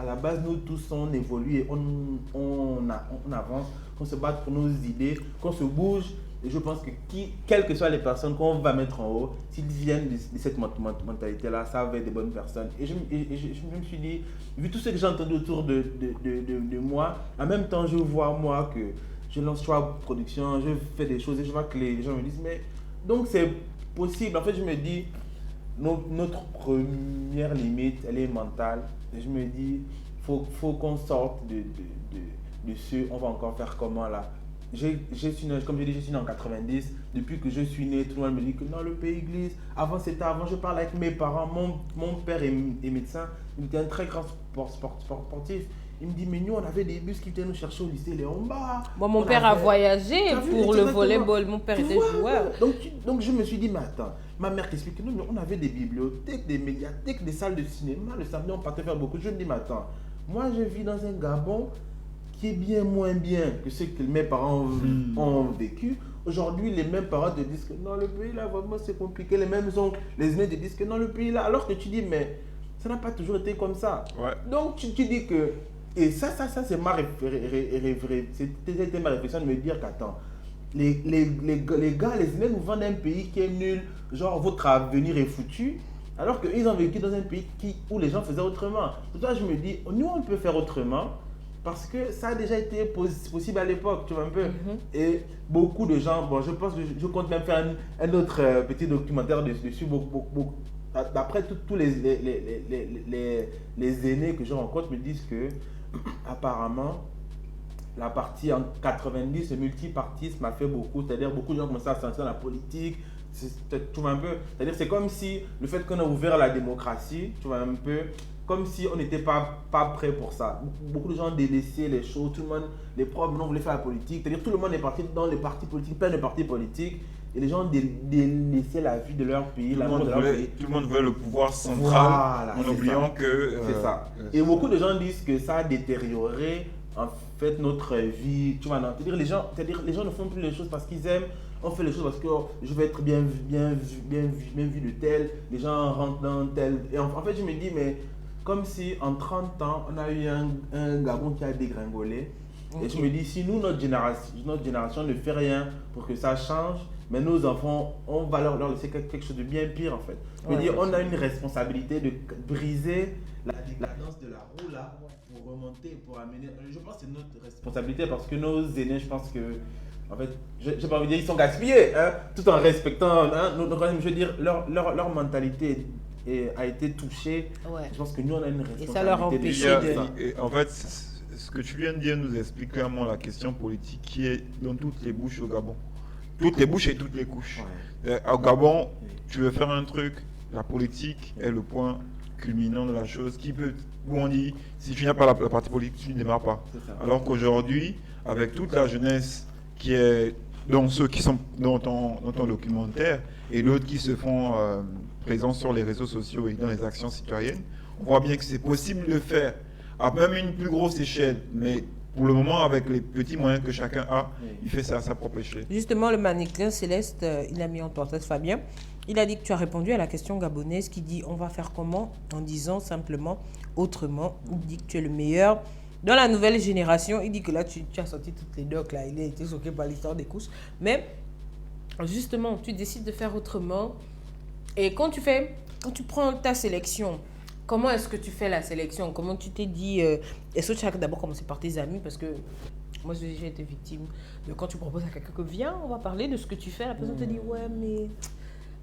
la base, nous tous, on évolue et on avance, qu'on se batte pour nos idées, qu'on se bouge. Et je pense que quelles que soient les personnes qu'on va mettre en haut, s'ils viennent de cette mentalité-là, ça va être des bonnes personnes. Et je me suis dit, vu tout ce que j'ai entendu autour de moi, en même temps, je vois moi que je lance Choix Production, je fais des choses et je vois que les gens me disent, mais donc c'est possible. En fait, je me dis, notre première limite, elle est mentale. Et je me dis, faut qu'on sorte de ce, on va encore faire comment là. Comme je dis, je suis né en 90. Depuis que je suis né, tout le monde me dit que non, le pays glisse. Avant, je parlais avec mes parents. Mon père est médecin. Il était un très grand sportif. Il me dit, mais nous, on avait des bus qui venaient nous chercher au lycée Léon Bas. Bon, mon père a voyagé pour le volleyball. Mon père était joueur. Donc, je me suis dit, mais attends, ma mère t'explique que nous, on avait des bibliothèques, des médiathèques, des salles de cinéma. Le samedi, on partait faire beaucoup. Je me dis, mais attends, moi, je vis dans un Gabon qui est bien moins bien que ce que mes parents ont vécu. Aujourd'hui, les mêmes parents te disent que non, le pays là, vraiment, c'est compliqué. Les mêmes oncles, les aînés te disent que non, le pays là, alors que tu dis, mais ça n'a pas toujours été comme ça. Ouais. Donc, tu dis que... Et ça c'est ma c'était ma réflexion de me dire qu'attends, les gars, les aînés nous vendent un pays qui est nul, genre votre avenir est foutu, alors qu'ils ont vécu dans un pays où les gens faisaient autrement. Pour ça, je me dis, nous, on peut faire autrement. Parce que ça a déjà été possible à l'époque, tu vois un peu. Et beaucoup de gens, bon, je pense que je compte même faire un autre petit documentaire dessus. D'après tous les aînés que je rencontre me disent que, apparemment, la partie en 90, le multipartisme a fait beaucoup. C'est-à-dire beaucoup de gens commençaient à se sentir dans la politique. Tu vois un peu. C'est-à-dire c'est comme si le fait qu'on a ouvert la démocratie, tu vois un peu, comme si on n'était pas prêt pour ça. Beaucoup de gens délaissaient les choses, tout le monde, les profs, non, voulaient faire la politique. C'est-à-dire tout le monde est parti dans les partis politiques, plein de partis politiques, et les gens délaissaient la vie de leur pays, l'amour de leur pays. Tout le monde veut le pouvoir central, voilà, en oubliant que... c'est ça. Et beaucoup de gens disent que ça a détérioré, en fait, notre vie. Tu vois, non, c'est-à-dire les gens ne font plus les choses parce qu'ils aiment. On fait les choses parce que je vais être bien vu de tel. Les gens rentrent dans tel... Et en fait, je me dis, mais... Comme si en 30 ans, on a eu un Gabon qui a dégringolé. Okay. Et je me dis, si nous, notre génération ne fait rien pour que ça change, mais nos enfants, on va leur laisser quelque chose de bien pire en fait. Je me dis, on a une responsabilité de briser la danse de la roue là, pour remonter, pour amener. Je pense que c'est notre responsabilité parce que nos aînés, je pense que, en fait, je n'ai pas envie de dire, ils sont gaspillés, hein, tout en respectant, hein, donc, je veux dire, leur mentalité a été touché. Je pense que nous on a une responsabilité. Et ça leur empêche de... En fait, ce que tu viens de dire nous explique clairement la question politique qui est dans toutes les bouches au Gabon. Toutes les bouches et toutes les couches. Au Gabon, tu veux faire un truc, la politique est le point culminant de la chose où on dit, si tu n'as pas la partie politique, tu ne démarres pas. Alors qu'aujourd'hui, avec toute la jeunesse qui est dans ceux qui sont dans ton documentaire et d'autres qui se font présents sur les réseaux sociaux et dans les actions citoyennes, on voit bien que c'est possible de faire à même une plus grosse échelle, mais pour le moment, avec les petits moyens que chacun a, il fait ça à sa propre échelle. Justement, le mannequin Céleste, il a mis en tête Fabien. Il a dit que tu as répondu à la question gabonaise qui dit on va faire comment, en disant simplement autrement. Il dit que tu es le meilleur dans la nouvelle génération. Il dit que là, tu as sorti toutes les docs, là. Il a été choqué par l'histoire des couches. Mais justement, tu décides de faire autrement. Et quand tu prends ta sélection, comment est-ce que tu fais la sélection? Comment tu t'es dit est-ce que tu as d'abord commencé par tes amis? Parce que moi, j'ai été victime de quand tu proposes à quelqu'un que viens, on va parler de ce que tu fais. La personne te dit ouais, mais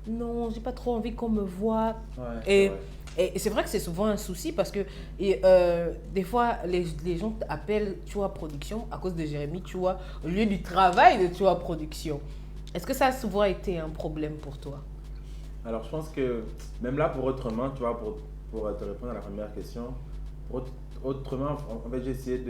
non, j'ai pas trop envie qu'on me voit. Et c'est vrai que c'est souvent un souci parce que des fois, les gens t'appellent Choix Production à cause de Jérémy, tu vois, au lieu du travail de Choix Production. Est-ce que ça a souvent été un problème pour toi? Alors, je pense que même là, pour autrement, tu vois, pour te répondre à la première question, autrement, en fait, j'ai essayé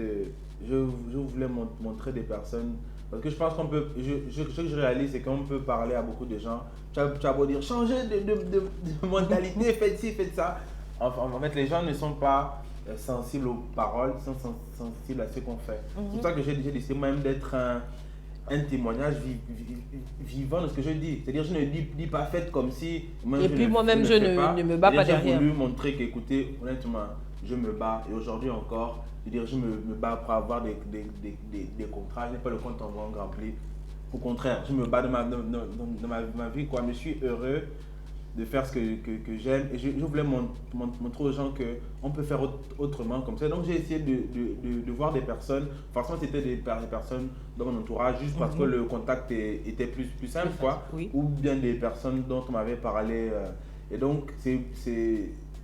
je voulais montrer des personnes, parce que je pense qu'on peut, ce que je réalise, c'est qu'on peut parler à beaucoup de gens, tu as beau dire, changez de mentalité, faites ci, faites ça. En fait, les gens ne sont pas sensibles aux paroles, ils sont sensibles à ce qu'on fait. C'est pour ça que j'ai décidé moi-même d'être un témoignage vivant de ce que je dis. C'est-à-dire, je ne dis pas faites comme si. Et puis moi-même, je ne me bats pas derrière. J'ai voulu montrer qu'écoutez, honnêtement, je me bats et aujourd'hui encore, je me bats pour avoir des contrats. Je n'ai pas le compte en banque rempli. Au contraire, je me bats dans ma vie, quoi. Je suis heureux de faire ce que j'aime et je voulais montrer aux gens qu'on peut faire autrement comme ça. Donc j'ai essayé de voir des personnes, forcément c'était des personnes dans mon entourage juste parce que le contact était plus simple, quoi. Oui. Ou bien des personnes dont on m'avait parlé. Et donc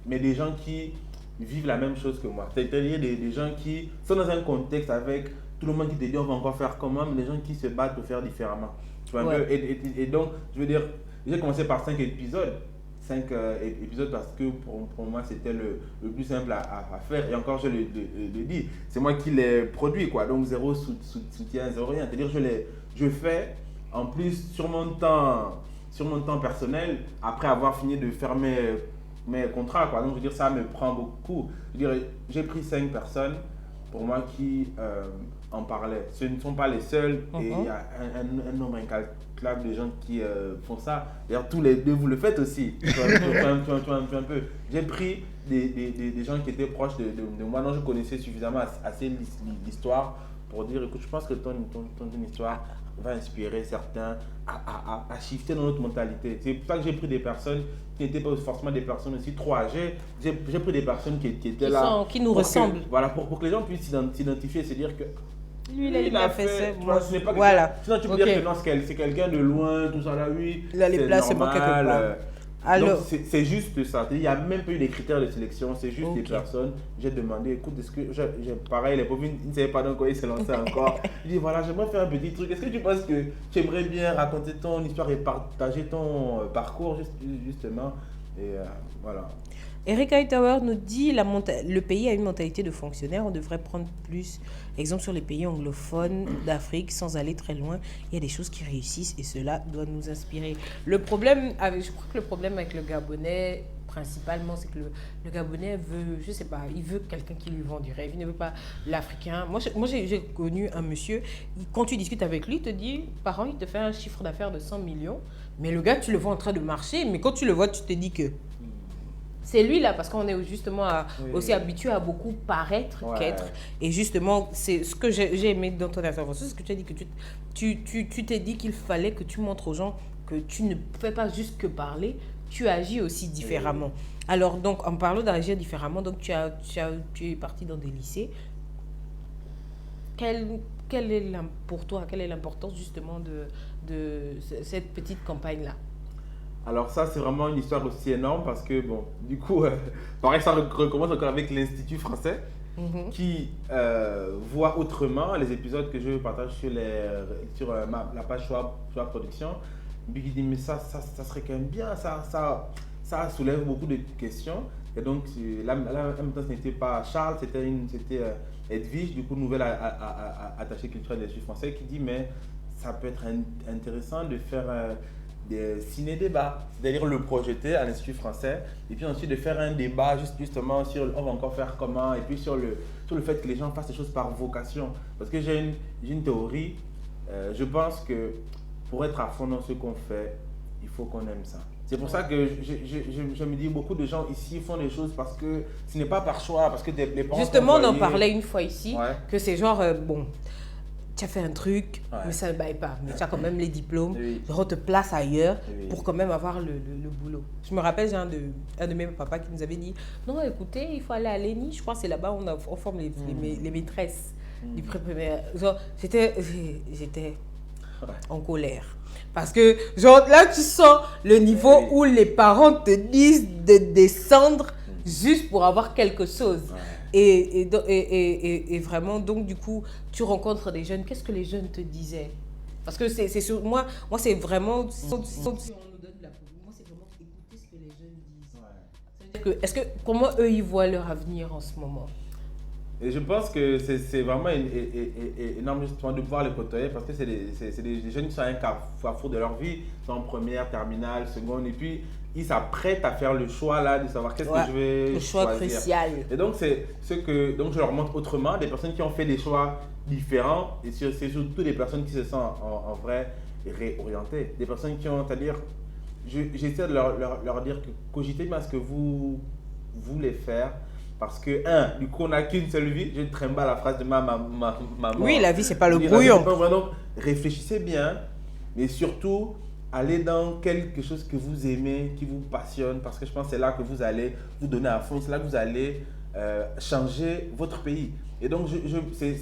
mais des gens qui vivent la même chose que moi. C'est-à-dire des gens qui sont dans un contexte avec tout le monde qui te dit on va encore faire comment, mais des gens qui se battent pour faire différemment. Tu vois, un peu. Et donc, je veux dire, j'ai commencé par 5 épisodes. 5 épisodes parce que pour moi c'était le plus simple à faire. Et encore je le dis, c'est moi qui l'ai produit, quoi. Donc zéro soutien, zéro rien. C'est-à-dire je fais en plus sur mon temps personnel après avoir fini de faire mes contrats, quoi. Donc je veux dire ça me prend beaucoup. Je veux dire, j'ai pris 5 personnes pour moi qui en parlaient. Ce ne sont pas les seuls et il y a un nombre incalculable de gens qui font ça. D'ailleurs, tous les deux, vous le faites aussi. Tu vois, un peu. J'ai pris des gens qui étaient proches de moi, dont je connaissais suffisamment assez l'histoire pour dire, écoute, je pense que ton histoire va inspirer certains à shifter dans notre mentalité. C'est pour ça que j'ai pris des personnes qui n'étaient pas forcément des personnes aussi trop âgées. J'ai pris des personnes qui étaient là. Qui nous ressemblent. Voilà, pour que les gens puissent s'identifier, c'est dire que lui, il a fait ça. Moi, ce n'est pas voilà. Sinon, tu peux dire que non, c'est quelqu'un de loin, tout ça là, oui. Il a les places, c'est pas quelque part. Alors, c'est juste ça. Il n'y a même pas eu des critères de sélection, c'est juste des personnes. J'ai demandé, écoute, est-ce que pareil, les pauvres, ils ne savaient pas dans quoi ils se lançaient encore. Je dis, voilà, j'aimerais faire un petit truc. Est-ce que tu penses que tu aimerais bien raconter ton histoire et partager ton parcours, justement? Et voilà. Eric Hightower nous dit le pays a une mentalité de fonctionnaire. On devrait prendre plus exemple sur les pays anglophones d'Afrique sans aller très loin. Il y a des choses qui réussissent et cela doit nous inspirer. Je crois que le problème avec le Gabonais, principalement, c'est que le Gabonais veut, je sais pas, il veut quelqu'un qui lui vend du rêve. Il ne veut pas l'Africain. Moi j'ai connu un monsieur, quand tu discutes avec lui, il te dit, par an, il te fait un chiffre d'affaires de 100 millions. Mais le gars, tu le vois en train de marcher, mais quand tu le vois, tu te dis que c'est lui là, parce qu'on est justement aussi habitué à beaucoup paraître qu'être. Et justement, c'est ce que j'ai aimé dans ton intervention, c'est ce que tu as dit, que tu t'es dit qu'il fallait que tu montres aux gens que tu ne fais pas juste que parler, tu agis aussi différemment. Alors donc, en parlant d'agir différemment, donc tu es parti dans des lycées. Pour toi, quelle est l'importance justement de cette petite campagne-là? Alors ça, c'est vraiment une histoire aussi énorme parce que, bon, du coup, pareil, ça recommence encore avec l'Institut français qui voit autrement les épisodes que je partage sur la page Choix Production. Puis qui dit, mais ça serait quand même bien, ça soulève beaucoup de questions. Et donc, là, en même temps, ce n'était pas Charles, c'était Edwige, du coup, nouvelle attachée culturelle de l'Institut français, qui dit, mais ça peut être intéressant de faire des ciné-débats, c'est-à-dire le projeter à l'Institut français, et puis ensuite de faire un débat justement sur on va encore faire comment, et puis sur le fait que les gens fassent les choses par vocation. Parce que j'ai une théorie, je pense que pour être à fond dans ce qu'on fait, il faut qu'on aime ça. C'est pour ça que je me dis, beaucoup de gens ici font des choses parce que ce n'est pas par choix, parce que les parents... Justement, on en parlait une fois ici, que c'est genre, bon, tu as fait un truc, mais ça ne baille pas. Mais tu as quand même les diplômes, on te place ailleurs pour quand même avoir le boulot. Je me rappelle, j'ai un de mes papas qui nous avait dit, non, écoutez, il faut aller à l'ENI, je crois que c'est là-bas où on forme les maîtresses du pré-primaire. J'étais en colère. Parce que, genre, là, tu sens le niveau où les parents te disent de descendre juste pour avoir quelque chose. Et vraiment, donc, du coup, tu rencontres des jeunes. Qu'est-ce que les jeunes te disaient? Parce que c'est sur moi, c'est vraiment... Si on nous donne de la moi, c'est vraiment écouter ce que les jeunes disent. Comment eux, ils voient leur avenir en ce moment? Et je pense que c'est vraiment énorme justement de pouvoir les côtoyer parce que c'est des jeunes qui sont à un carrefour de leur vie, ils sont en première, terminale, seconde, et puis ils s'apprêtent à faire le choix là de savoir qu'est-ce que je vais le choix choisir. crucial. Et donc c'est ce que donc je leur montre autrement des personnes qui ont fait des choix différents et c'est surtout des personnes qui se sentent en vrai réorientées, des personnes qui ont, c'est-à-dire j'essaie de leur dire que cogitez bien ce que vous voulez faire. Parce que, du coup, on n'a qu'une seule vie. Je trimballe la phrase de ma maman. Oui, la vie, c'est pas le brouillon. Donc, réfléchissez bien, mais surtout, allez dans quelque chose que vous aimez, qui vous passionne, parce que je pense que c'est là que vous allez vous donner à fond, c'est là que vous allez changer votre pays. Et donc, c'est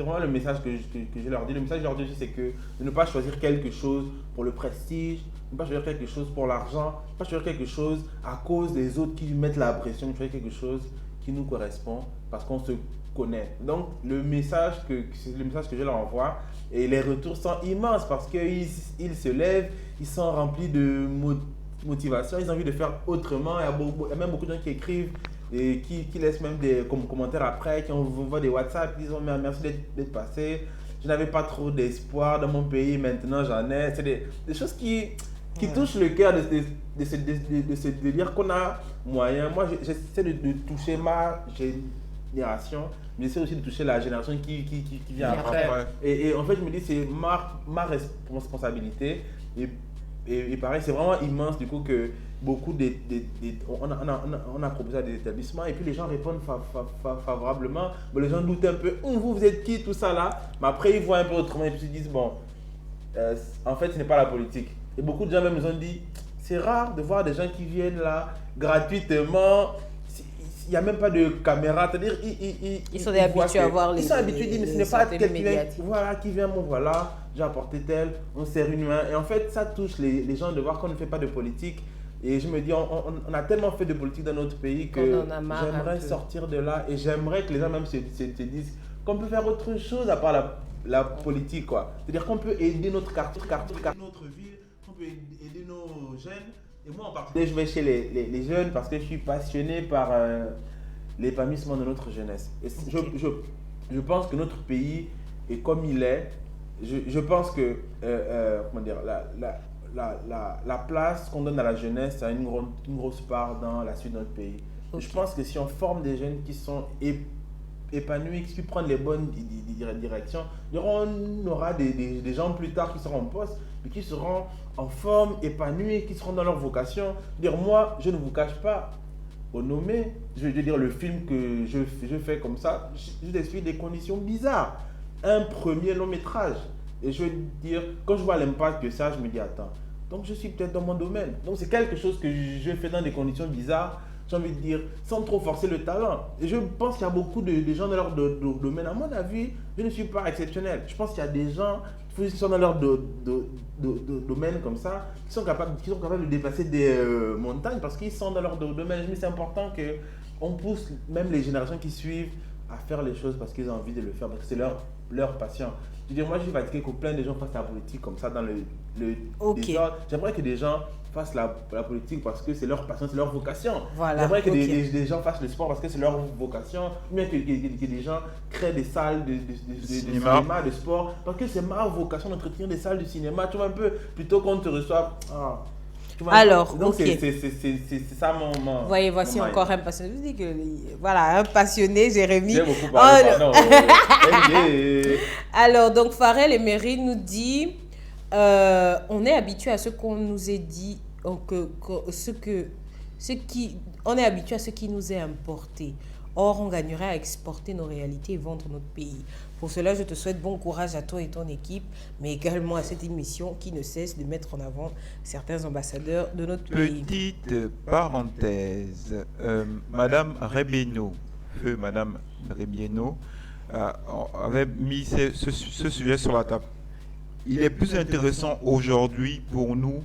vraiment le message que je leur dis. Le message que je leur dis, c'est que de ne pas choisir quelque chose pour le prestige, ne pas choisir quelque chose pour l'argent, ne pas choisir quelque chose à cause des autres qui mettent la pression, choisir quelque chose qui nous correspond parce qu'on se connaît. Donc, le message que je leur envoie et les retours sont immenses parce qu'ils se lèvent, ils sont remplis de motivation, ils ont envie de faire autrement. Il y a même beaucoup de gens qui écrivent et qui laissent même des commentaires après, qui envoient des WhatsApp, qui disent merci d'être passé. Je n'avais pas trop d'espoir dans mon pays, maintenant j'en ai. C'est des choses qui touchent le cœur de se dire qu'on a moyen. Moi, j'essaie de toucher ma génération, mais j'essaie aussi de toucher la génération qui vient après. Et en fait, je me dis, c'est ma responsabilité. Et pareil, c'est vraiment immense du coup que beaucoup on a proposé à des établissements et puis les gens répondent favorablement. Bon, les gens doutent un peu, vous êtes qui, tout ça là. Mais après, ils voient un peu autrement et puis ils se disent, bon, en fait, ce n'est pas la politique. Et beaucoup de gens même nous ont dit, c'est rare de voir des gens qui viennent là gratuitement. Il n'y a même pas de caméra. C'est-à-dire, ils sont habitués à voir les. Ils sont habitués, ils disent, mais ce n'est pas quelqu'un qui vient, bon voilà, j'ai apporté tel, on serre une main. Et en fait, ça touche les gens de voir qu'on ne fait pas de politique. Et je me dis, on a tellement fait de politique dans notre pays que j'aimerais sortir de là. Et j'aimerais que les gens même se disent qu'on peut faire autre chose à part la politique, quoi. C'est-à-dire qu'on peut aider notre quartier, notre ville, qu'on peut aider nos jeunes. Et moi en particulier, je vais chez les jeunes parce que je suis passionné par l'épanouissement de notre jeunesse. Et je pense que notre pays est comme il est. Je pense que comment dire, la place qu'on donne à la jeunesse a une grosse part dans la suite de notre pays. Okay. Je pense que si on forme des jeunes qui sont épanouis, qui prennent les bonnes directions, on aura des gens plus tard qui seront en poste, mais qui seront en forme, épanouis, qui seront dans leur vocation. Moi, je ne vous cache pas, au nommé, je veux dire le film que je fais comme ça, je suis des conditions bizarres. Un premier long métrage. Et je veux dire, quand je vois l'impact que ça, je me dis, attends, donc je suis peut-être dans mon domaine. Donc c'est quelque chose que je fais dans des conditions bizarres, j'ai envie de dire, sans trop forcer le talent. Et je pense qu'il y a beaucoup de gens dans leur domaine. À mon avis, je ne suis pas exceptionnel. Je pense qu'il y a des gens qui sont dans leur domaine comme ça, qui sont capables de dépasser des montagnes parce qu'ils sont dans leur domaine. Mais c'est important qu'on pousse même les générations qui suivent à faire les choses parce qu'ils ont envie de le faire, parce que c'est leur passion. Je veux dire, moi, je suis fatigué que plein de gens fassent la politique comme ça dans le désordre. J'aimerais que des gens fassent la politique parce que c'est leur passion, c'est leur vocation. Voilà. J'aimerais que des gens fassent le sport parce que c'est leur vocation. Ou bien que des gens créent des salles de cinéma, de sport. Parce que c'est ma vocation d'entretenir des salles de cinéma. Tu vois un peu, plutôt qu'on te reçoive. Alors, donc okay. C'est ça mon voyez, voici encore un passionné. Je dis que voilà, un passionné, Jérémy. J'ai beaucoup parlé, pardon. Alors, donc Pharrell Emery nous dit, on est habitué à ce qu'on nous ait dit, on est habitué à ce qui nous est importé. Or, on gagnerait à exporter nos réalités et vendre notre pays. Pour cela, je te souhaite bon courage à toi et ton équipe, mais également à cette émission qui ne cesse de mettre en avant certains ambassadeurs de notre pays. Petite parenthèse, Madame Rebieno, avait mis ce sujet sur la table. Il est plus intéressant aujourd'hui pour nous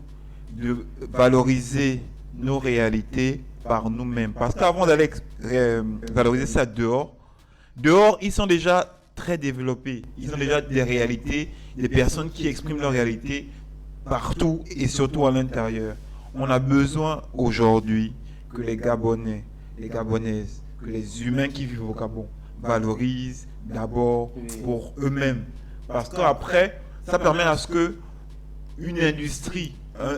de valoriser nos réalités par nous-mêmes. Parce qu'avant d'aller valoriser ça dehors, ils sont déjà très développés. Ils ont déjà des réalités, des personnes qui expriment leur réalité partout et surtout à l'intérieur. On a besoin aujourd'hui que les Gabonais, les Gabonaises, que les humains qui vivent au Gabon valorisent d'abord pour eux-mêmes. Parce qu'après, ça permet à ce que une industrie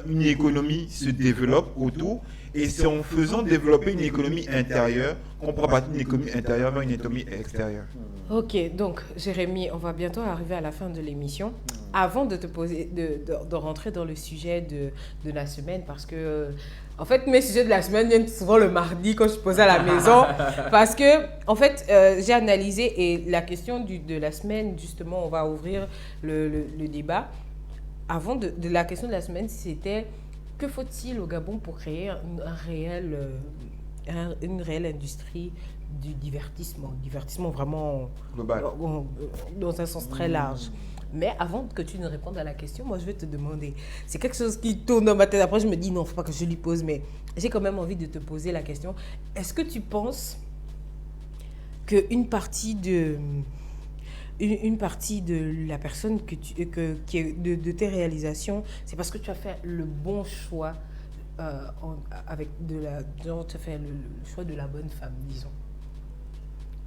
une économie se développe autour. Et c'est en faisant développer une économie intérieure qu'on pourra partir d'une économie intérieure vers une économie extérieure. Ok, donc Jérémy, on va bientôt arriver à la fin de l'émission. Avant de te poser, de rentrer dans le sujet de la semaine, parce que en fait mes sujets de la semaine viennent souvent le mardi quand je suis posée à la maison, parce que en fait j'ai analysé et la question de la semaine, justement, on va ouvrir le débat. Avant de la question de la semaine, c'était: que faut-il au Gabon pour créer une réelle industrie du divertissement vraiment Global. Dans un sens très large. Mais avant que tu ne répondes à la question, moi je vais te demander, c'est quelque chose qui tourne dans ma tête, après je me dis non, il ne faut pas que je lui pose, mais j'ai quand même envie de te poser la question. Est-ce que tu penses qu'une partie de la personne qui est de tes réalisations, c'est parce que tu as fait le bon choix tu as fait le choix de la bonne femme, disons.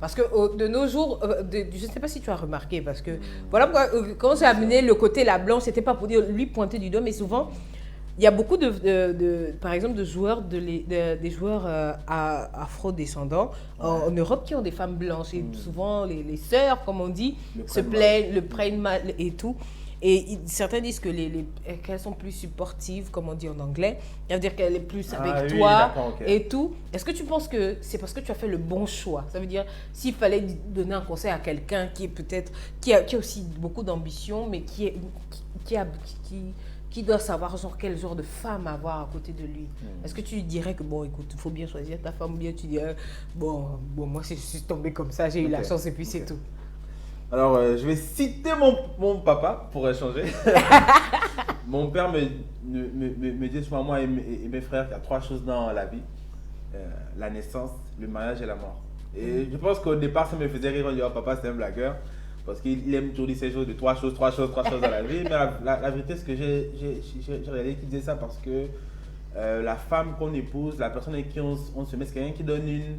Parce que de nos jours, je ne sais pas si tu as remarqué, parce que voilà pourquoi quand j'ai amené le côté la blanche, c'était pas pour dire lui pointer du doigt, mais souvent il y a beaucoup par exemple de joueurs, des joueurs afro-descendants en Europe qui ont des femmes blanches. Et souvent, les sœurs, comme on dit, se plaignent, le prennent mal et tout. Et certains disent que qu'elles sont plus supportives, comme on dit en anglais. Ça veut dire qu'elle est plus avec toi et tout. Est-ce que tu penses que c'est parce que tu as fait le bon choix? Ça veut dire, s'il fallait donner un conseil à quelqu'un qui est peut-être, qui a aussi beaucoup d'ambition, mais qui doit savoir quel genre de femme avoir à côté de lui. Est-ce que tu lui dirais que bon, écoute, il faut bien choisir ta femme, ou bien tu dirais bon, moi je suis tombée comme ça, j'ai eu la chance et puis c'est tout. Alors, je vais citer mon papa pour échanger. Mon père me dit souvent, moi et mes frères, qu'il y a 3 choses dans la vie. La naissance, le mariage et la mort. Et je pense qu'au départ, ça me faisait rire. On dit, oh, papa, c'est un blagueur. Parce qu'il aime toujours dire ces choses de 3 choses dans la vie. Mais la vérité, c'est que j'ai réalisé qu'il disait ça parce que la femme qu'on épouse, la personne avec qui on se met, c'est quelqu'un qui donne une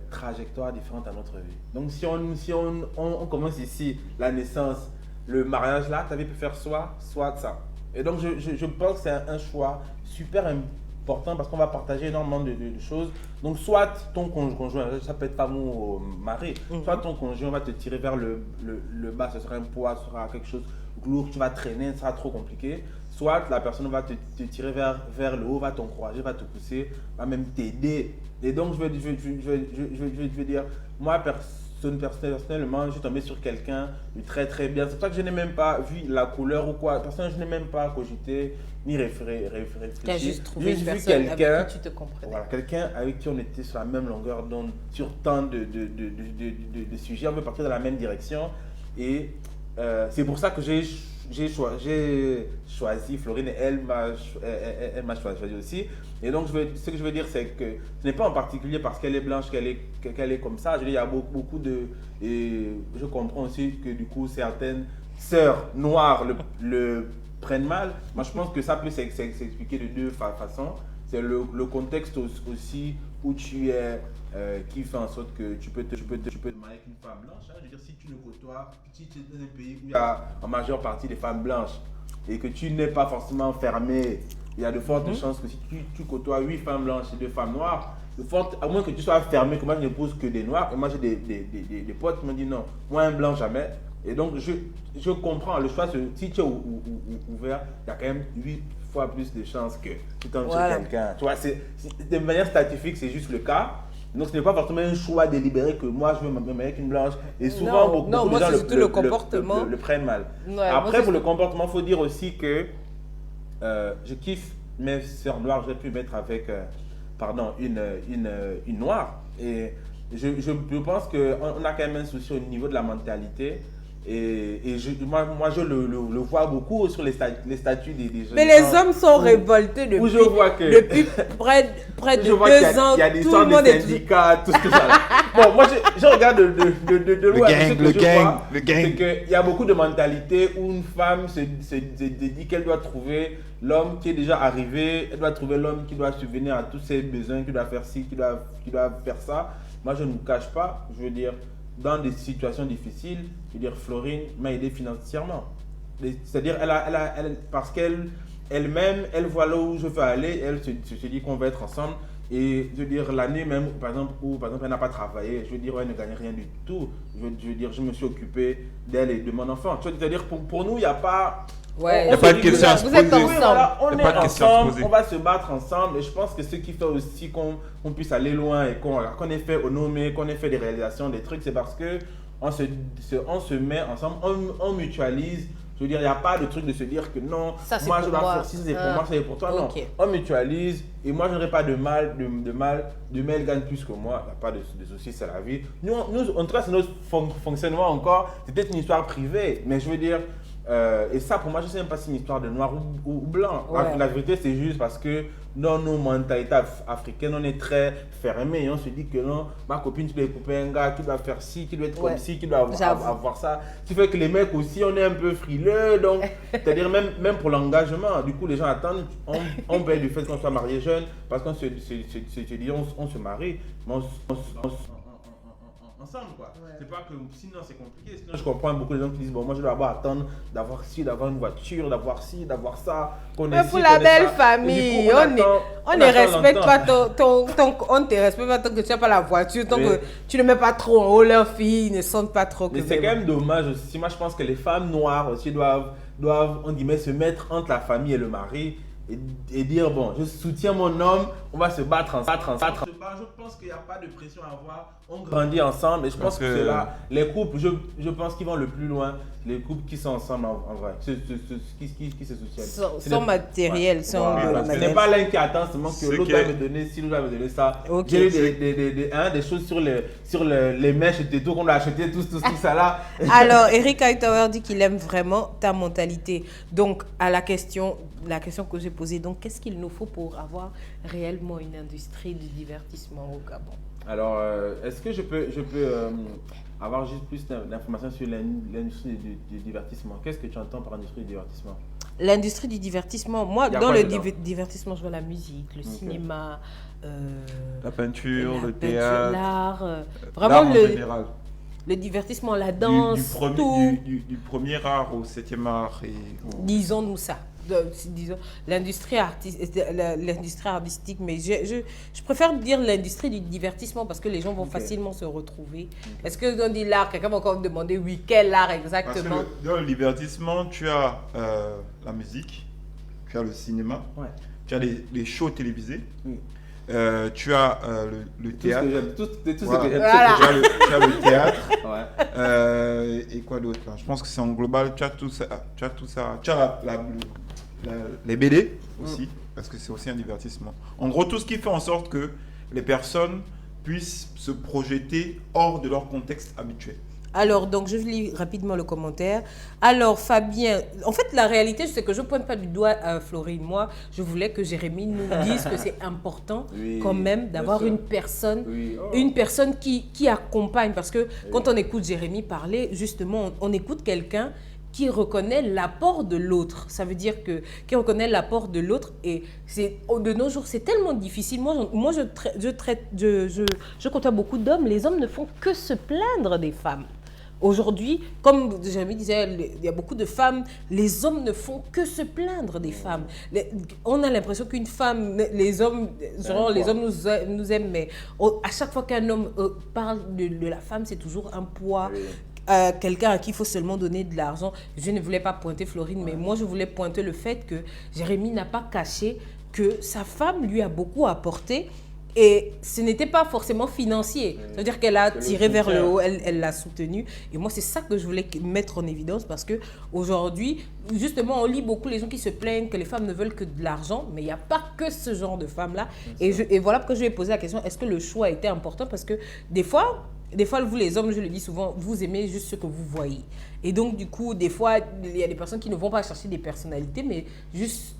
trajectoire différente à notre vie. Donc si on commence ici, la naissance, le mariage, là, tu avais pu faire soit ça. Et donc je pense que c'est un choix super important parce qu'on va partager énormément de choses. Donc soit ton conjoint, ça peut être femme ou mari, soit ton conjoint va te tirer vers le bas, ce sera un poids, ce sera quelque chose de lourd, tu vas traîner, ce sera trop compliqué. Soit la personne va te tirer vers le haut, va t'encourager, va te pousser, va même t'aider. Et donc, je veux dire, moi, personnellement, je suis tombé sur quelqu'un de très très bien. C'est pour ça que je n'ai même pas vu la couleur ou quoi. Personnellement, je n'ai même pas cogité ni réfléchi. Tu as juste trouvé une personne avec qui tu te comprenais. Voilà, quelqu'un avec qui on était sur la même longueur d'onde, sur tant de sujets. On veut partir dans la même direction. Et c'est pour ça que j'ai choisi Florine et elle m'a choisi aussi. Et donc, ce que je veux dire, c'est que ce n'est pas en particulier parce qu'elle est blanche qu'elle est comme ça. Je veux dire, il y a beaucoup de... Et je comprends aussi que du coup, certaines sœurs noires le prennent mal. Moi, je pense que ça peut s'expliquer de 2 façons. C'est le contexte aussi où tu es, qui fait en sorte que tu peux te marier avec une femme blanche. Hein. Je veux dire, si tu ne côtoies, si tu es dans un pays où il y a en majeure partie des femmes blanches et que tu n'es pas forcément fermé, il y a de fortes chances que si tu côtoies 8 femmes blanches et 2 femmes noires, à moins que tu sois fermé, que moi je n'épouse que des noirs, et moi j'ai des potes qui me disent non, moi un blanc jamais. Et donc je comprends le choix, si tu es ouvert, il y a quand même 8 fois plus de chances que tu tombes sur quelqu'un. Tu vois, de manière statistique, c'est juste le cas. Donc ce n'est pas forcément un choix délibéré que moi je veux me marier avec une blanche. Et souvent, beaucoup de gens le prennent mal. Ouais, après, pour le comportement, il faut dire aussi que je kiffe mes sœurs noires, j'ai pu mettre avec une noire. Et je pense qu'on a quand même un souci au niveau de la mentalité. Et moi je le vois beaucoup sur les statuts des jeunes. Mais les hommes sont révoltés depuis près de 2 ans. Il y a des histoires de syndicats, tout ce que ça. Bon, moi je regarde de loin. Le gang. C'est qu'il y a beaucoup de mentalités où une femme se dit qu'elle doit trouver l'homme qui est déjà arrivé, elle doit trouver l'homme qui doit subvenir à tous ses besoins, qui doit faire ci, qui doit faire ça. Moi je ne vous cache pas, je veux dire, dans des situations difficiles, je veux dire, Florine m'a aidé financièrement. C'est-à-dire, parce qu'elle elle-même, elle voit là où je veux aller, elle se dit qu'on va être ensemble. Et je veux dire, l'année même, par exemple, où par exemple, elle n'a pas travaillé, je veux dire, elle ne gagne rien du tout. Je veux dire, je me suis occupé d'elle et de mon enfant. Tu veux dire, pour nous, il n'y a pas... Ouais. Il n'y a pas de question à se Vous êtes poser. ensemble. Voilà, on Y a est pas de question à se ensemble, poser. on va se battre ensemble. Et je pense que ce qui fait aussi qu'on puisse aller loin et qu'on ait fait renommé, qu'on ait fait des réalisations, des trucs, c'est parce que on se met ensemble, on mutualise. Je veux dire, il n'y a pas de truc de se dire que non, Ça, c'est moi pour je dois moi. faire ci, c'est pour moi, c'est pour toi. Ok. Non, on mutualise et moi je n'aurai pas de mal, demain elle gagne plus que moi, il n'y a pas de souci, c'est la vie. Nous, en tout cas, c'est notre fonctionnement encore, c'est peut-être une histoire privée, mais je veux dire, et ça pour moi, je ne sais même pas si c'est une histoire de noir ou blanc. Ouais. La vérité, c'est juste parce que dans nos mentalités africaines, on est très fermés et on se dit que non, ma copine, tu dois couper un gars, qui doit faire ci, qui doit être Ouais. comme ci, qui doit J'avoue. avoir ça. Ce qui fait que les mecs aussi, on est un peu frileux, donc, c'est-à-dire même pour l'engagement, du coup, les gens attendent, on paye du fait qu'on soit marié jeune, parce qu'on se dit, on se marie, mais ensemble quoi. C'est pas que sinon c'est compliqué. Sinon je comprends beaucoup de gens qui disent bon moi je dois attendre d'avoir ci, d'avoir une voiture, d'avoir ci, d'avoir ça. Mais pour la belle famille, on ne respecte pas on te respecte pas tant que tu n'as pas la voiture, tant que tu ne mets pas trop en haut leurs filles, ils ne sentent pas trop. Mais c'est quand même dommage aussi. Moi je pense que les femmes noires aussi doivent on dit, se mettre entre la famille et le mari. Et dire bon, je soutiens mon homme, on va se battre ensemble. Je pense qu'il n'y a pas de pression à avoir, on grandit ensemble et je pense que c'est là, les couples, je pense qu'ils vont le plus loin, les couples qui sont ensemble en vrai, qui se soutiennent. Sans matériel, sans... Ce n'est pas l'un qui attend seulement que l'autre va me donner ci, l'autre va me donner ça. J'ai eu des choses sur les mèches et tout qu'on a acheté, tout ça là. Alors, Eric Hightower dit qu'il aime vraiment ta mentalité. Donc, à la question que j'ai posée, donc qu'est-ce qu'il nous faut pour avoir réellement une industrie du divertissement au Gabon? Alors, est-ce que je peux avoir juste plus d'informations sur l'industrie du divertissement? Qu'est-ce que tu entends par industrie du divertissement? L'industrie du divertissement, moi, dans le divertissement, je vois la musique, le cinéma, la peinture, le peinture, théâtre, l'art, l'art en général. Le divertissement, la danse, du premier art au 7e art. Disons-nous ça. Disons, l'industrie artistique, mais je préfère dire l'industrie du divertissement parce que les gens vont facilement se retrouver. Est-ce que on dit l'art, quelqu'un va encore me demander oui, quel art exactement? Parce que dans le divertissement, tu as la musique, tu as le cinéma, tu as les shows télévisés. Tu as le théâtre. Tout ce que j'aime. Tu as le théâtre. Et quoi d'autre là? Je pense que c'est en global. Tu as tout ça. Tu as les BD aussi, parce que c'est aussi un divertissement. En gros, tout ce qui fait en sorte que les personnes puissent se projeter hors de leur contexte habituel. Alors, donc, je lis rapidement le commentaire. Alors, Fabien, en fait, la réalité, c'est que je ne pointe pas du doigt à Florine. Moi, je voulais que Jérémy nous dise que c'est important quand même d'avoir une personne qui accompagne. Parce que quand on écoute Jérémy parler, justement, on écoute quelqu'un qui reconnaît l'apport de l'autre. Ça veut dire qui reconnaît l'apport de l'autre. Et de nos jours, c'est tellement difficile. Moi, je côtoie beaucoup d'hommes. Les hommes ne font que se plaindre des femmes. Aujourd'hui, comme Jérémy disait, il y a beaucoup de femmes, les hommes ne font que se plaindre des femmes. On a l'impression qu'une femme, les hommes nous aiment, mais à chaque fois qu'un homme parle de la femme, c'est toujours un poids. Quelqu'un à qui il faut seulement donner de l'argent. Je ne voulais pas pointer Florine, mais moi je voulais pointer le fait que Jérémy n'a pas caché que sa femme lui a beaucoup apporté. Et ce n'était pas forcément financier. C'est-à-dire qu'elle a tiré vers le haut, elle l'a soutenu. Et moi, c'est ça que je voulais mettre en évidence parce qu'aujourd'hui, justement, on lit beaucoup les gens qui se plaignent que les femmes ne veulent que de l'argent, mais il n'y a pas que ce genre de femmes-là. Et voilà pourquoi je lui ai posé la question, est-ce que le choix a été important? Parce que des fois, vous les hommes, je le dis souvent, vous aimez juste ce que vous voyez. Et donc, du coup, des fois, il y a des personnes qui ne vont pas chercher des personnalités, mais juste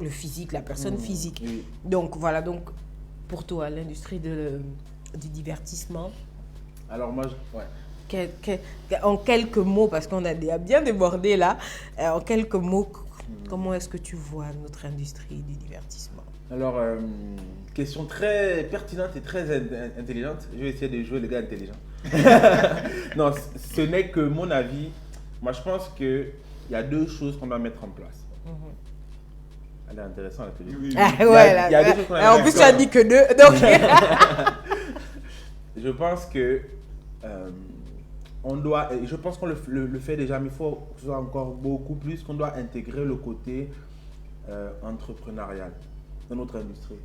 le physique, la personne physique. Donc, voilà. Donc, pour toi, l'industrie du divertissement? Alors moi, en quelques mots, parce qu'on a bien débordé là, en quelques mots, comment est-ce que tu vois notre industrie du divertissement? Alors, question très pertinente et très intelligente. Je vais essayer de jouer le gars intelligent. Non, ce n'est que mon avis. Moi, je pense qu'il y a deux choses qu'on doit mettre en place. Elle est intéressante, la télé. Oui, oui. Ah, Il y a- voilà. il y a des choses qu'on a En plus, tu as dit que 2. Donc, Je pense que on doit, et je pense qu'on le fait déjà, mais il faut que ce soit encore beaucoup plus, qu'on doit intégrer le côté entrepreneurial dans notre industrie.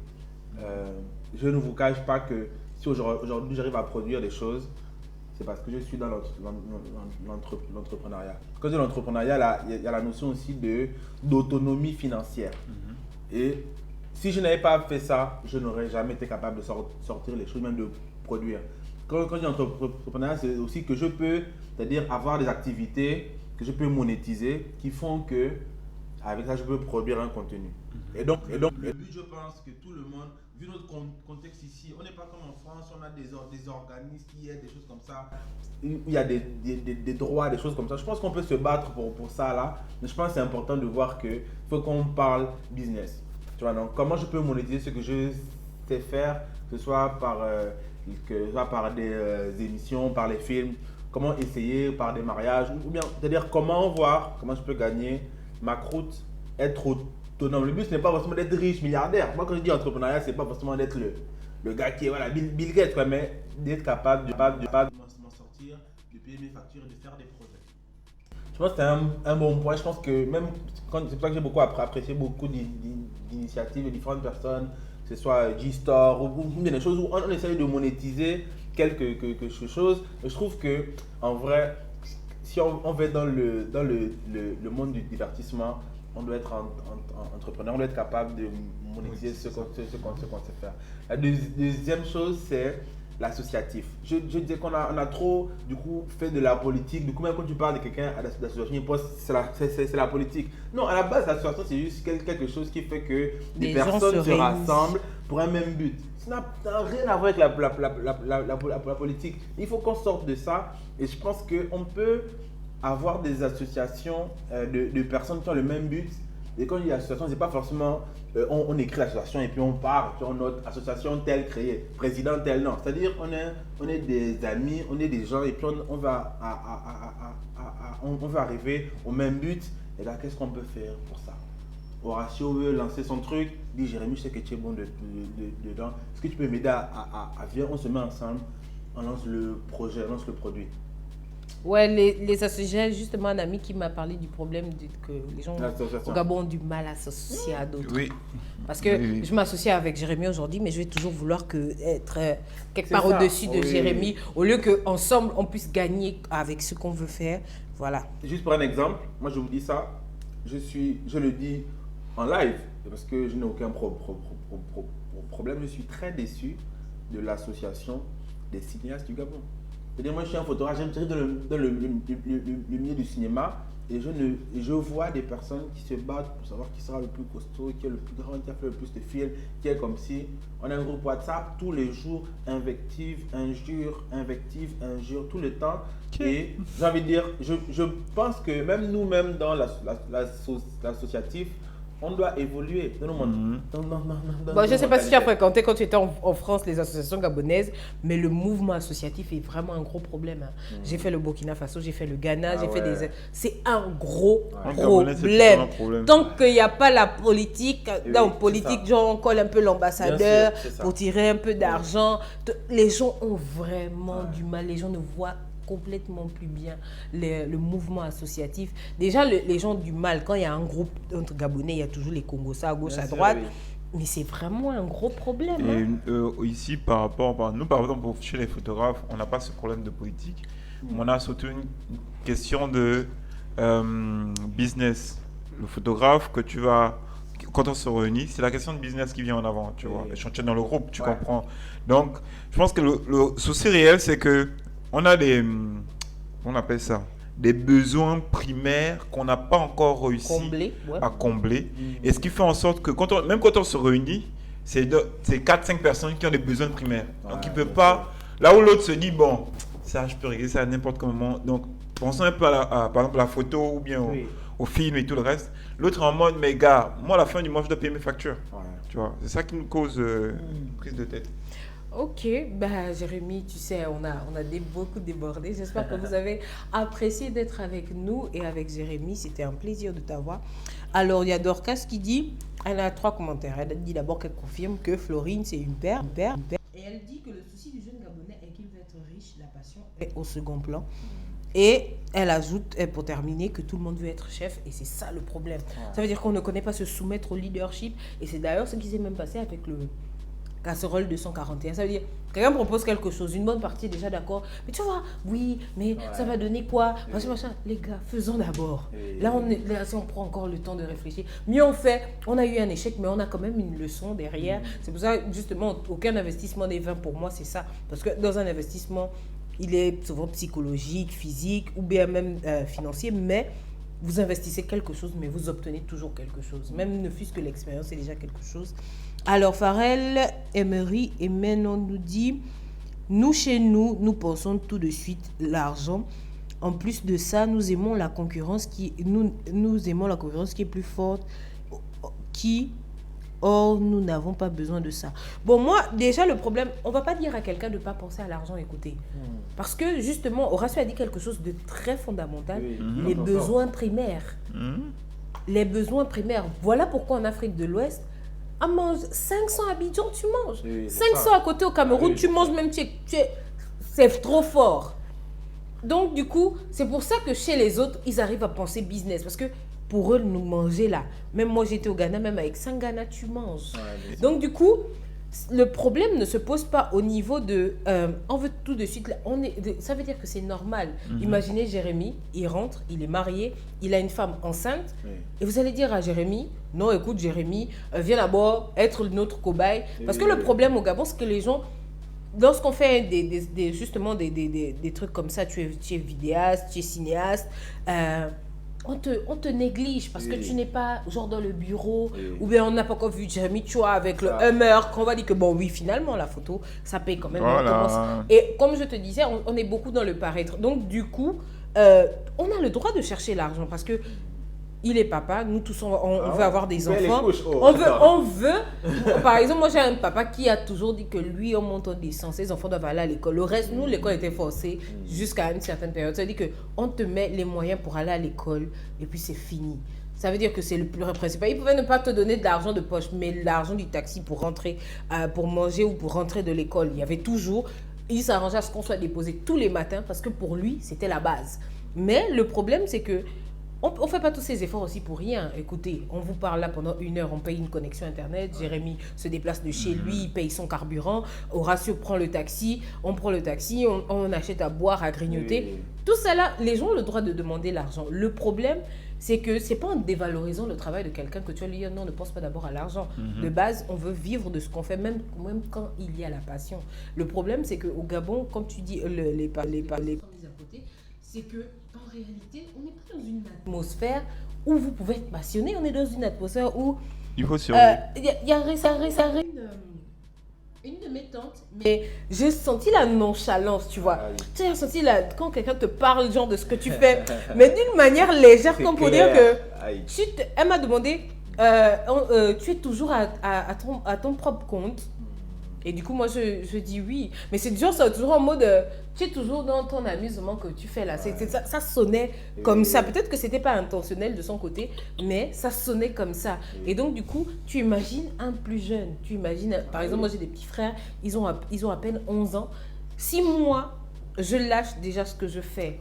Je ne vous cache pas que si aujourd'hui j'arrive à produire des choses, c'est parce que je suis dans l'entrepreneuriat. Quand je dis l'entrepreneuriat, il y a la notion aussi d'autonomie financière. Et si je n'avais pas fait ça, je n'aurais jamais été capable de sortir les choses, même de produire. Quand je dis entrepreneuriat, c'est aussi que je peux, c'est-à-dire avoir des activités que je peux monétiser qui font que, avec ça, je peux produire un contenu. Et donc, le but, je pense que tout le monde, vu notre contexte ici, on n'est pas comme en France, on a des organismes qui aident, des choses comme ça. Il y a des droits, des choses comme ça. Je pense qu'on peut se battre pour ça là, mais je pense que c'est important de voir qu'il faut qu'on parle business. Tu vois, donc comment je peux monétiser ce que je sais faire, que ce soit par des émissions, par les films, comment essayer par des mariages, ou bien, c'est-à-dire comment voir, comment je peux gagner ma croûte, être autonome. Le but, ce n'est pas forcément d'être riche, milliardaire. Moi, quand je dis entrepreneuriat, ce n'est pas forcément d'être le gars qui est voilà, Bill Gates, quoi, mais d'être capable de m'en sortir, de payer mes factures et de faire des projets. Je pense que c'est un bon point. Je pense que même, c'est pour ça que j'ai beaucoup apprécié beaucoup d'initiatives de différentes personnes, que ce soit G-Store ou bien des choses où on essaye de monétiser quelque chose. Et je trouve que en vrai, si on va dans le monde du divertissement, on doit être entrepreneur, on doit être capable de monétiser ce qu'on sait faire. La deuxième chose, c'est l'associatif. Je disais qu'on a trop, du coup, fait de la politique. Du coup, même quand tu parles de quelqu'un à l'association, il pense que c'est la politique. Non, à la base, l'association, c'est juste quelque chose qui fait que des personnes se rassemblent pour un même but. Ça n'a rien à voir avec la politique. Il faut qu'on sorte de ça. Et je pense qu'on peut avoir des associations de personnes qui ont le même but. Et quand il y a association, c'est pas forcément on écrit l'association et puis on part sur notre association telle créée, président tel, non. C'est-à-dire on est des amis, on est des gens et puis on va arriver au même but. Et là, qu'est-ce qu'on peut faire pour ça? Horatio veut lancer son truc, dit Jérémy, je sais que tu es bon dedans. Est-ce que tu peux m'aider à viens, on se met ensemble, on lance le projet, on lance le produit. Ouais, les associations, justement, un ami qui m'a parlé du problème que les gens au Gabon ont du mal à s'associer à d'autres. Oui. Parce que je m'associe avec Jérémy aujourd'hui, mais je vais toujours vouloir être quelque part au-dessus de Jérémy, au lieu qu'ensemble, on puisse gagner avec ce qu'on veut faire. Voilà. Juste pour un exemple, moi je vous dis ça, je le dis en live, parce que je n'ai aucun problème. Je suis très déçu de l'association des cinéastes du Gabon. C'est-à-dire, moi je suis un photographe, j'aime dans le milieu du cinéma et je vois des personnes qui se battent pour savoir qui sera le plus costaud, qui est le plus grand, qui a fait le plus de films, qui est comme si on a un groupe WhatsApp tous les jours, invective, injure, tout le temps. Et j'ai envie de dire, je pense que même nous-mêmes dans l'associatif, on doit évoluer. Je ne sais pas si tu as fréquenté quand tu étais en France les associations gabonaises, mais le mouvement associatif est vraiment un gros problème. J'ai fait le Burkina Faso, j'ai fait le Ghana, c'est un gros problème. Tant qu'il n'y a pas la politique, genre on colle un peu l'ambassadeur pour tirer un peu d'argent. Les gens ont vraiment du mal, les gens ne voient complètement plus bien le mouvement associatif. Déjà, les gens ont du mal. Quand il y a un groupe entre Gabonais, il y a toujours les Congos, à gauche, à droite. Mais c'est vraiment un gros problème. Et ici, par exemple, chez les photographes, on n'a pas ce problème de politique. On a surtout une question de business. Le photographe que tu vas... Quand on se réunit, c'est la question de business qui vient en avant, tu vois. Chantier dans le groupe, tu comprends. Donc, je pense que le souci réel, c'est que on a on appelle ça, des besoins primaires qu'on n'a pas encore réussi à combler. Et ce qui fait en sorte que même quand on se réunit, c'est 4-5 personnes qui ont des besoins primaires. Donc ils ne peuvent pas, là où l'autre se dit, bon, ça je peux régler ça à n'importe quel moment. Donc pensons un peu par exemple à la photo ou bien au film et tout le reste. L'autre est en mode, mais gars, moi à la fin du mois je dois payer mes factures. Tu vois, c'est ça qui nous cause prise de tête. Ok, Jérémy, tu sais, on a beaucoup débordé. J'espère que vous avez apprécié d'être avec nous et avec Jérémy. C'était un plaisir de t'avoir. Alors, il y a Dorcas qui dit, elle a 3 commentaires. Elle dit d'abord qu'elle confirme que Florine, c'est une père. Et elle dit que le souci du jeune Gabonais est qu'il veut être riche, la passion est au second plan. Et elle ajoute, pour terminer, que tout le monde veut être chef et c'est ça le problème. Ça veut dire qu'on ne connaît pas se soumettre au leadership et c'est d'ailleurs ce qui s'est même passé avec le casserole 241. Ça veut dire, quelqu'un propose quelque chose, une bonne partie est déjà d'accord, mais tu vois, oui, mais ça va donner quoi? Machin. Les gars, faisons d'abord. Là, si on prend encore le temps de réfléchir, mieux on fait, on a eu un échec, mais on a quand même une leçon derrière. C'est pour ça, justement, aucun investissement n'est vain pour moi, c'est ça. Parce que dans un investissement, il est souvent psychologique, physique ou bien même financier, mais vous investissez quelque chose, mais vous obtenez toujours quelque chose. Même ne fût-ce que l'expérience, c'est déjà quelque chose. Alors, Farel, Emery et Menon nous dit, nous, chez nous, nous pensons tout de suite l'argent. En plus de ça, nous aimons la concurrence nous aimons la concurrence qui est plus forte, Or, nous n'avons pas besoin de ça. Bon, moi, déjà, le problème, on ne va pas dire à quelqu'un de ne pas penser à l'argent, écoutez. Parce que, justement, Horacio a dit quelque chose de très fondamental, les besoins primaires. Les besoins primaires. Voilà pourquoi en Afrique de l'Ouest, on mange 500 à Abidjan, tu manges. 500 à côté au Cameroun, tu manges même, c'est trop fort. Donc, du coup, c'est pour ça que chez les autres, ils arrivent à penser business. Parce que pour eux, nous manger là. Même moi, j'étais au Ghana, même avec 5 Ghana, tu manges. Donc, du coup, le problème ne se pose pas au niveau de... on veut tout de suite... ça veut dire que c'est normal. Imaginez Jérémy, il rentre, il est marié, il a une femme enceinte. Et vous allez dire à Jérémy, non, écoute Jérémy, viens d'abord être notre cobaye. Parce que le problème au Gabon, c'est que les gens... Lorsqu'on fait justement des trucs comme ça, tu es vidéaste, tu es cinéaste... on te néglige parce que tu n'es pas genre dans le bureau ou bien on n'a pas encore vu Jérémy, tu vois, avec le Hummer, qu'on va dire que bon oui, finalement la photo, ça paye quand même. Voilà. Et comme je te disais, on est beaucoup dans le paraître. Donc du coup, on a le droit de chercher l'argent parce que il est papa, nous tous on veut avoir des enfants. On veut. Par exemple, moi j'ai un papa qui a toujours dit que lui, on monte en descend, ses enfants doivent aller à l'école. Le reste, nous, l'école était forcée jusqu'à une certaine période. Ça veut dire qu'on te met les moyens pour aller à l'école et puis c'est fini. Ça veut dire que c'est le plus principal. Ils pouvaient ne pas te donner de l'argent de poche, mais l'argent du taxi pour rentrer, pour manger ou pour rentrer de l'école. Il y avait toujours, il s'arrangeait à ce qu'on soit déposé tous les matins parce que pour lui, c'était la base. Mais le problème, c'est que on ne fait pas tous ces efforts aussi pour rien. Écoutez, on vous parle là pendant 1 heure, on paye une connexion Internet, Jérémy se déplace de chez lui, il paye son carburant, Horacio prend le taxi, on achète à boire, à grignoter. Tout ça là, les gens ont le droit de demander l'argent. Le problème, c'est que ce n'est pas en dévalorisant le travail de quelqu'un que tu vas lui dire non, ne pense pas d'abord à l'argent. De base, on veut vivre de ce qu'on fait, même quand il y a la passion. Le problème, c'est qu'au Gabon, comme tu dis, les c'est que en réalité, on n'est pas dans une atmosphère où vous pouvez être passionné, on est dans une atmosphère où... Il faut survivre. Il y a une de mes tantes, mais j'ai senti la nonchalance, tu vois. Tu as senti quand quelqu'un te parle genre de ce que tu fais, mais d'une manière légère, comme pour dire que... Elle m'a demandé, tu es toujours à ton propre compte. Et du coup, moi, je dis oui. Mais c'est toujours en mode, tu es toujours dans ton amusement que tu fais là. Ça sonnait comme ça. Peut-être que ce n'était pas intentionnel de son côté, mais ça sonnait comme ça. Et donc, du coup, tu imagines un plus jeune. Tu imagines, par exemple, moi, j'ai des petits frères, ils ont à peine 11 ans. Si moi, je lâche déjà ce que je fais,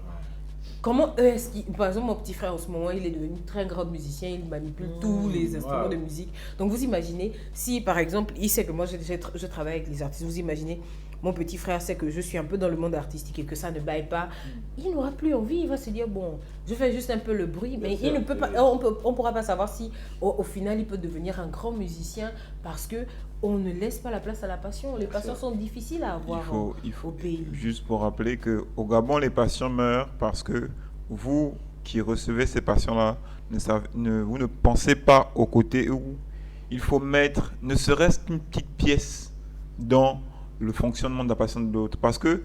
comment eux est-ce qu'ils... Par exemple, mon petit frère, en ce moment, il est devenu très grand musicien, il manipule tous les instruments de musique. Donc, vous imaginez, si, par exemple, il sait que moi, je travaille avec les artistes, vous imaginez, mon petit frère sait que je suis un peu dans le monde artistique et que ça ne baille pas, il n'aura plus envie, il va se dire, bon, je fais juste un peu le bruit, mais il ne peut pas, on ne pourra pas savoir si, au final, il peut devenir un grand musicien parce que on ne laisse pas la place à la passion. Les passions sont difficiles à avoir au pays. Juste pour rappeler qu'au Gabon, les passions meurent parce que vous qui recevez ces passions-là, vous ne pensez pas au côté où il faut mettre ne serait-ce qu'une petite pièce dans le fonctionnement de la passion de l'autre. Parce que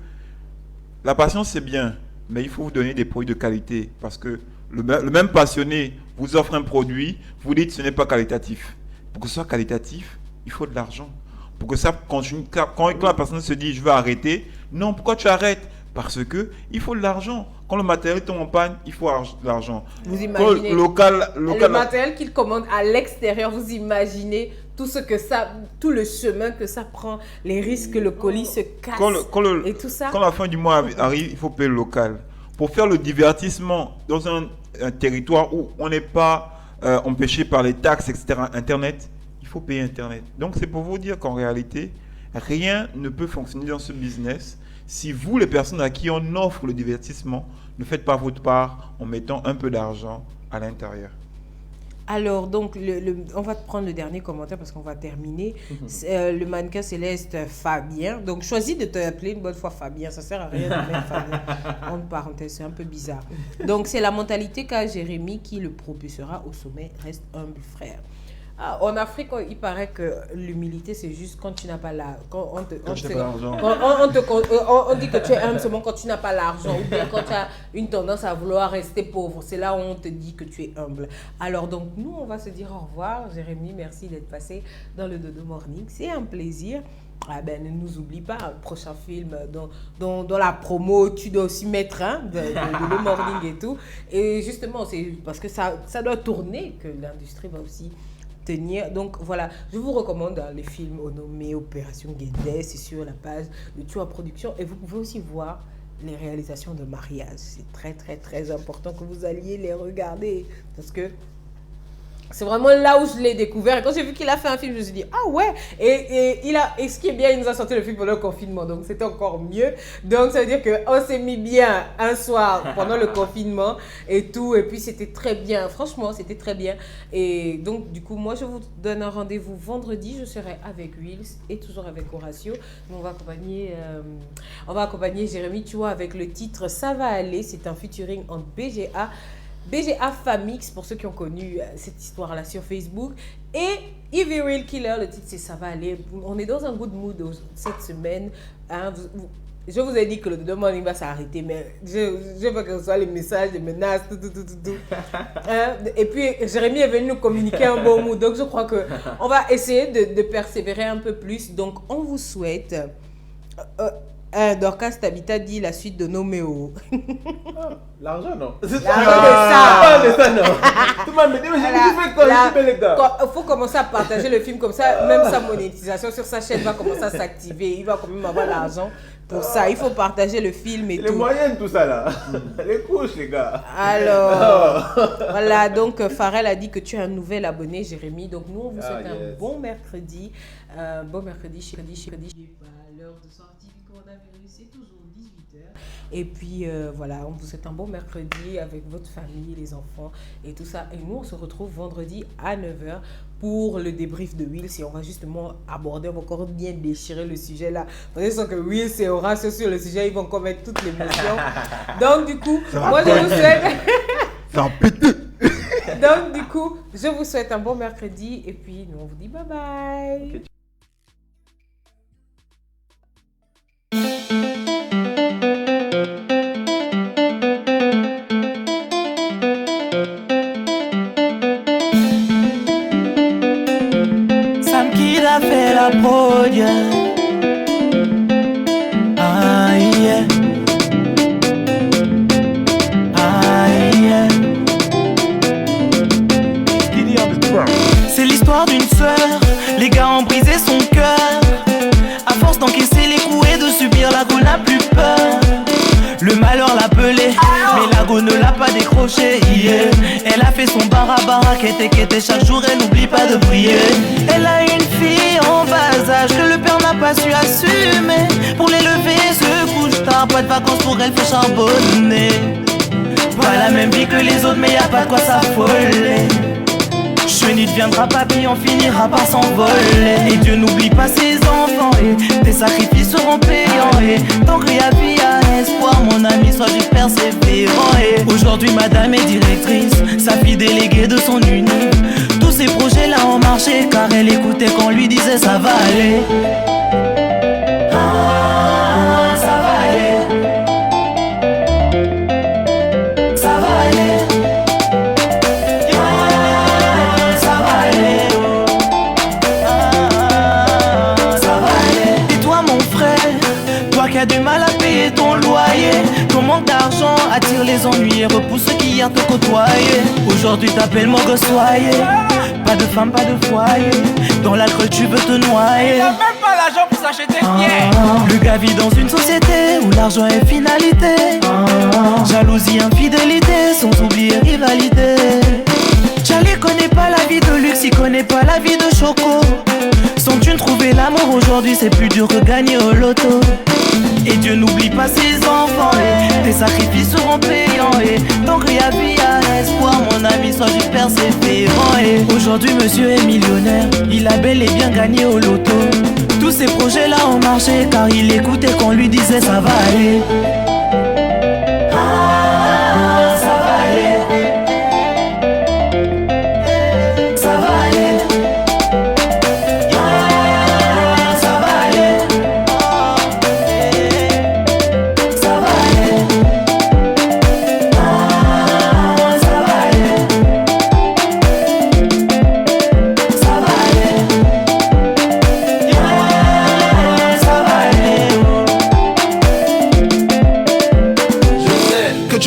la passion, c'est bien, mais il faut vous donner des produits de qualité. Parce que le même passionné vous offre un produit, vous dites que ce n'est pas qualitatif. Pour que ce soit qualitatif, il faut de l'argent. Pour que ça continue. Quand la personne se dit je veux arrêter, non, pourquoi tu arrêtes? Parce que il faut de l'argent. Quand le matériel tombe en panne, il faut l'argent. Vous Quand imaginez le le matériel qu'il commande à l'extérieur, vous imaginez tout le chemin que ça prend, les risques que le colis se casse et tout ça. Quand la fin du mois arrive, il faut payer le local. Pour faire le divertissement dans un territoire où on n'est pas empêché par les taxes, etc., Internet, il faut payer Internet. Donc c'est pour vous dire qu'en réalité, rien ne peut fonctionner dans ce business si vous, les personnes à qui on offre le divertissement, ne faites pas votre part en mettant un peu d'argent à l'intérieur. Alors, donc, on va prendre le dernier commentaire parce qu'on va terminer. Le mannequin céleste Fabien. Donc, choisis de t'appeler une bonne fois Fabien. Ça sert à rien de mettre Fabien. Entre parenthèses, c'est un peu bizarre. Donc, c'est la mentalité qu'a Jérémy qui le propulsera au sommet. Reste humble, frère. En Afrique, il paraît que l'humilité, c'est juste quand tu n'as pas l'argent. On dit que tu es humble seulement quand tu n'as pas l'argent ou bien quand tu as une tendance à vouloir rester pauvre. C'est là où on te dit que tu es humble. Alors donc, nous, on va se dire au revoir. Jérémy, merci d'être passé dans le Dodo Morning. C'est un plaisir. Ne nous oublie pas, prochain film dans la promo, tu dois aussi mettre de Dodo Morning et tout. Et justement, c'est parce que ça doit tourner que l'industrie va aussi tenir. Donc voilà, je vous recommande les films nommés Opération Guédé, c'est sur la page de Tua Production, et vous pouvez aussi voir les réalisations de mariage. C'est très très très important que vous alliez les regarder parce que c'est vraiment là où je l'ai découvert. Et quand j'ai vu qu'il a fait un film, je me suis dit, ah ouais. Et ce qui est bien, il nous a sorti le film pendant le confinement. Donc, c'était encore mieux. Donc, ça veut dire qu'on s'est mis bien un soir pendant le confinement et tout. Et puis, c'était très bien. Franchement, c'était très bien. Et donc, du coup, moi, je vous donne un rendez-vous vendredi. Je serai avec Wills et toujours avec Horatio. On va accompagner Jérémy, tu vois, avec le titre « Ça va aller ». C'est un featuring entre BGA Famix, pour ceux qui ont connu cette histoire-là sur Facebook. Et Ivy Real Killer, le titre c'est Ça va aller. On est dans un good mood cette semaine. Je vous ai dit que le Dodo Morning va s'arrêter, mais je veux que ce soit les messages, les menaces, tout. Et puis Jérémy est venu nous communiquer un bon mood. Donc je crois qu'on va essayer de persévérer un peu plus. Donc on vous souhaite... Dorcas Tabitha dit la suite de Noméo. L'argent, non. L'argent de ça. De ça, non. Tout le monde me dit, mais j'ai fait quoi, les gars. Il faut commencer à partager le film comme ça. Même sa monétisation sur sa chaîne va commencer à s'activer. Il va quand même avoir l'argent pour ça. Il faut partager le film et tout. Les moyens, tout ça là. Les couches, les gars. Alors, voilà. Donc, Farel a dit que tu es un nouvel abonné, Jérémy. Donc, nous, on vous souhaite un bon mercredi. Bon mercredi, chiradi. L'heure de sortie du coronavirus, c'est toujours 18h. Et puis voilà, on vous souhaite un bon mercredi avec votre famille, les enfants et tout ça. Et nous, on se retrouve vendredi à 9h pour le débrief de Wills. Et on va justement aborder, on va encore bien déchirer le sujet là. Vous savez que Wills et Horace sur le sujet, ils vont commettre toutes les émotions. Donc du coup, moi je vous souhaite... Ça a pété. Donc du coup, je vous souhaite un bon mercredi. Et puis, nous, on vous dit bye bye. Sam Kid a fait la prod, yeah. Ah yeah. Ah yeah. C'est l'histoire d'une sœur. Les gars ont brisé son cœur. À force d'encaisser les coups et de subir, la go n'a plus peur. Le malheur l'a pelé, mais la go ne l'a pas décroché, yeah. Elle a fait son barabara, qu'était chaque jour, elle n'oublie pas de prier. Elle a une fille en bas âge que le père n'a pas su assumer. Pour l'élever, se couche tard, pas de vacances pour elle, fait charbonner. Pas la même vie que les autres, mais y a pas de quoi s'affoler. Chenille deviendra papy, on finira par s'envoler. Et Dieu n'oublie pas ses enfants, et tes sacrifices seront payants. Et tant qu'il y a vie, à espoir, mon ami, sois juste persévérant. Et aujourd'hui, madame est directrice, sa fille déléguée de son unique. Tous ces projets-là ont marché, car elle écoutait quand on lui disait ça va aller. Ah, ça va aller. Ça va aller. Qui a du mal à payer ton loyer, ton manque d'argent attire les ennuis et repousse ceux qui hier te côtoyaient. Aujourd'hui t'appelles mon gosse soyez. Pas de femme, pas de foyer. Dans l'alcool tu veux te noyer. T'as même pas l'argent pour s'acheter une bière. Le gars vit dans une société où l'argent est finalité. Jalousie, infidélité, sans oublier rivalité. Charlie connaît pas la vie de luxe, il connaît pas la vie de Choco. Sans thune trouver l'amour aujourd'hui c'est plus dur que gagner au loto. Et Dieu n'oublie pas ses enfants et tes sacrifices seront payants. Et tant qu'il y a vie à espoir, mon ami, sois juste persévérant. Et aujourd'hui monsieur est millionnaire, il a bel et bien gagné au loto. Tous ces projets là ont marché car il écoutait qu'on lui disait ça va aller.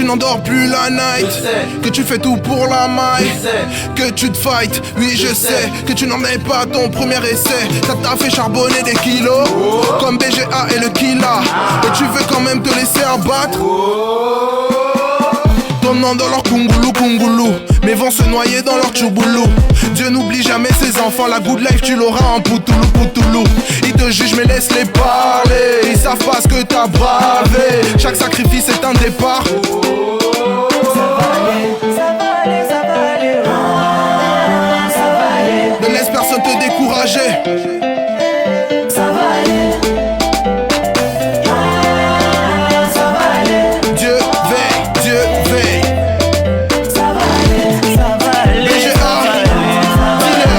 N'endors plus la night, que tu fais tout pour la maille, que tu te fight, oui je sais, que tu n'en es pas ton premier essai. Ça t'a fait charbonner des kilos, comme BGA et le Killa, et tu veux quand même te laisser abattre. Tombant dans leur kungoulou kungoulou, mais vont se noyer dans leur tchouboulou. Dieu n'oublie jamais ses enfants, la good life tu l'auras en poutoulou poutoulou. Ils te jugent mais laisse-les parler, ils savent pas ce que t'as bravé. Chaque sacrifice est un départ. Ne laisse personne te décourager. Ça va aller. Ça va aller. Dieu veille, Dieu veille. Ça va aller, ça va aller. BGA, ça va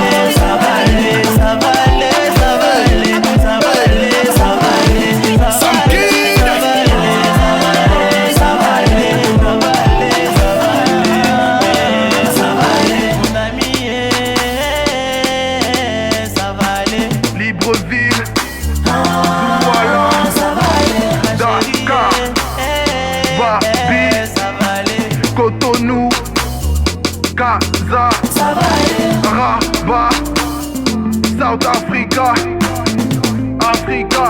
aller, ça va aller, ça va aller, ça va aller, ça va aller, ça va aller, ça va aller, ça va aller, ça va aller, mon ami, ça va aller. Libreville, voilà, ça va aller, Dakar, Babi, ça va aller, Cotonou, Casa, ça va aller, Rabat, South Africa, Africa.